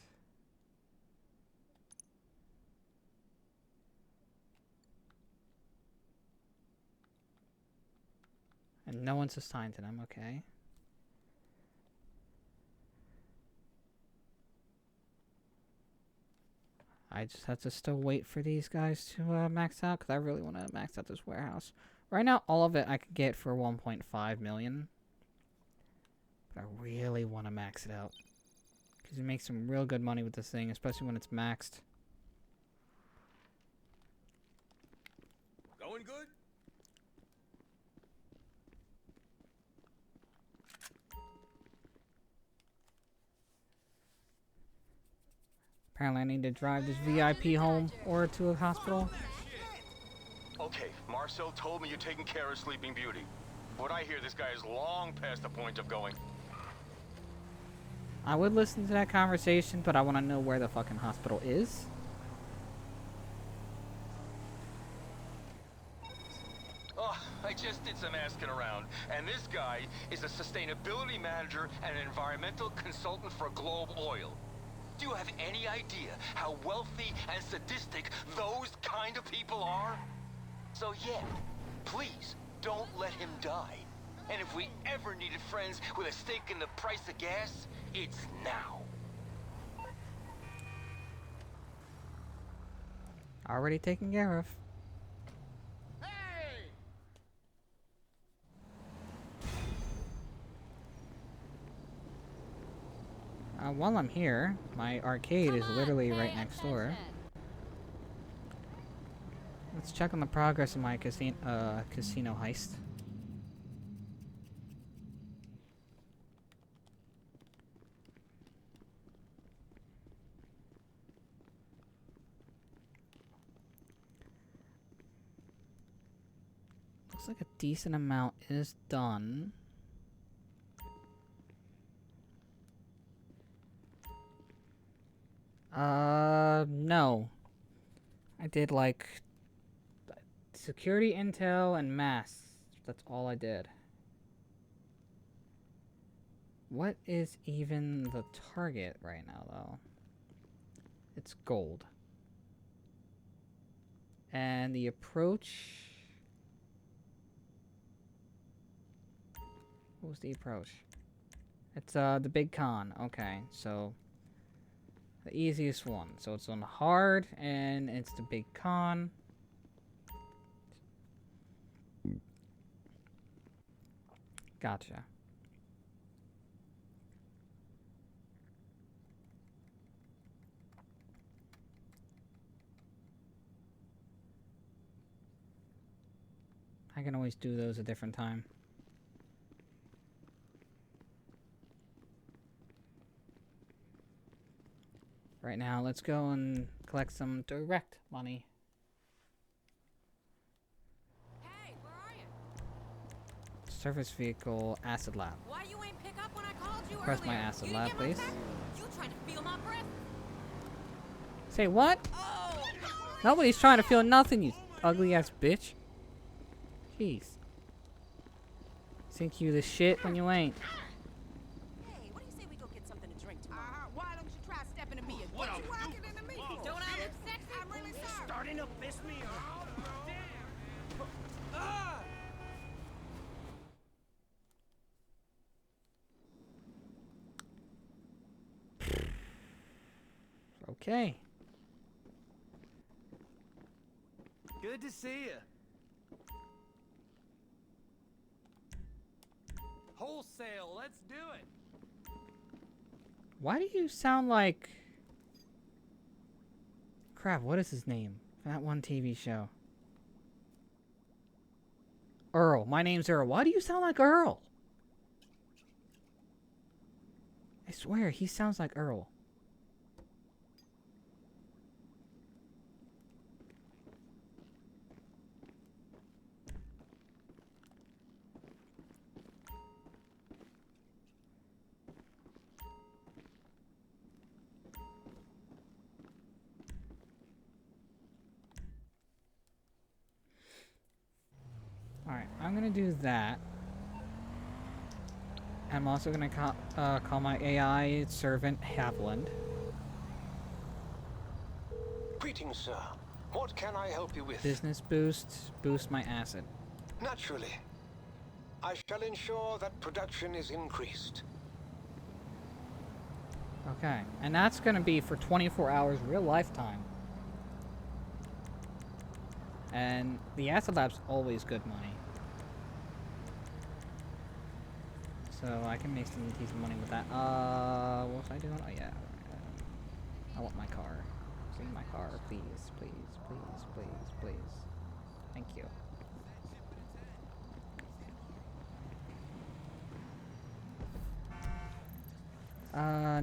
And no one's assigned to them, okay. I just have to still wait for these guys to max out, because I really want to max out this warehouse. Right now, all of it I could get for 1.5 million. But I really want to max it out. Because you make some real good money with this thing, especially when it's maxed. Going good? Apparently I need to drive this VIP home or to a hospital. Okay, Marcel told me you're taking care of Sleeping Beauty. What I hear, this guy is long past the point of going. I would listen to that conversation, but I want to know where the fucking hospital is. Oh, I just did some asking around, and this guy is a sustainability manager and an environmental consultant for Globe Oil. Do you have any idea how wealthy and sadistic those kind of people are? So yeah, please, don't let him die. And if we ever needed friends with a stake in the price of gas, it's now. Already taken care of. While I'm here, my arcade is literally right next door. Let's check on the progress of my casino heist. Looks like a decent amount is done. No. I did like security intel and mass. That's all I did. What is even the target right now, though? It's gold. And the approach... What was the approach? It's the big con. Okay, so the easiest one. So it's on hard and it's the big con. Gotcha. I can always do those a different time. Right now, let's go and collect some direct money. Hey, where are you? Service vehicle, acid lab. Why you ain't pick up when I called you Press my earlier? acid You lab, didn't get my please. text? You trying to feel my breath? Say what? Oh! Nobody's trying to feel nothing, you ugly ass bitch. Jeez. Think you the shit when you ain't. Hey, what do you say we go get something to drink tomorrow? Why don't you try stepping to me again? What you walking into me? Don't I look sexy? I'm really sorry. Starting to piss me off. Damn. Okay. Good to see you. Wholesale, let's do it. Why do you sound like... Crap, what is his name? That one TV show. Earl. My name's Earl. Why do you sound like Earl? I swear, he sounds like Earl. Alright, I'm gonna do that. I'm also gonna call my AI servant, Haviland. Greetings, sir. What can I help you with? Business boost my acid. Naturally. I shall ensure that production is increased. Okay, and that's gonna be for 24 hours real lifetime. And the acid lab's always good money. So I can make some decent money with that. What was I doing? Oh yeah. I want my car. See my car, please, please, please, please, please. Thank you.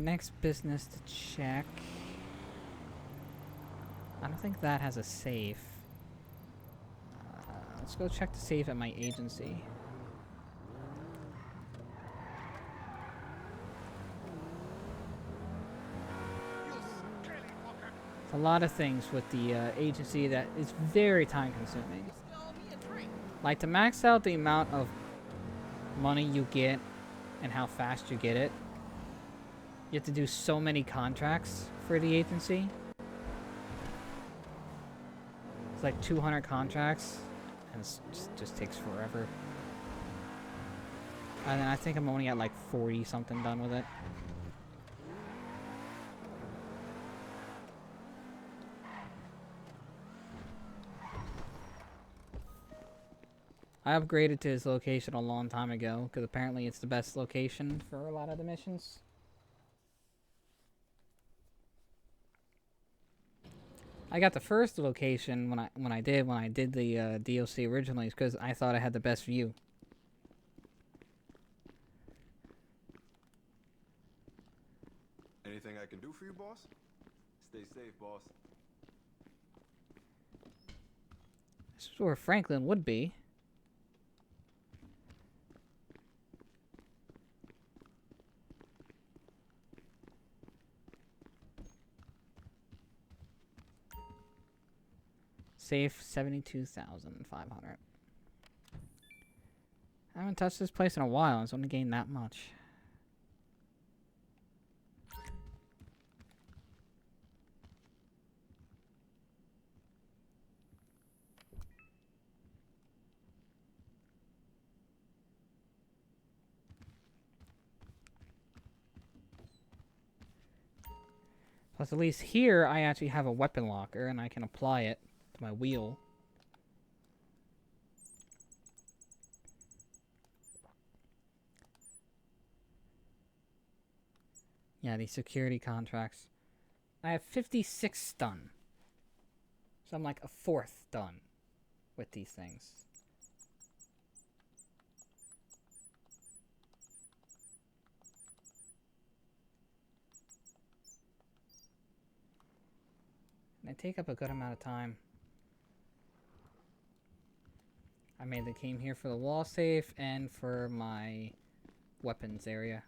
Next business to check. I don't think that has a safe. Let's go check the safe at my agency. A lot of things with the agency that is very time consuming. Like to max out the amount of money you get and how fast you get it, you have to do so many contracts for the agency. It's like 200 contracts and it just takes forever. And I think I'm only at like 40 something done with it. I upgraded to this location a long time ago, because apparently it's the best location for a lot of the missions. I got the first location when I did the DLC originally, because I thought I had the best view. Anything I can do for you, boss? Stay safe, boss. This is where Franklin would be. Safe 72,500. I haven't touched this place in a while. It's only gained that much. Plus, at least here, I actually have a weapon locker, and I can apply it to my wheel. Yeah, these security contracts. I have 56 done. So I'm like a fourth done with these things. They take up a good amount of time. I mainly came here for the wall safe and for my weapons area.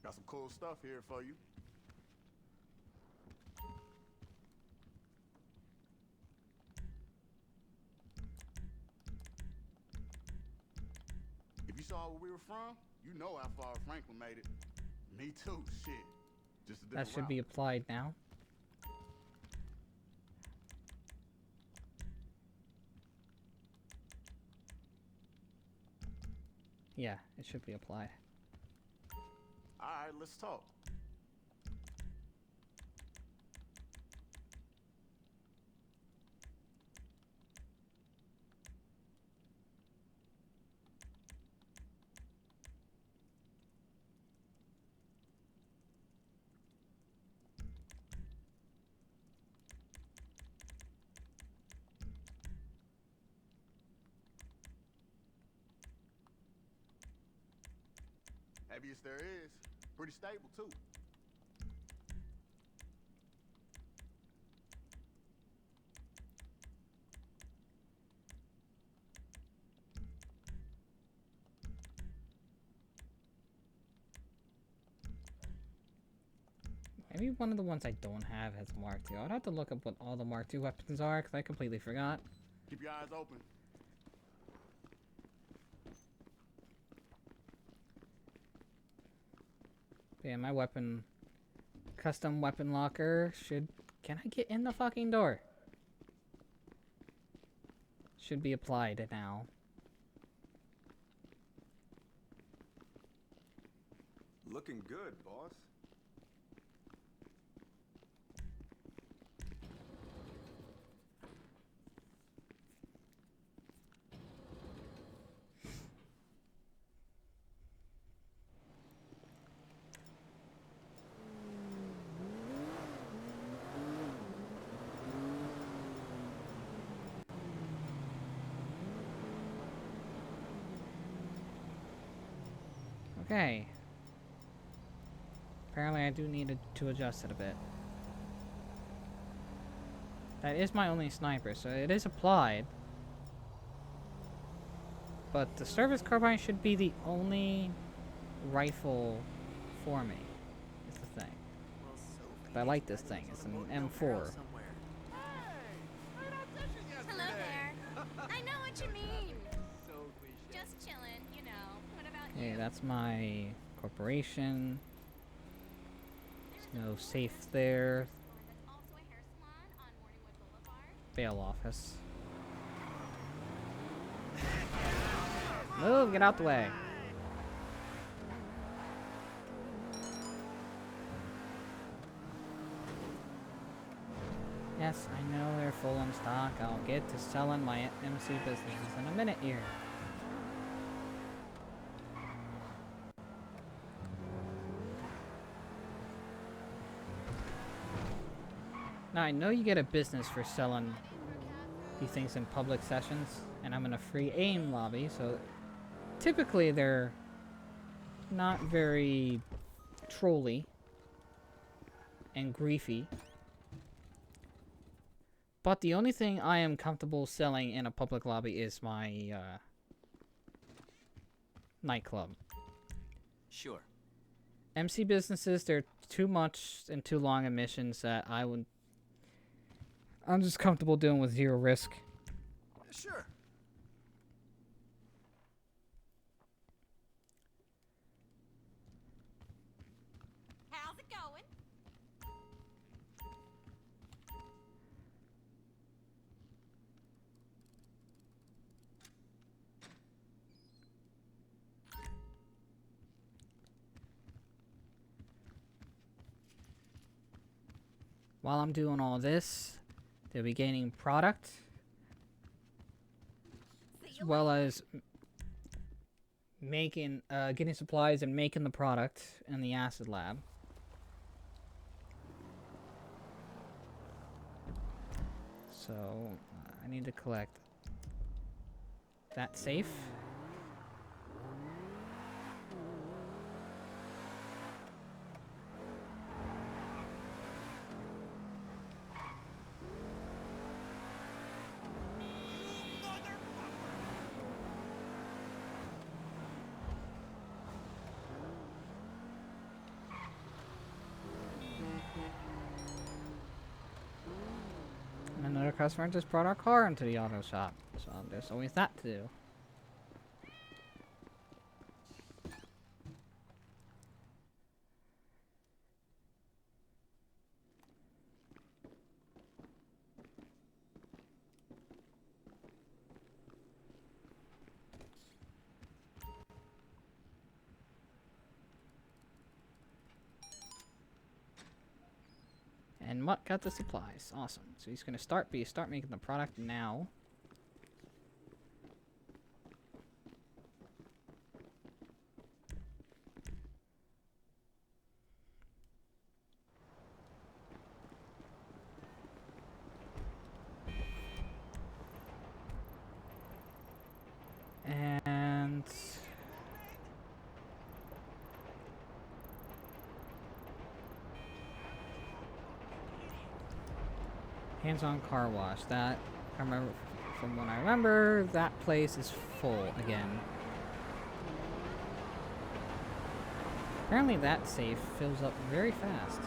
Got some cool stuff here for you. If you saw where we were from, you know how far Franklin made it. Me too, shit. Just a different That should be applied now. Yeah, it should be applied. Alright, let's talk. Heaviest there is. Pretty stable, too. Maybe one of the ones I don't have has Mark II. I'd have to look up what all the Mark II weapons are, because I completely forgot. Keep your eyes open. Yeah, my weapon... Custom weapon locker should... Can I get in the fucking door? Should be applied now. Looking good, boss. Okay. Apparently I do need to adjust it a bit. That is my only sniper, so it is applied. But the service carbine should be the only rifle for me, is the thing. But I like this thing. It's an M4. Hello there. I know what you mean. Just chilling, you know. What about Okay, you? that's my corporation. There's no safe there. That's also a hair salon on Morningwood Boulevard. Bail office. Move, get out the way. Yes, I know they're full in stock. I'll get to selling my MC businesses in a minute here. Now, I know you get a business for selling these things in public sessions, and I'm in a free aim lobby, so typically they're not very trolly and griefy. But the only thing I am comfortable selling in a public lobby is my nightclub. Sure. MC businesses, they're too much and too long in missions that I'm just comfortable doing with zero risk. Sure. How's it going? While I'm doing all this, they'll be gaining product, as well as making, getting supplies and making the product in the acid lab. So, I need to collect that safe. And another customer just brought our car into the auto shop, so there's always that to do. And Mutt got the supplies. Awesome. So he's gonna start making the product now. And hands-on car wash. That, I remember, from what I remember, that place is full again. Apparently that safe fills up very fast.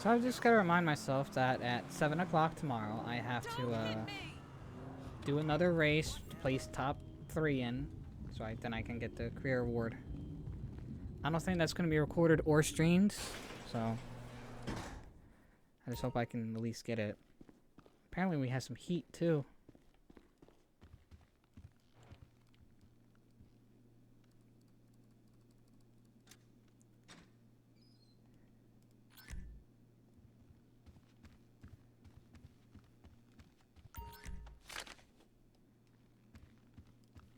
So I've just got to remind myself that at 7 o'clock tomorrow, I have to do another race to place top 3 in, so then I can get the career award. I don't think that's going to be recorded or streamed, so I just hope I can at least get it. Apparently we have some heat too.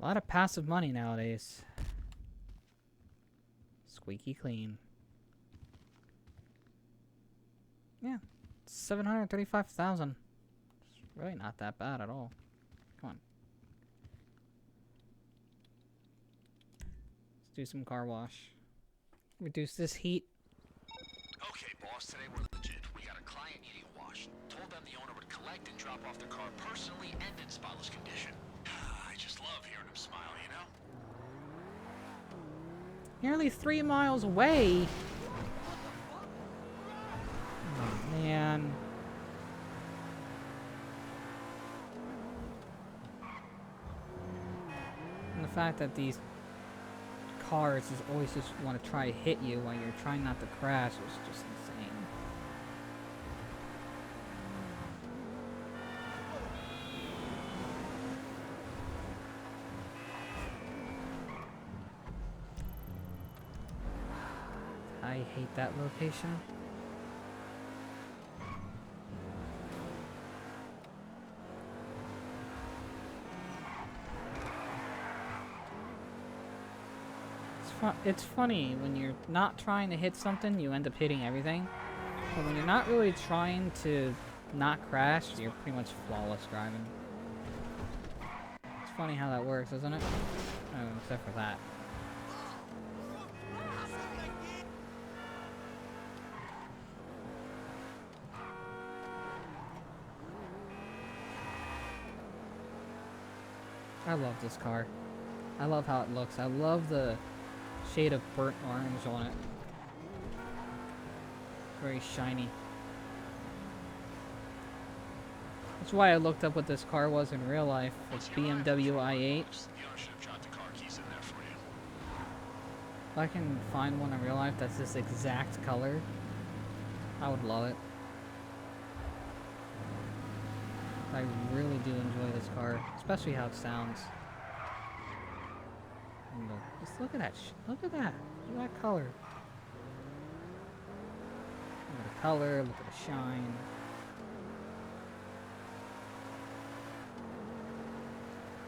A lot of passive money nowadays. Squeaky clean. Yeah, 735,000. It's really not that bad at all. Come on. Let's do some car wash. Reduce this heat. Okay, boss, today we're legit. We got a client needing a wash. Told them the owner would collect and drop off the car personally and in spotless condition. I just love hearing him smile, you know? Nearly 3 miles away. Oh, man. And the fact that these cars is always just want to try to hit you while you're trying not to crash is just insane. I hate that location. It's funny, when you're not trying to hit something, you end up hitting everything. But when you're not really trying to not crash, you're pretty much flawless driving. It's funny how that works, isn't it? Oh, except for that. I love this car. I love how it looks. I love the shade of burnt orange on it. Very shiny. That's why I looked up what this car was in real life. It's BMW i8. If I can find one in real life that's this exact color, I would love it. I really do enjoy this car, especially how it sounds. And just look at that! Look at that! Look at that color! Look at the color. Look at the shine.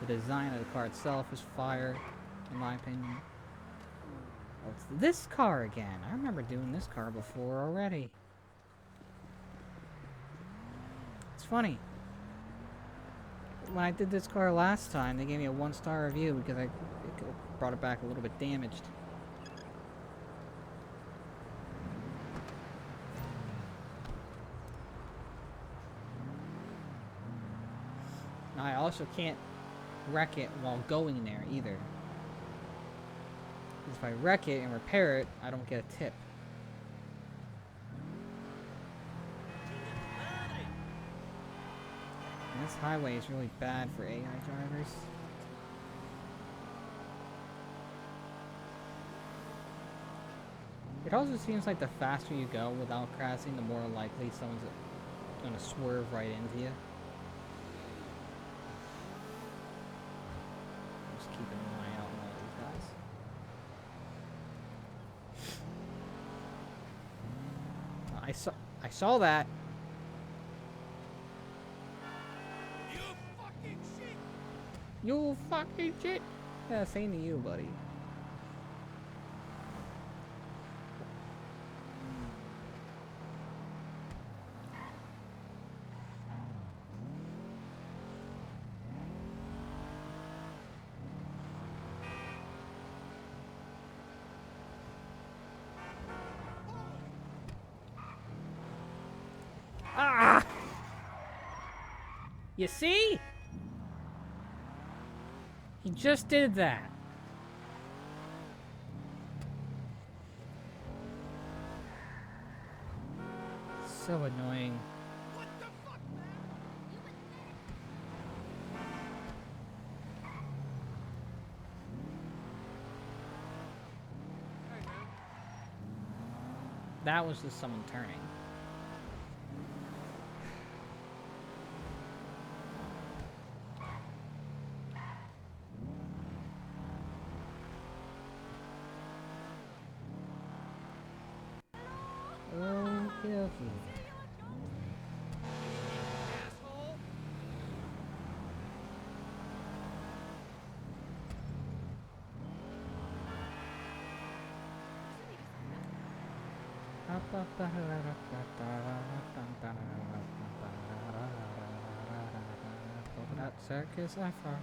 The design of the car itself is fire, in my opinion. Oh, it's this car again. I remember doing this car before already. It's funny. When I did this car last time, they gave me a 1-star review because I brought it back a little bit damaged. Now, I also can't wreck it while going there either. Because if I wreck it and repair it, I don't get a tip. And this highway is really bad for AI drivers. It also seems like the faster you go without crashing, the more likely someone's gonna swerve right into you. Just keeping an eye out on all these guys. I saw that. You fucking shit! Yeah, same to you, buddy. Ah! You see? He just did that. So annoying. What the fuck, man? Hey, man. That was just someone turning. Okay. That circus effort.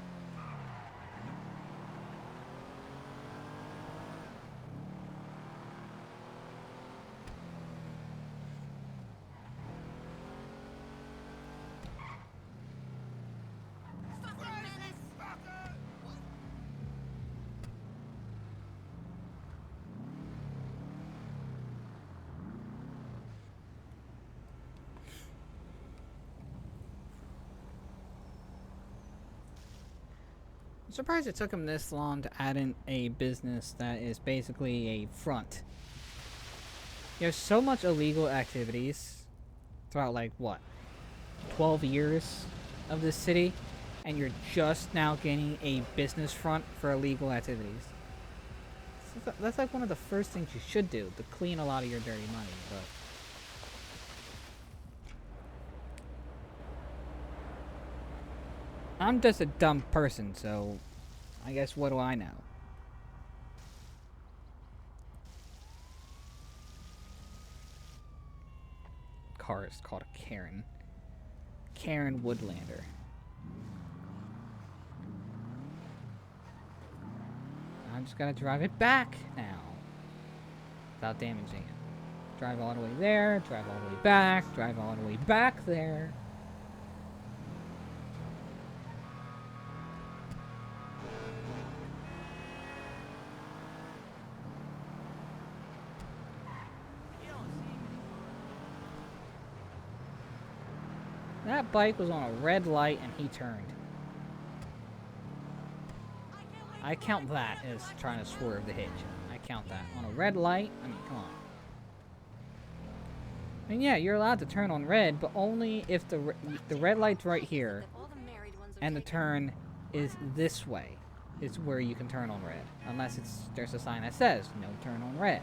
I'm surprised it took him this long to add in a business that is basically a front. There's so much illegal activities throughout, like, what, 12 years of this city, and you're just now getting a business front for illegal activities. So that's like one of the first things you should do, to clean a lot of your dirty money, but... I'm just a dumb person, so I guess what do I know? Car is called a Karen. Karen Woodlander. I'm just gonna drive it back now. Without damaging it. Drive all the way there, drive all the way back, drive all the way back there. That bike was on a red light and he turned. I count that as trying to swerve the hitch. I count that. On a red light? I mean, come on. I mean, yeah, you're allowed to turn on red, but only if the red light's right here and the turn is this way. Is where you can turn on red. Unless there's a sign that says, no turn on red.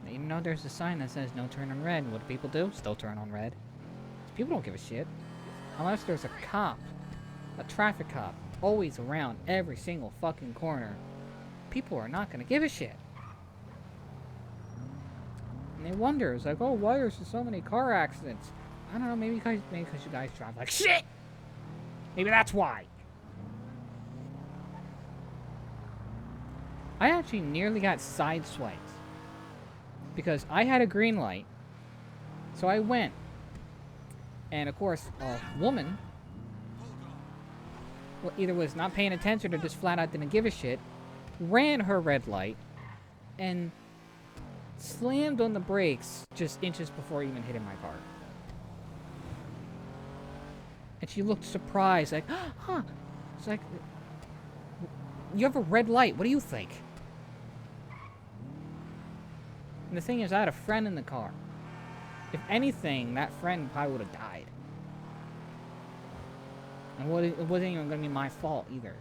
Even though there's a sign that says no turn on red, what do people do? Still turn on red. People don't give a shit. Unless there's a cop, a traffic cop, always around every single fucking corner. People are not gonna give a shit. And they wonder, it's like, oh, why are there so many car accidents? I don't know, maybe because you guys drive like shit! Maybe that's why. I actually nearly got sideswiped. Because I had a green light, so I went, and of course, a woman, well, either was not paying attention or just flat out didn't give a shit, ran her red light, and slammed on the brakes just inches before even hitting my car. And she looked surprised, like, huh, it's like, you have a red light, what do you think? And the thing is, I had a friend in the car. If anything, that friend probably would have died. And it wasn't even going to be my fault, either.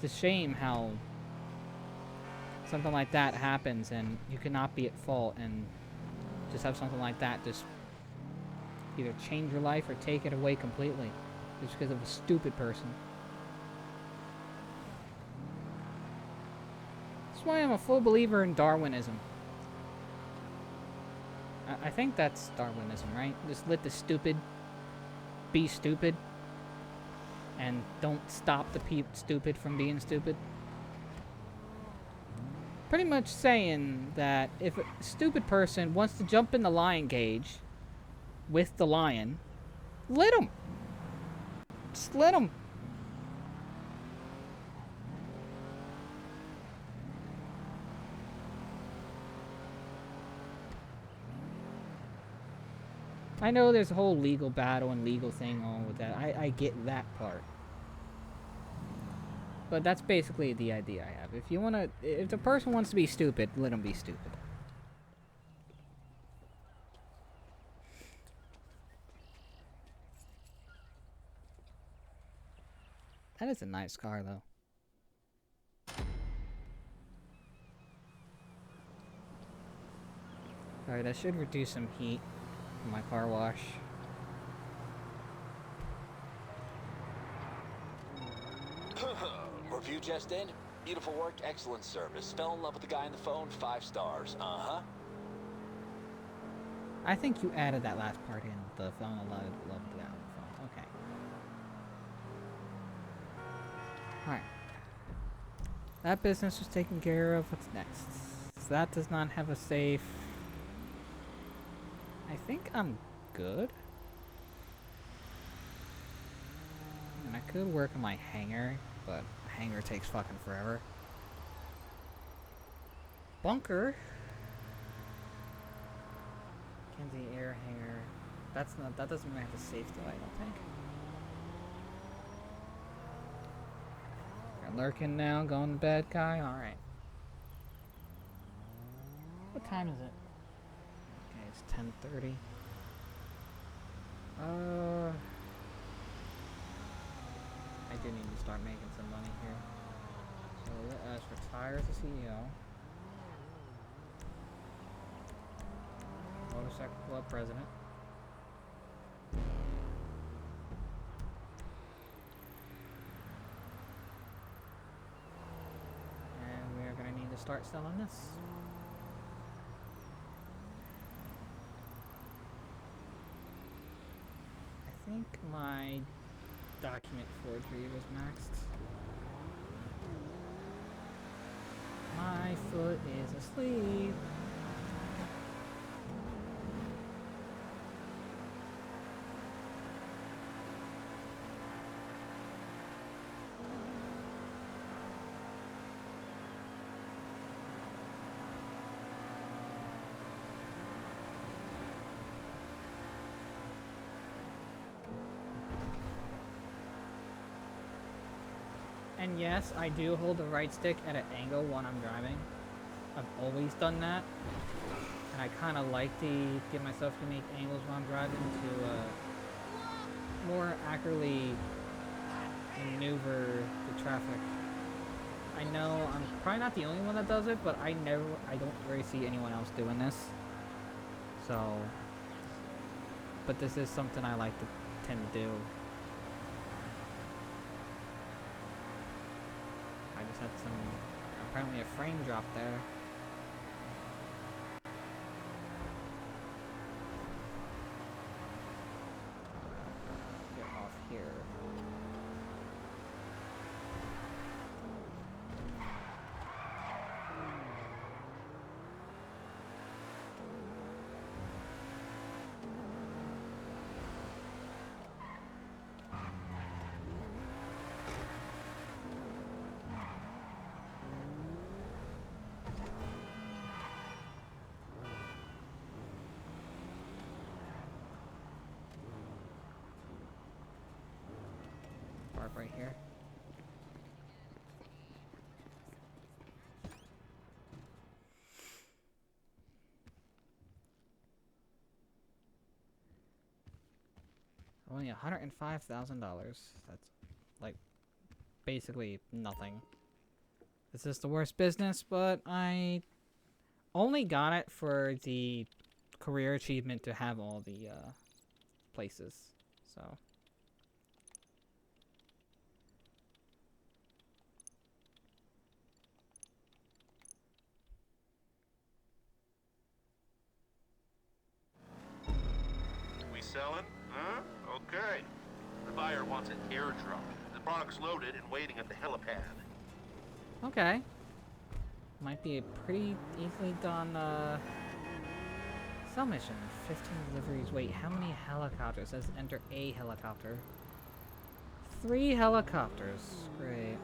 It's a shame how something like that happens and you cannot be at fault and just have something like that just either change your life or take it away completely. Just because of a stupid person. That's why I'm a full believer in Darwinism. I think that's Darwinism, right? Just let the stupid be stupid. And don't stop the stupid from being stupid. Pretty much saying that if a stupid person wants to jump in the lion cage with the lion, let him. Just let him. I know there's a whole legal battle and legal thing on with that. I get that part. But that's basically the idea I have. If the person wants to be stupid, let them be stupid. That is a nice car, though. Alright, I should reduce some heat from my car wash. Review just in? Beautiful work, excellent service. Fell in love with the guy on the phone, 5 stars. Uh-huh. I think you added that last part in, the phone allowed love the guy on the phone. Okay. Alright. That business was taken care of. What's next? So that does not have a safe. I think I'm good. And I could work on my hangar, but hangar takes fucking forever. Bunker. Kenzie air hangar. That doesn't really have a safe though, I don't think. You're lurking now, going to bed, guy? Alright. What time is it? Okay, it's 10:30. I do need to start making some money here. So let us retire as the CEO. Motorcycle Club president. And we are going to need to start selling this. I think my document forgery was maxed. My foot is asleep. And yes, I do hold the right stick at an angle when I'm driving. I've always done that. And I kind of like to give myself unique angles when I'm driving to more accurately maneuver the traffic. I know I'm probably not the only one that does it, but I don't really see anyone else doing this. So, but this is something I like to tend to do. I just had some, apparently a frame drop there. Get off here. Right here. Only $105,000. That's like basically nothing. This is the worst business, but I only got it for the career achievement to have all the places. So. Selling? Huh? Okay. The buyer wants an airdrop. The product's loaded and waiting at the helipad. Okay. Might be a pretty easily done sell mission. 15 deliveries. Wait, how many helicopters? It says enter a helicopter. 3 helicopters. Great.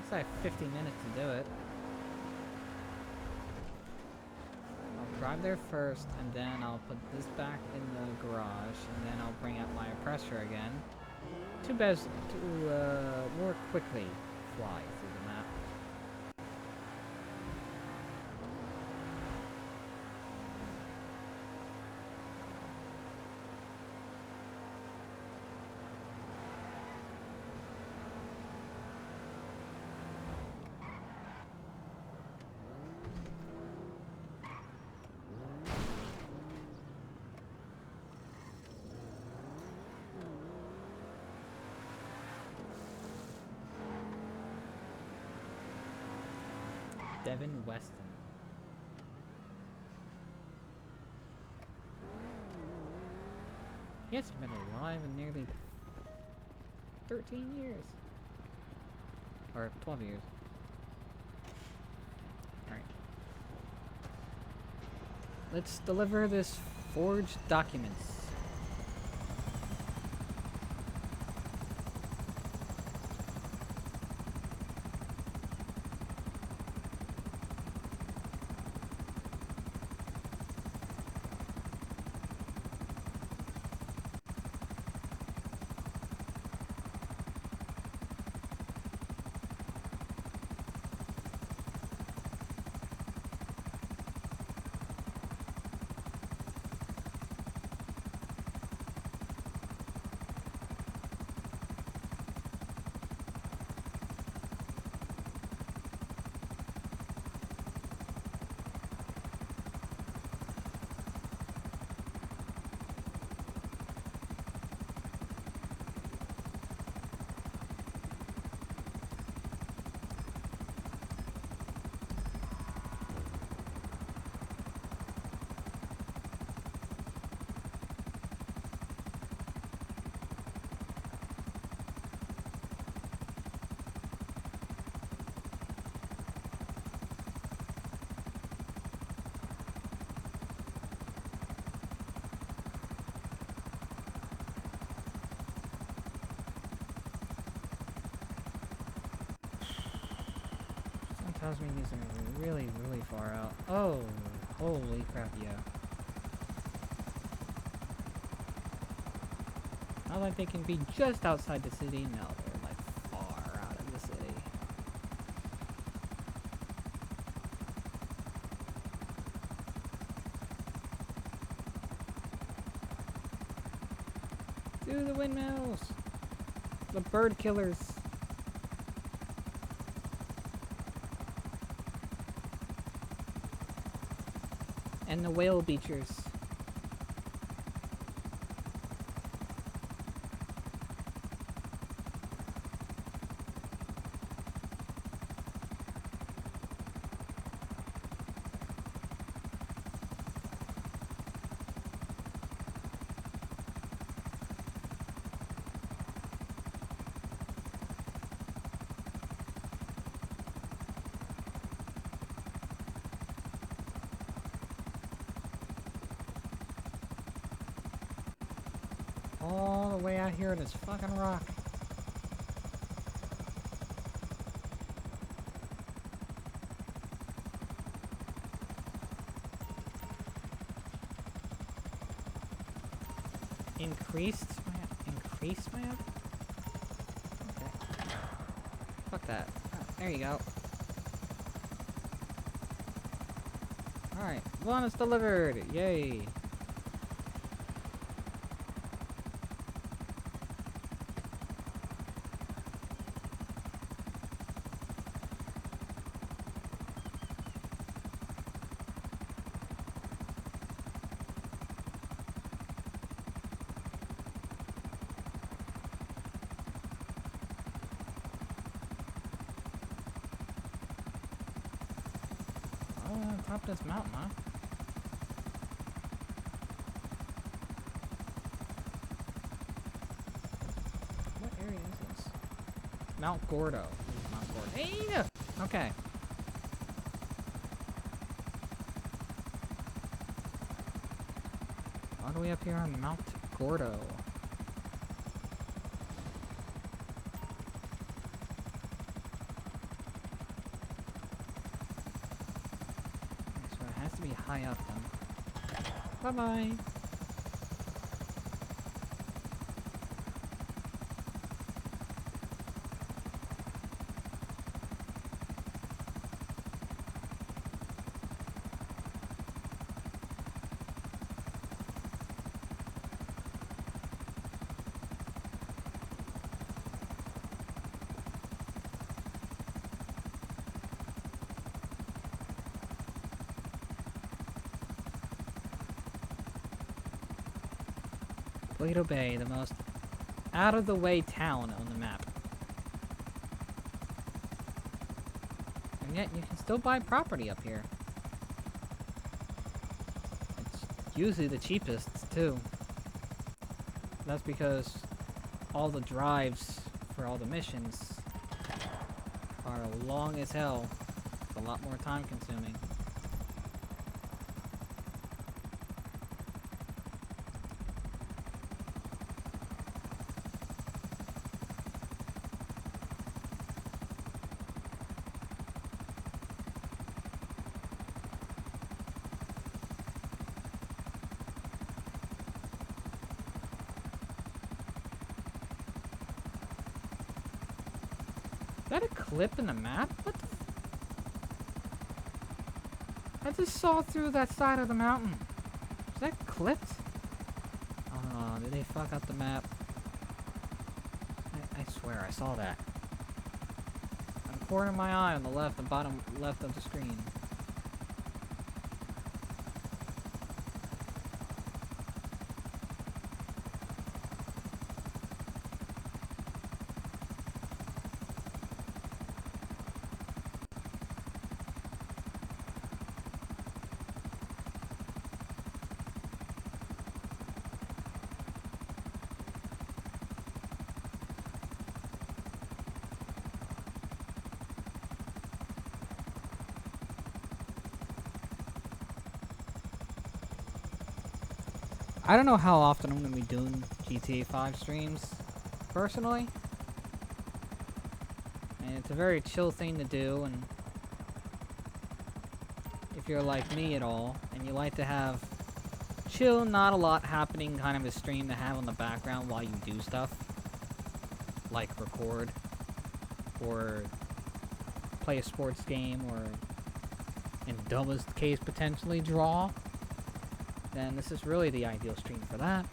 So I have 50 minutes to do it. I'll drive there first, and then I'll put this back in the garage, and then I'll bring out my oppressor again. Too bad to more quickly fly through the map. Devin Weston. He hasn't been alive in nearly 13 years. Or 12 years. Alright. Let's deliver this forged documents. Tells me these are really, really far out. Oh, holy crap, yeah. Not like they can be just outside the city. No, they're like far out of the city. Do the windmills! The bird killers! And the whale beachers. All the way out here in this fucking rock. Increased map? Increased map? Okay. Fuck that. There you go. Alright, one is delivered! Yay! Top this mountain, huh? What area is this? Mount Gordo. Mount Gordo. Hey! Okay. All the way up here on Mount Gordo. Be high up then. Bye-bye. Plato Bay, the most out-of-the-way town on the map. And yet, you can still buy property up here. It's usually the cheapest, too. That's because all the drives for all the missions are long as hell. It's a lot more time consuming. Is that a clip in the map? What the I just saw through that side of the mountain. Is that clipped? Oh, did they fuck up the map? I swear, I saw that. On the corner of my eye on the left, the bottom left of the screen. I don't know how often I'm going to be doing GTA 5 streams, personally. And it's a very chill thing to do, and if you're like me at all, and you like to have chill, not a lot happening kind of a stream to have on the background while you do stuff, like record, or play a sports game, or in dumbest case, potentially draw, then this is really the ideal stream for that.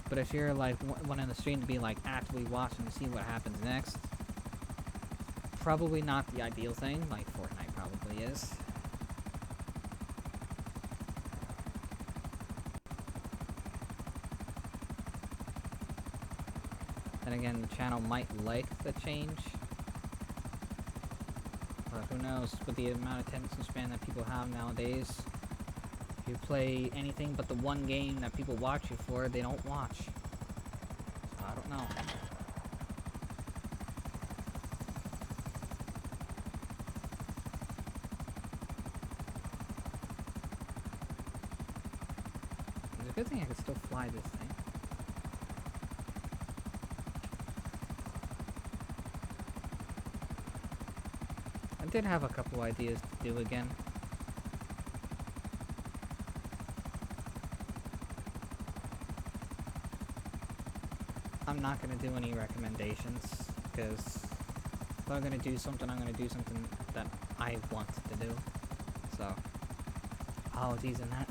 But if you're like wanting the stream to be like actively watching to see what happens next, probably not the ideal thing, like Fortnite probably is. Then again, the channel might like the change. But who knows, with the amount of attention span that people have nowadays, if you play anything but the one game that people watch you for, they don't watch. So I don't know. It's a good thing I can still fly this thing. I did have a couple ideas to do again. I'm not going to do any recommendations, because if I'm going to do something, I'm going to do something that I want to do. So, apologies in that.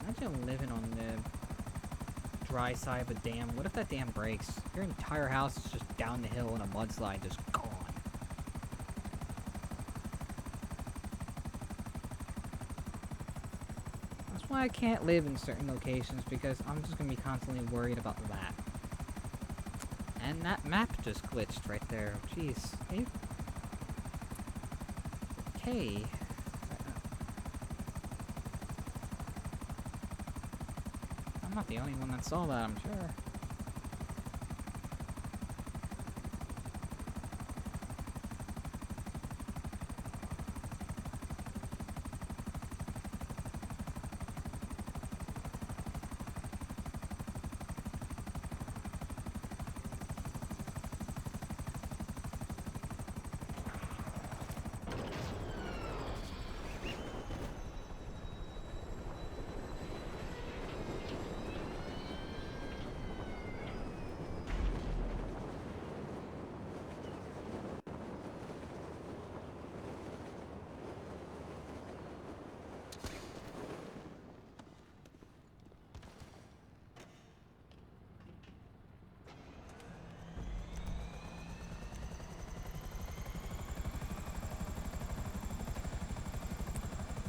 Imagine living on the dry side of a dam. What if that dam breaks? Your entire house is just down the hill in a mudslide, just gone. That's why I can't live in certain locations, because I'm just gonna be constantly worried about that. And that map just glitched right there. Jeez. Okay. I'm not the only one that saw that, I'm sure.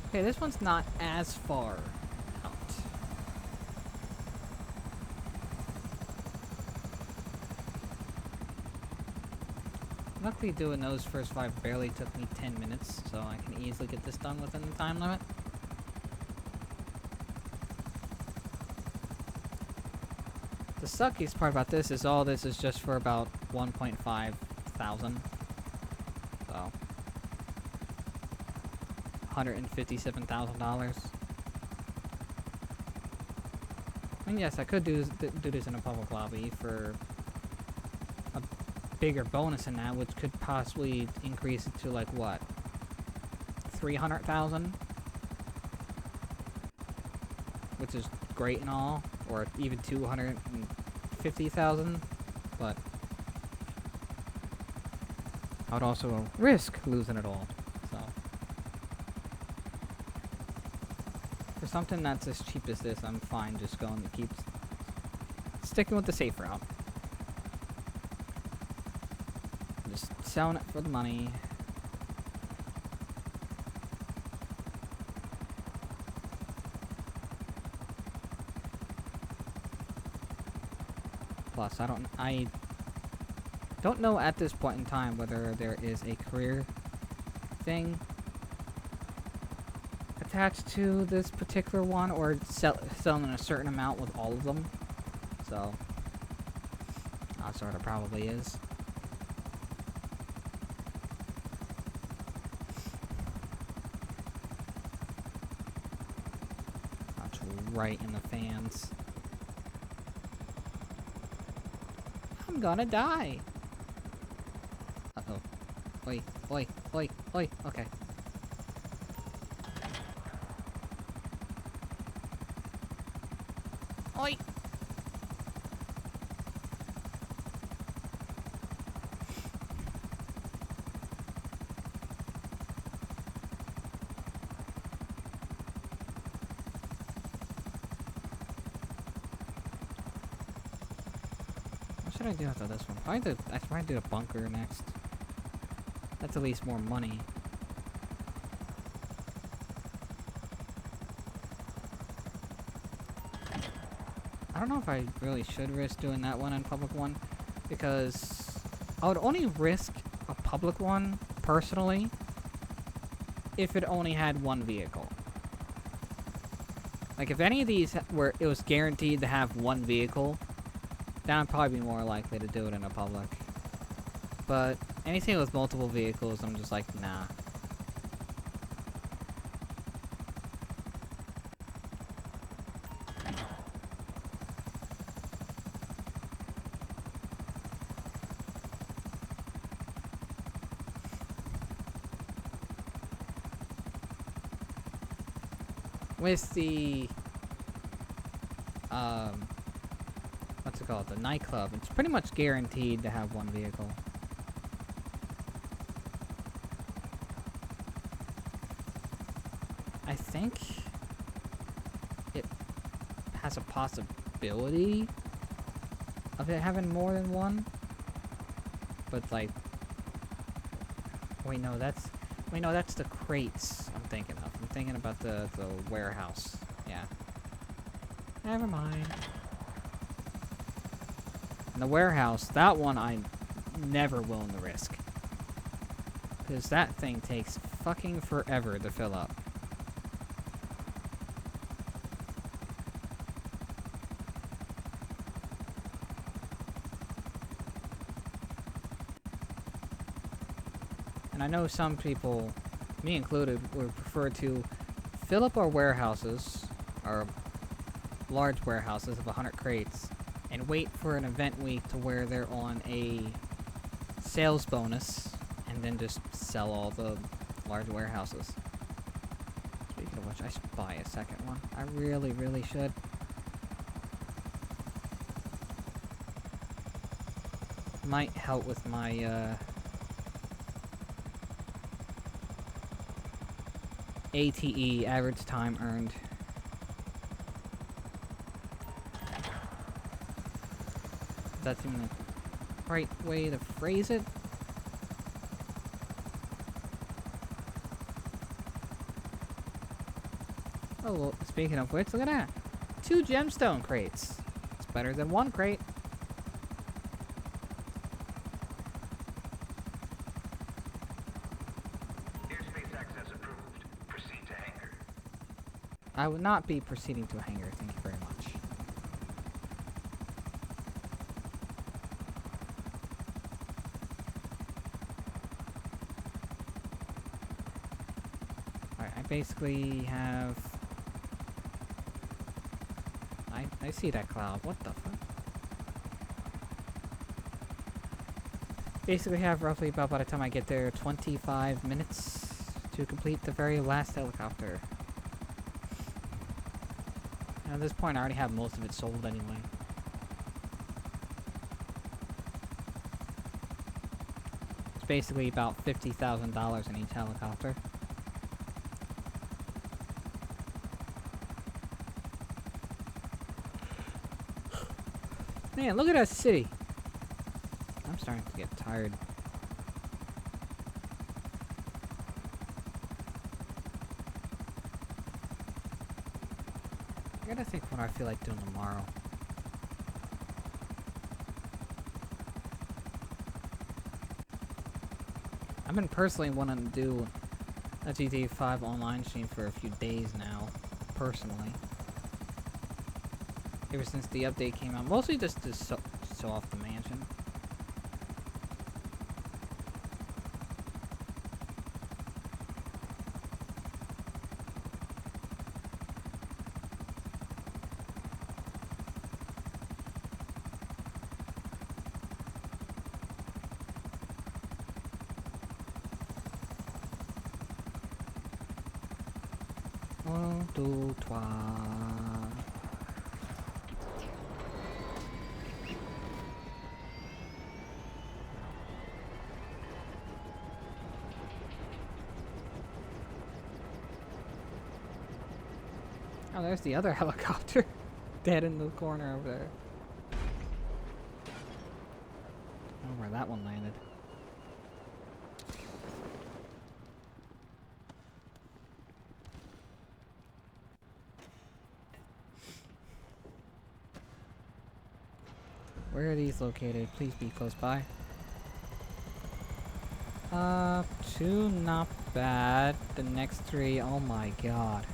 Okay, this one's not as far out. Luckily doing those first 5 barely took me 10 minutes, so I can easily get this done within the time limit. The suckiest part about this is all this is just for about 1.5 thousand. So $157,000. I mean, yes, I could do this in a public lobby for a bigger bonus than that, which could possibly increase it to like what, 300,000, which is great and all, or even 250,000, but I would also risk losing it all. So for something that's as cheap as this, I'm fine just going to keep sticking with the safe route. Just selling it for the money. Plus, I don't know at this point in time whether there is a career thing attached to this particular one, or selling a certain amount with all of them. So, sort of probably is. That's right in the fans. I'm gonna die. Uh-oh. Oi, oi, oi, oi. Okay. Oi! What should I do after this one? I should probably do a bunker next. That's at least more money. I don't know if I really should risk doing that one in public one, because I would only risk a public one, personally, if it only had one vehicle. Like, if any of these were, it was guaranteed to have one vehicle, then I'd probably be more likely to do it in a public. But anything with multiple vehicles, I'm just like, nah. With the, what's it called? The nightclub, it's pretty much guaranteed to have one vehicle. I think it has a possibility of it having more than one, but like, wait, no, that's the crates I'm thinking of. I'm thinking about the warehouse. Yeah. Never mind. And the warehouse, that one I'm never willing to risk, because that thing takes fucking forever to fill up. And I know some people, me included, would prefer to fill up our warehouses, our large warehouses of 100 crates, and wait for an event week to where they're on a sales bonus, and then just sell all the large warehouses. Speaking of which, I should buy a second one. I really, really should. Might help with my, ATE, average time earned. That's even the right way to phrase it. Oh, well, speaking of which, look at that. 2 gemstone crates. It's better than 1 crate. I would not be proceeding to a hangar, thank you very much. Alright, I basically have... I see that cloud. What the fuck? Basically have roughly about, by the time I get there, 25 minutes to complete the very last helicopter. And at this point I already have most of it sold anyway. It's basically about $50,000 in each helicopter. Man, look at that city. I'm starting to get tired. I gotta think what I feel like doing tomorrow. I've been personally wanting to do a GTA 5 online stream for a few days now, personally. Ever since the update came out, mostly just to show off the mansion. Un, deux, trois. Oh, there's the other helicopter. Dead in the corner over there. I don't know where that one landed. Where are these located? Please be close by. Two not bad. The next three, oh my god.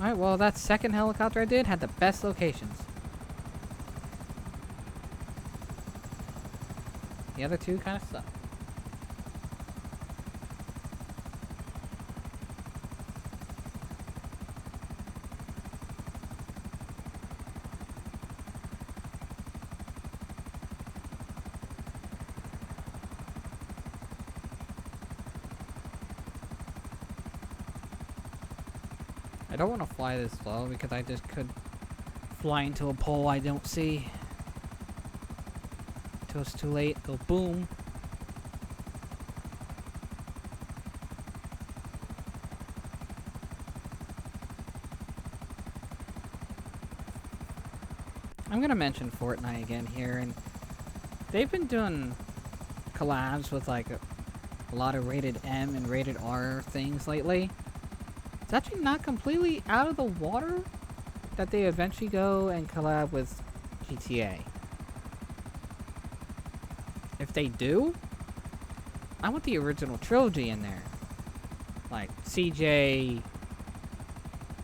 Alright, well, that second helicopter I did had the best locations. The other two kind of suck. I don't want to fly this low because I just could fly into a pole I don't see. Until it's too late, go boom. I'm gonna mention Fortnite again here, and they've been doing collabs with like a lot of rated M and rated R things lately. It's actually not completely out of the water that they eventually go and collab with GTA. If they do, I want the original trilogy in there. Like CJ,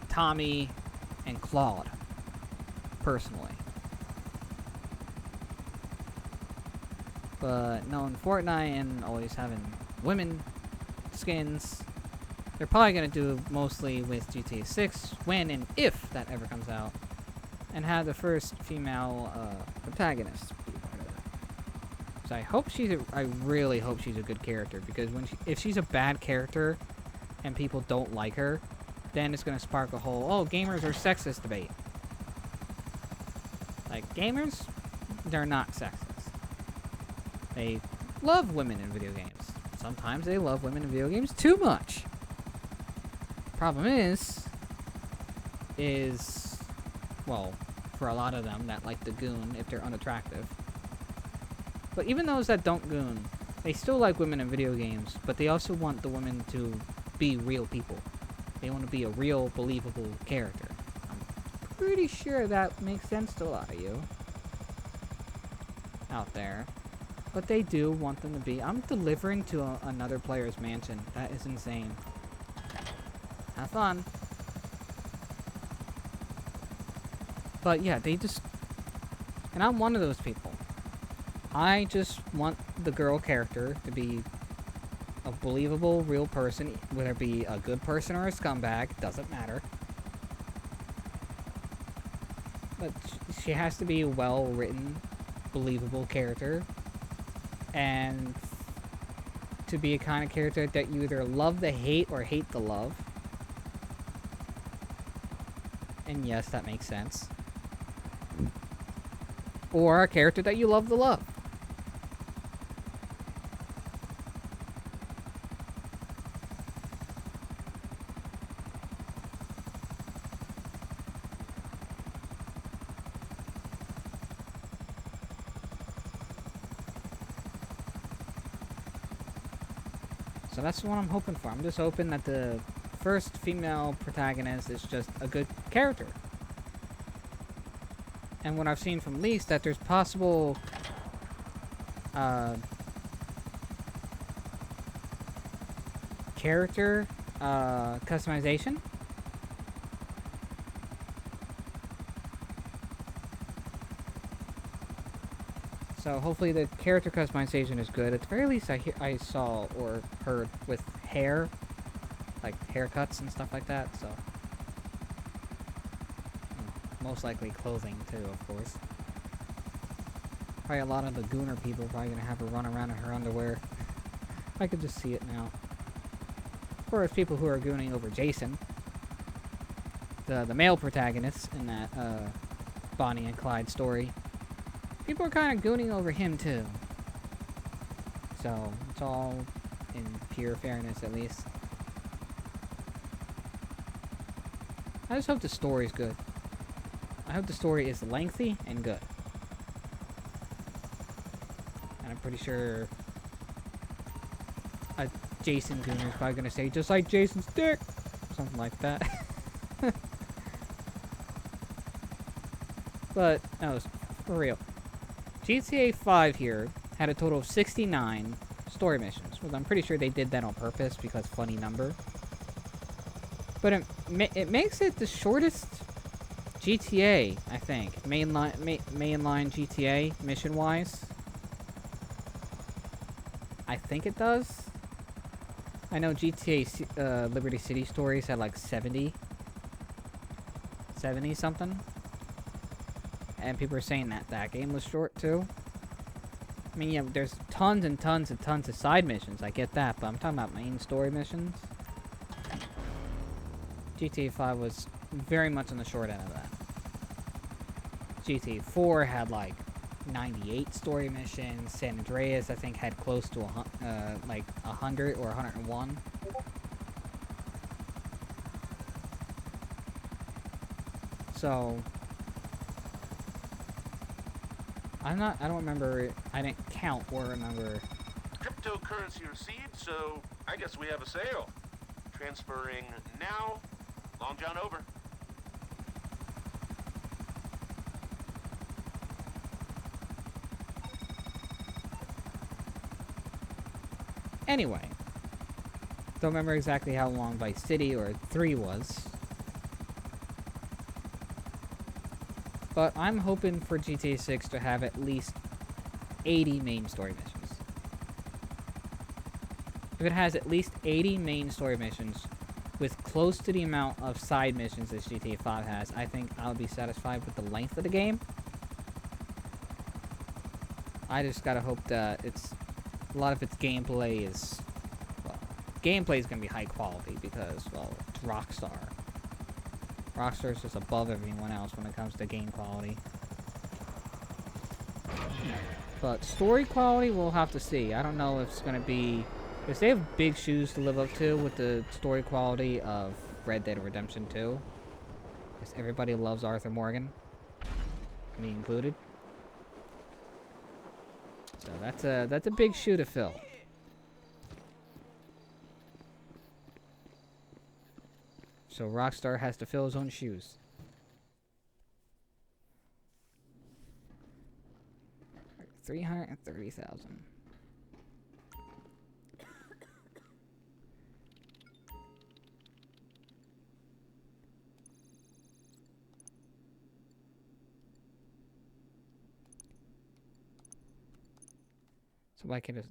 Tommy, and Claude. Personally. But knowing Fortnite and always having women skins, they're probably going to do mostly with GTA 6 when and if that ever comes out, and have the first female protagonist be part of it. So I hope I really hope she's a good character, because if she's a bad character and people don't like her, then it's going to spark a whole, oh, gamers are sexist debate. Like, gamers, they're not sexist. They love women in video games. Sometimes they love women in video games too much. Problem is, well, for a lot of them that like the goon if they're unattractive. But even those that don't goon, they still like women in video games, but they also want the women to be real people. They want to be a real, believable character. I'm pretty sure that makes sense to a lot of you out there. But they do want them to be. I'm delivering to another player's mansion. That is insane. Have fun. But yeah, they just... And I'm one of those people. I just want the girl character to be a believable, real person. Whether it be a good person or a scumbag, doesn't matter. But she has to be a well-written, believable character. And to be a kind of character that you either love the hate or hate the love. And yes, that makes sense. Or a character that you love the love. So that's what I'm hoping for. I'm just hoping that the first female protagonist is just a good character. And what I've seen from leaks, that there's possible character customization. So hopefully the character customization is good. At the very least, I saw or heard with hair, like haircuts and stuff like that. So most likely clothing too, of course. Probably a lot of the Gooner people are probably gonna have her run around in her underwear. I could just see it now. Of course, people who are gooning over Jason, the male protagonist in that Bonnie and Clyde story. People are kind of gooning over him, too. So, it's all in pure fairness, at least. I just hope the story's good. I hope the story is lengthy and good. And I'm pretty sure a Jason gooner is probably going to say, just like Jason's dick! Something like that. But, no, for real. GTA 5 here had a total of 69 story missions. Well, I'm pretty sure they did that on purpose because funny number. But it makes it the shortest GTA, I think. Mainline GTA, mission-wise. I think it does. I know GTA Liberty City Stories had like 70 something. And people are saying that that game was short, too. I mean, yeah, there's tons and tons and tons of side missions. I get that, but I'm talking about main story missions. GTA 5 was very much on the short end of that. GTA 4 had, like, 98 story missions. San Andreas, I think, had close to, like, 100 or 101. So... I don't remember, I didn't count or remember. Cryptocurrency received, so I guess we have a sale. Transferring now. Long John over. Anyway. Don't remember exactly how long Vice City or 3 was. But I'm hoping for GTA 6 to have at least 80 main story missions. If it has at least 80 main story missions with close to the amount of side missions that GTA 5 has, I think I'll be satisfied with the length of the game. I just gotta hope that a lot of its gameplay is, well, gameplay is gonna be high quality because, well, it's Rockstar. Rockstar is just above everyone else when it comes to game quality. But story quality, we'll have to see. I don't know if it's going to be... Because they have big shoes to live up to with the story quality of Red Dead Redemption 2. Because everybody loves Arthur Morgan. Me included. So that's a big shoe to fill. So Rockstar has to fill his own shoes. 330,000. So I get a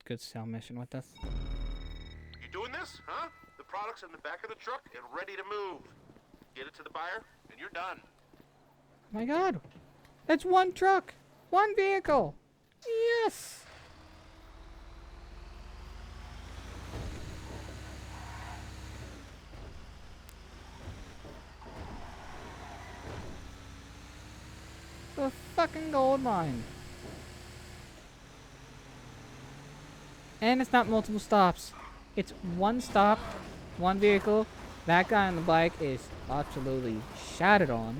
good sell mission with this. You doing this, huh? The product's in the back of the truck and ready to move. Get it to the buyer, and you're done. My God, it's one truck, one vehicle. Yes. The fucking gold mine. And it's not multiple stops. It's one stop, one vehicle. That guy on the bike is absolutely shattered on.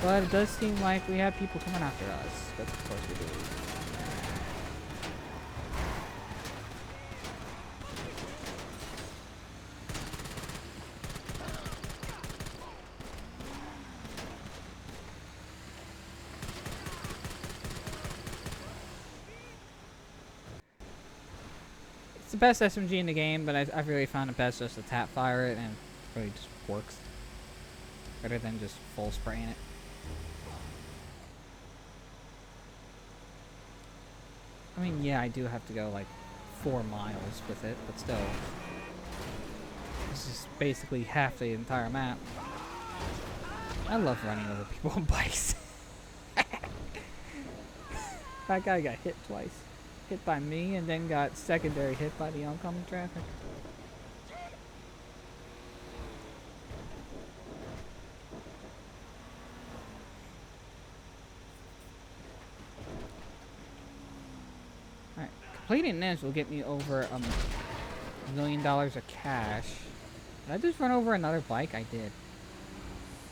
But it does seem like we have people coming after us. But of course we do. It's the best SMG in the game, but I've really found it best just to tap fire it, and it really just works. Better than just full spraying it. I mean, yeah, I do have to go like 4 miles with it, but still. This is basically half the entire map. I love running over people on bikes. That guy got hit twice. Hit by me and then got secondary hit by the oncoming traffic. Alright, completing this will get me over $1 million of cash. Did I just run over another bike? I did.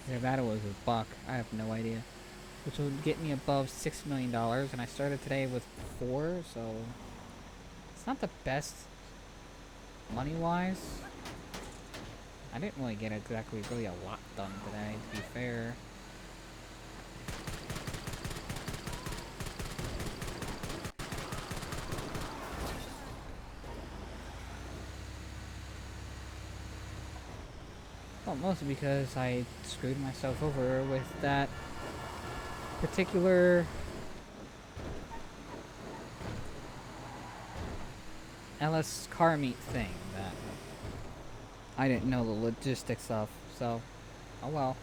Either that or was a buck. I have no idea. Which will get me above $6 million, and I started today with 4, so it's not the best money-wise. I didn't really get exactly really a lot done today, to be fair. Well, mostly because I screwed myself over with that particular LS car meet thing that I didn't know the logistics of, so oh well.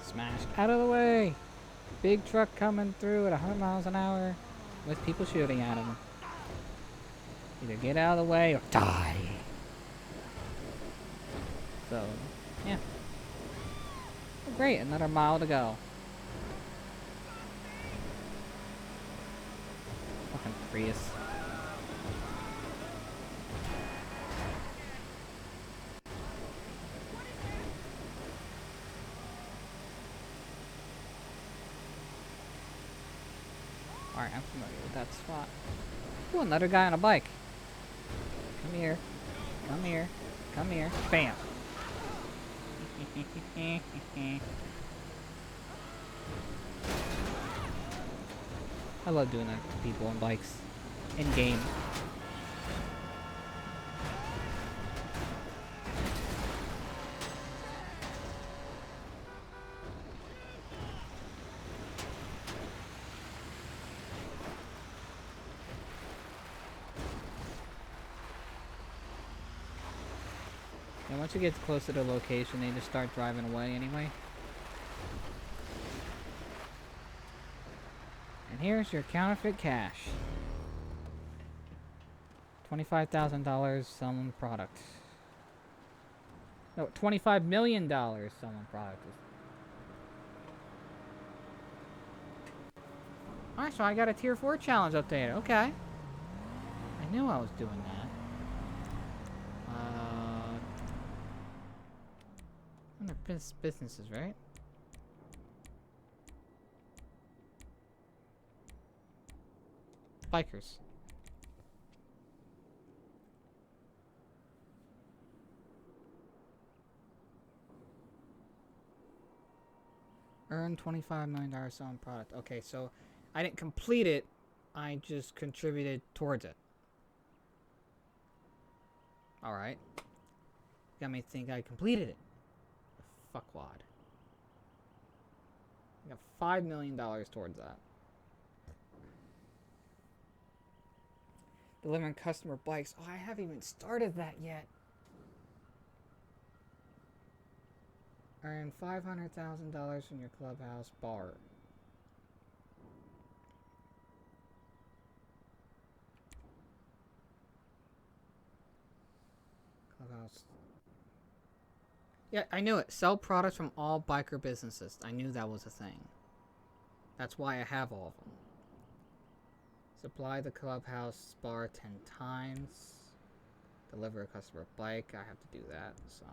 Smashed out of the way! Big truck coming through at 100 miles an hour with people shooting at him. Either get out of the way or die. So, yeah. Well, great, another mile to go. Fucking Prius. Alright, I'm familiar with that spot. Ooh, another guy on a bike. Come here. Come here. Come here. Bam! I love doing that to people on bikes. In game. And once you get close to the location, they just start driving away anyway. And here's your counterfeit cash. $25,000 selling product. No, $25 million selling product. Alright, so I got a tier 4 challenge update. Okay. I knew I was doing that. Under businesses, right? bikers. Earn $25 million selling product. Okay, so I didn't complete it. I just contributed towards it. Alright. Got me to think I completed it. Fuckwad. I got $5 million towards that. Delivering customer bikes. Oh, I haven't even started that yet. Earn $500,000 from your clubhouse bar. Clubhouse. Yeah, I knew it. Sell products from all biker businesses. I knew that was a thing. That's why I have all of them. Supply the clubhouse bar 10 times. Deliver a customer bike. I have to do that, so.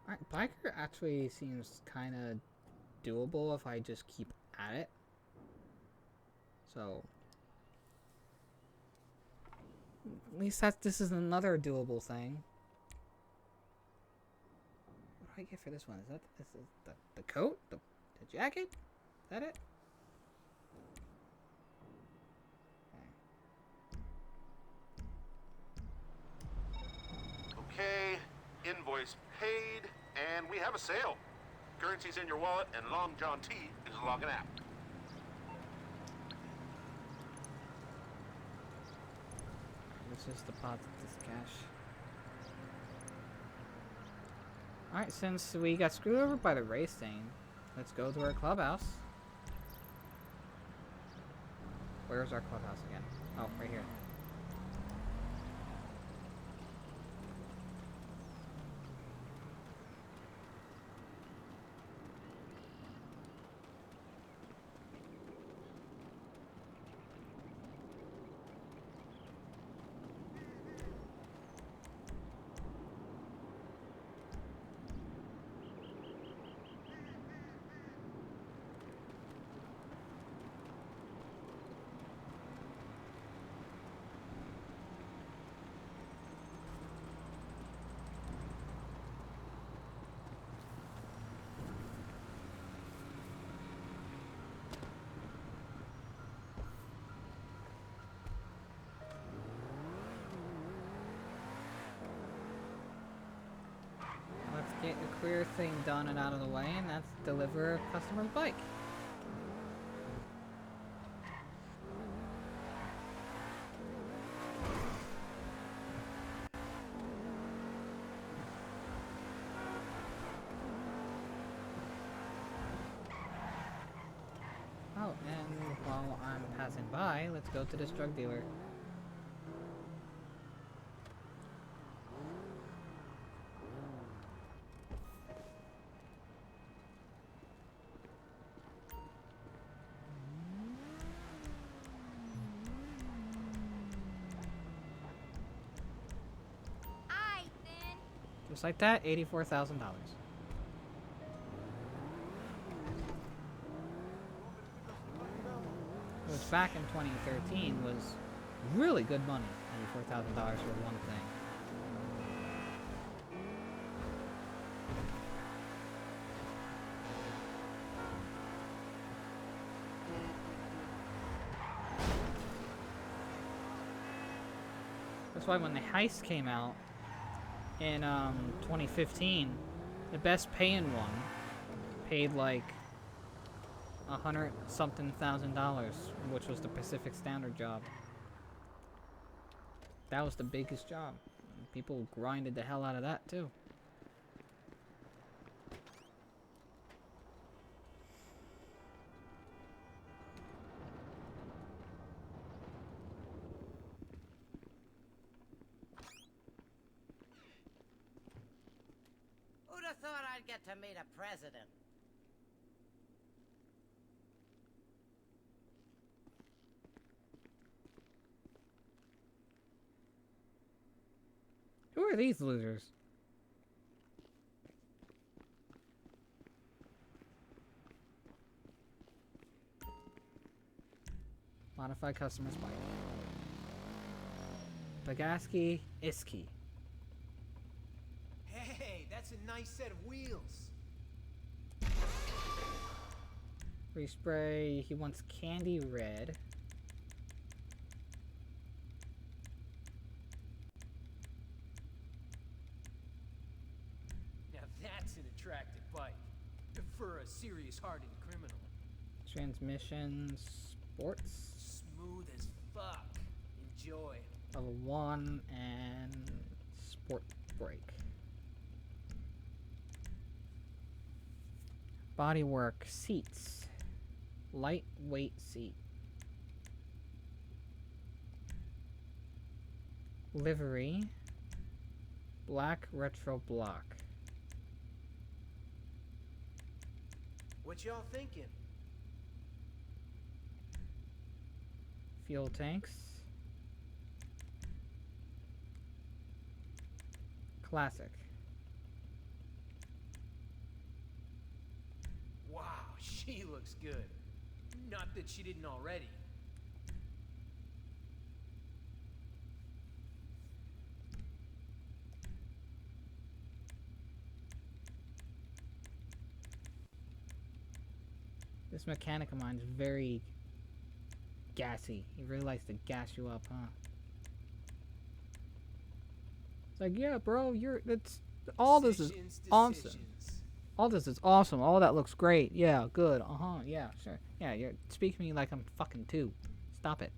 Alright, biker actually seems kind of doable if I just keep at it. So. At least this is another doable thing. What do I get for this one? Is the coat? The jacket? Is that it? Okay, invoice paid, and we have a sale. Currency's in your wallet, and Long John T is logging out. Let's just deposit this cash. Alright, since we got screwed over by the race thing, let's go to our clubhouse. Where's our clubhouse again? Oh, right here. Get the career thing done and out of the way, and that's deliver a customer's bike. Oh, and while I'm passing by, let's go to this drug dealer. Just like that, $84,000. Which back in 2013 was really good money. $84,000 for one thing. That's why when the heist came out in 2015, the best paying one paid like $100-something thousand, which was the Pacific Standard job. That was the biggest job. People grinded the hell out of that too. Who'd have thought I'd get to meet a president? Who are these losers? Modify customer's bike. Bagaski Iski. Hey, that's a nice set of wheels. Respray. He wants candy red. Now that's an attractive bike. For a serious hardened criminal. Transmission sports. Smooth as fuck. Enjoy. Level 1 and sport brake. Bodywork seats. Lightweight seat. Livery. Black retro block. What y'all thinking? Fuel tanks. Classic. Wow, she looks good. Not that she didn't already. This mechanic of mine is very gassy. He really likes to gas you up, huh? It's like, yeah, bro, all this is awesome. All this is awesome. All that looks great. Yeah, good. Uh-huh. Yeah, sure. Yeah, you're speaking to me like I'm fucking 2. Stop it.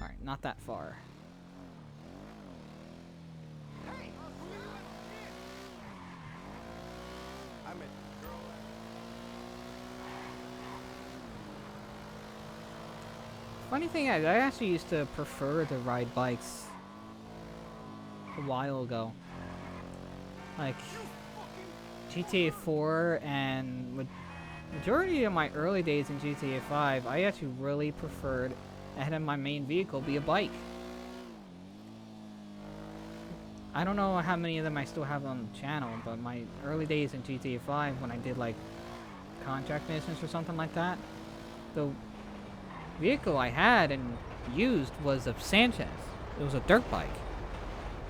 Alright, not that far. Funny thing is, I actually used to prefer to ride bikes a while ago. Like, GTA 4 and majority of my early days in GTA 5, I actually really preferred having my main vehicle be a bike. I don't know how many of them I still have on the channel, but my early days in GTA 5 when I did like contract missions or something like that, the vehicle I had and used was a Sanchez. It was a dirt bike.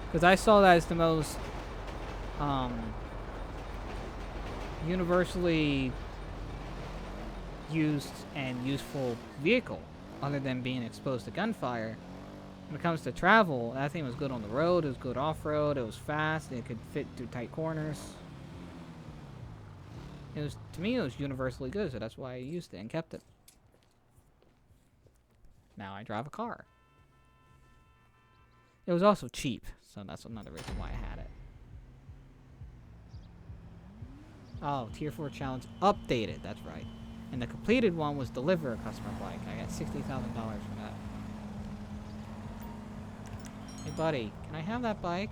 Because I saw that as the most universally used and useful vehicle, other than being exposed to gunfire. When it comes to travel, that thing was good on the road, it was good off-road, it was fast, it could fit through tight corners. It was, to me, it was universally good, so that's why I used it and kept it. Now I drive a car. It was also cheap, so that's another reason why I had it. Oh, Tier 4 challenge updated, that's right. And the completed one was deliver a customer bike. I got $60,000 for that. Hey buddy, can I have that bike?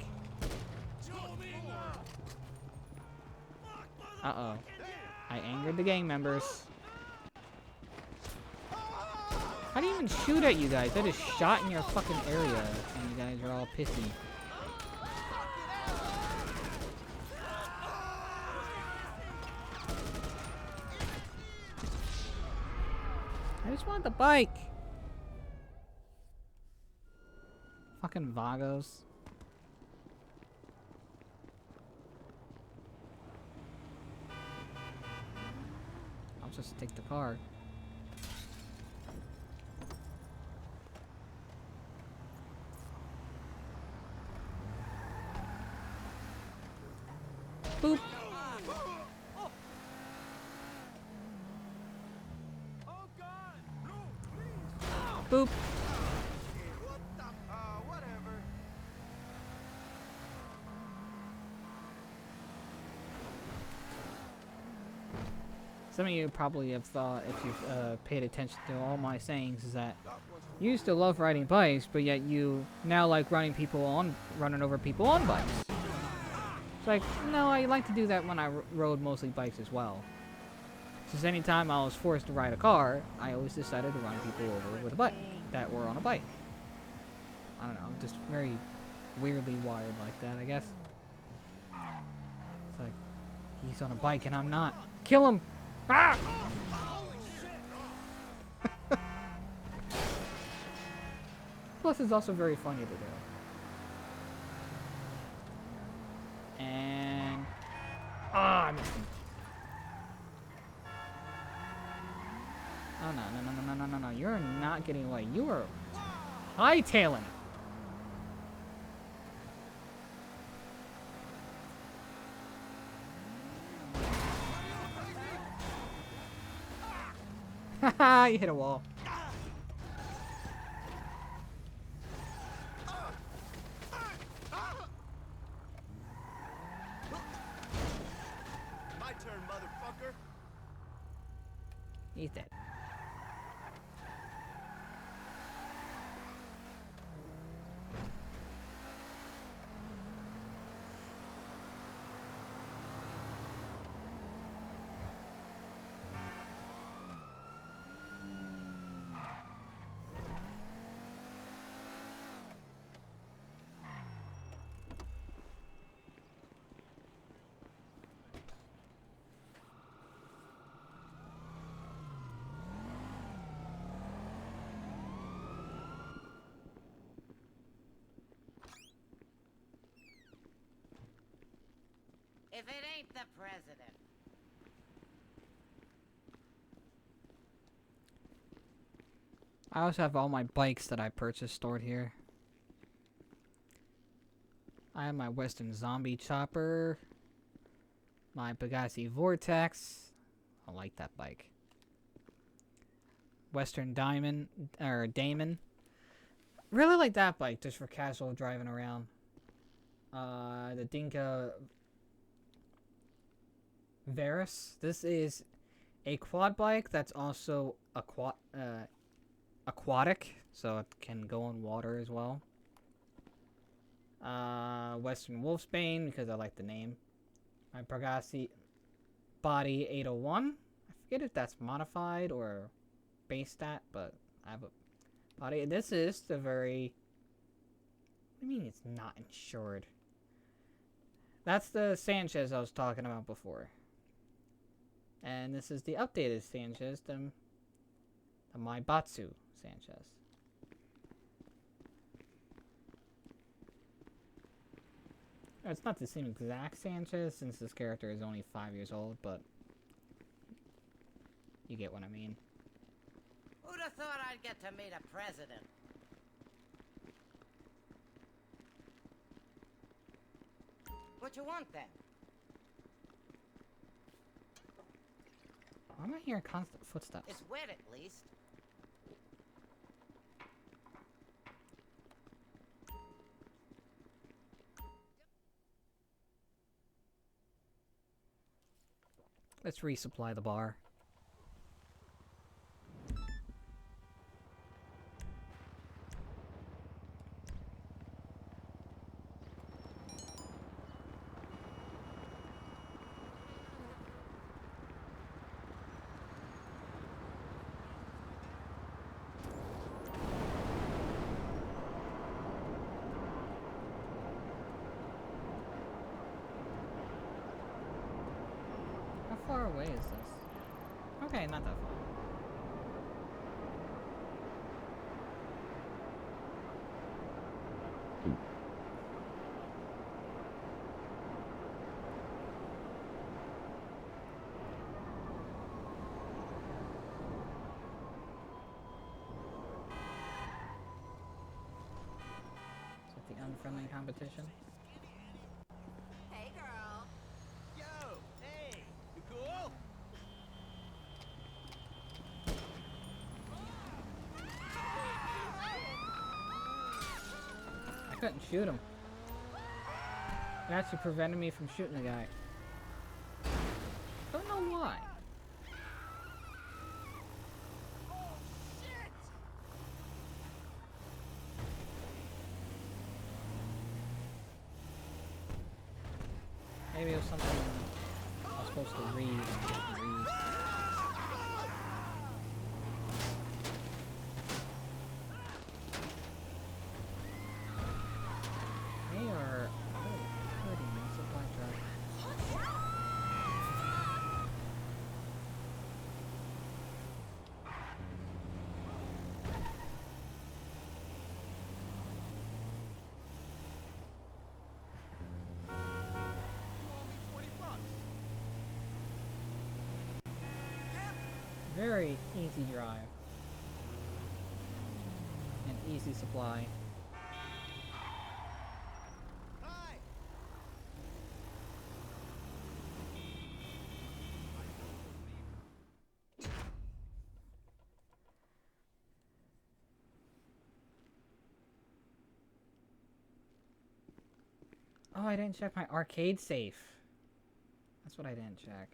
Uh-oh. I angered the gang members. How do you even shoot at you guys? I just shot in your fucking area and you guys are all pissy. I just want the bike. Fucking Vagos. I'll just take the car. Boop. Boop. Some of you probably have thought, if you've paid attention to all my sayings, is that you used to love riding bikes, but yet you now like running over people on bikes. It's like, no, I like to do that when I rode mostly bikes as well. Since any time I was forced to ride a car, I always decided to run people over with a bike that were on a bike. I don't know, I'm just very weirdly wired like that, I guess. It's like, he's on a bike and I'm not. Kill him! Ah! Plus, it's also very funny to do. And... Ah, I missed him. Oh, no, no, no, no, no, no, no. You're not getting away. You are hightailing it. Haha, you hit a wall. My turn, motherfucker. He's dead. If it ain't the president. I also have all my bikes that I purchased stored here. I have my Western Zombie Chopper. My Pegasi Vortex. I like that bike. Western Diamond, or Damon. Really like that bike just for casual driving around. The Dinka Varus. This is a quad bike that's also aquatic, so it can go on water as well. Western Wolfsbane, because I like the name. My Pegasi Body 801. I forget if that's modified or base stat, but I have a body. This is the very... What do you mean it's not insured? That's the Sanchez I was talking about before. And this is the updated Sanchez, the Maibatsu Sanchez. It's not the same exact Sanchez, since this character is only 5 years old, but you get what I mean. Who'd have thought I'd get to meet a president? What you want, then? Why am I hearing constant footsteps? It's wet, at least. Let's resupply the bar. How far away is this? Okay, not that far. Is it the unfriendly competition? Hey, girl. Yo, hey, you cool? I couldn't shoot him. It actually prevented me from shooting the guy. Don't know why. Maybe it was something I was supposed to read and I didn't read. They are hurting my supply truck. Very easy drive. And easy supply. Oh, I didn't check my arcade safe. That's what I didn't check.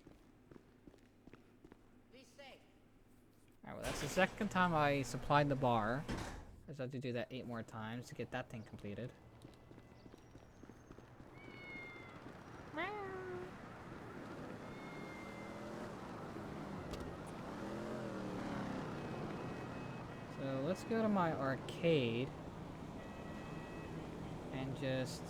Be safe. Alright, well that's the second time I supplied the bar. I just have to do that 8 more times to get that thing completed. So let's go to my arcade and just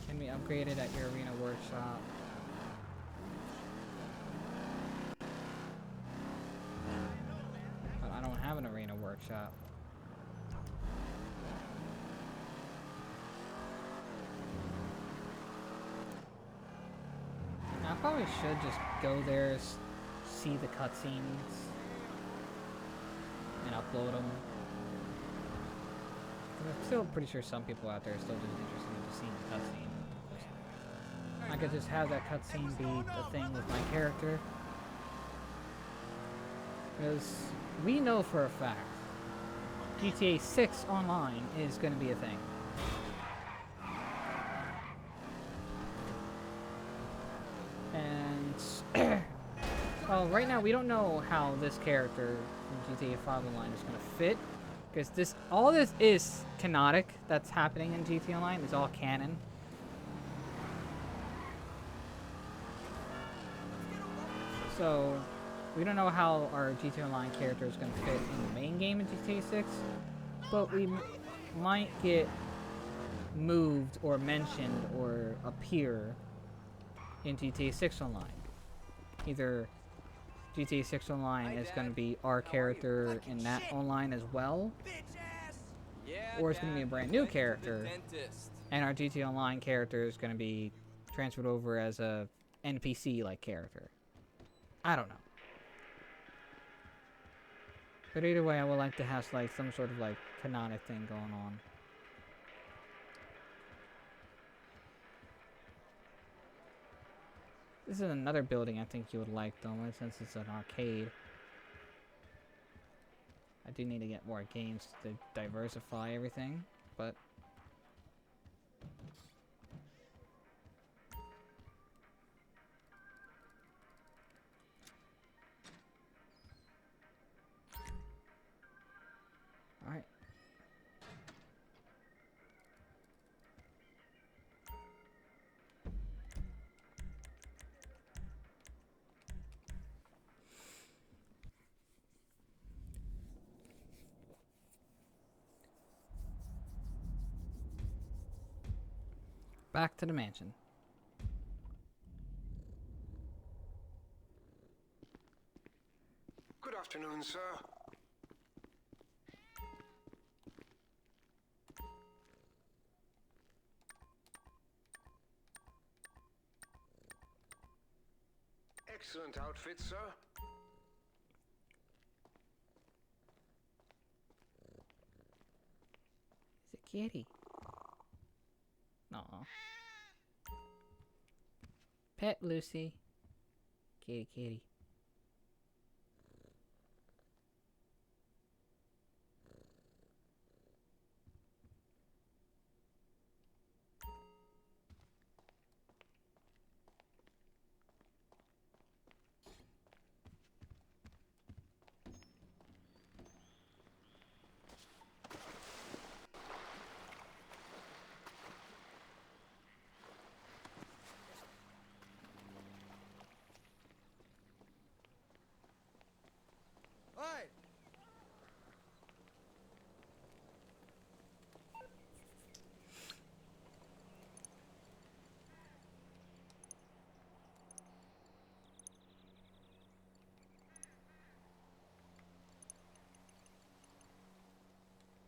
can we upgrade it at your arena workshop? But I don't have an arena workshop. I probably should just go there, see the cutscenes, and upload them. I'm still pretty sure some people out there are still just interested in just seeing the cutscene. I could just have that cutscene be the thing with my character. Because we know for a fact GTA 6 Online is going to be a thing. And well, right now we don't know how this character from GTA 5 Online is going to fit, because all this is canonic that's happening in GTA Online is all canon. So we don't know how our GTA Online character is going to fit in the main game in GTA 6, but we might get moved or mentioned or appear in GTA 6 Online. Either GTA 6 Online is going to be our character in that online as well, or it's going to be a brand new character, and our GTA Online character is going to be transferred over as a NPC-like character. I don't know. But either way, I would like to have like some sort of like canonic thing going on. This is another building I think you would like, though, since it's an arcade. I do need to get more games to diversify everything, but alright. Back to the mansion. Good afternoon, sir. Excellent outfit, sir. It's a kitty. Aw. Pet Lucy. Kitty, kitty.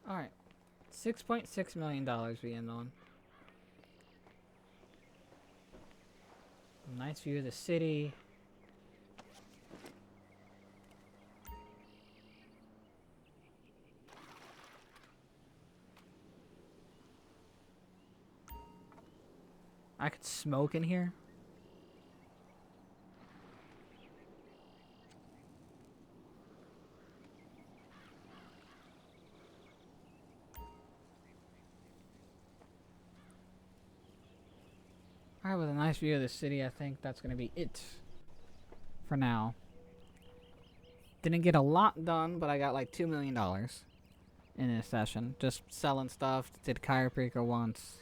Alright. $6.6 million we end on. Nice view of the city. I could smoke in here. Alright, with a nice view of the city, I think that's going to be it for now. Didn't get a lot done, but I got like $2 million in this session. Just selling stuff, did chiropractor once.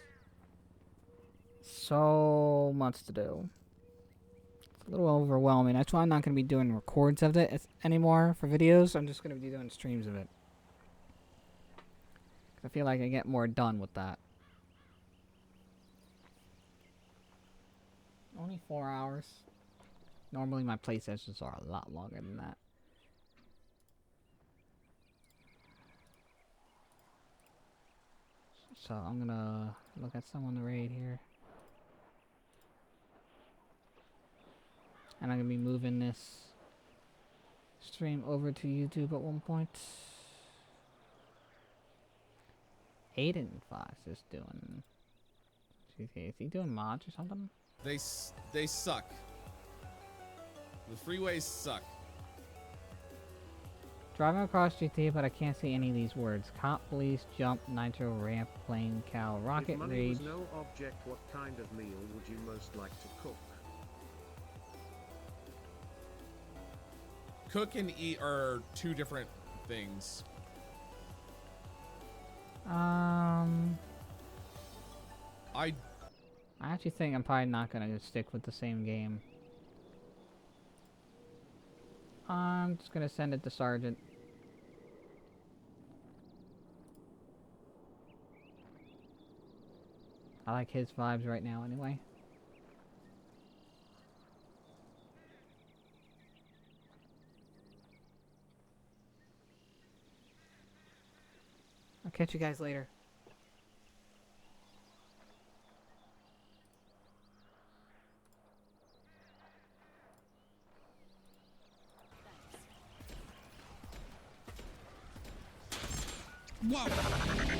So much to do. It's a little overwhelming. That's why I'm not going to be doing records of it anymore for videos. I'm just going to be doing streams of it. 'Cause I feel like I get more done with that. Only 4 hours. Normally my play sessions are a lot longer than that. So I'm gonna look at someone to raid here. And I'm gonna be moving this stream over to YouTube at one point. Ps5 is doing... Is he doing mods or something? They suck. The freeways suck. Driving across GT, but I can't see any of these words. Cop, police, jump, nitro, ramp, plane, cow, rocket, if money rage. was no object, what kind of meal would you most like to cook? Cook and eat are two different things. I actually think I'm probably not gonna stick with the same game. I'm just gonna send it to Sergeant. I like his vibes right now anyway. I'll catch you guys later. Whoa!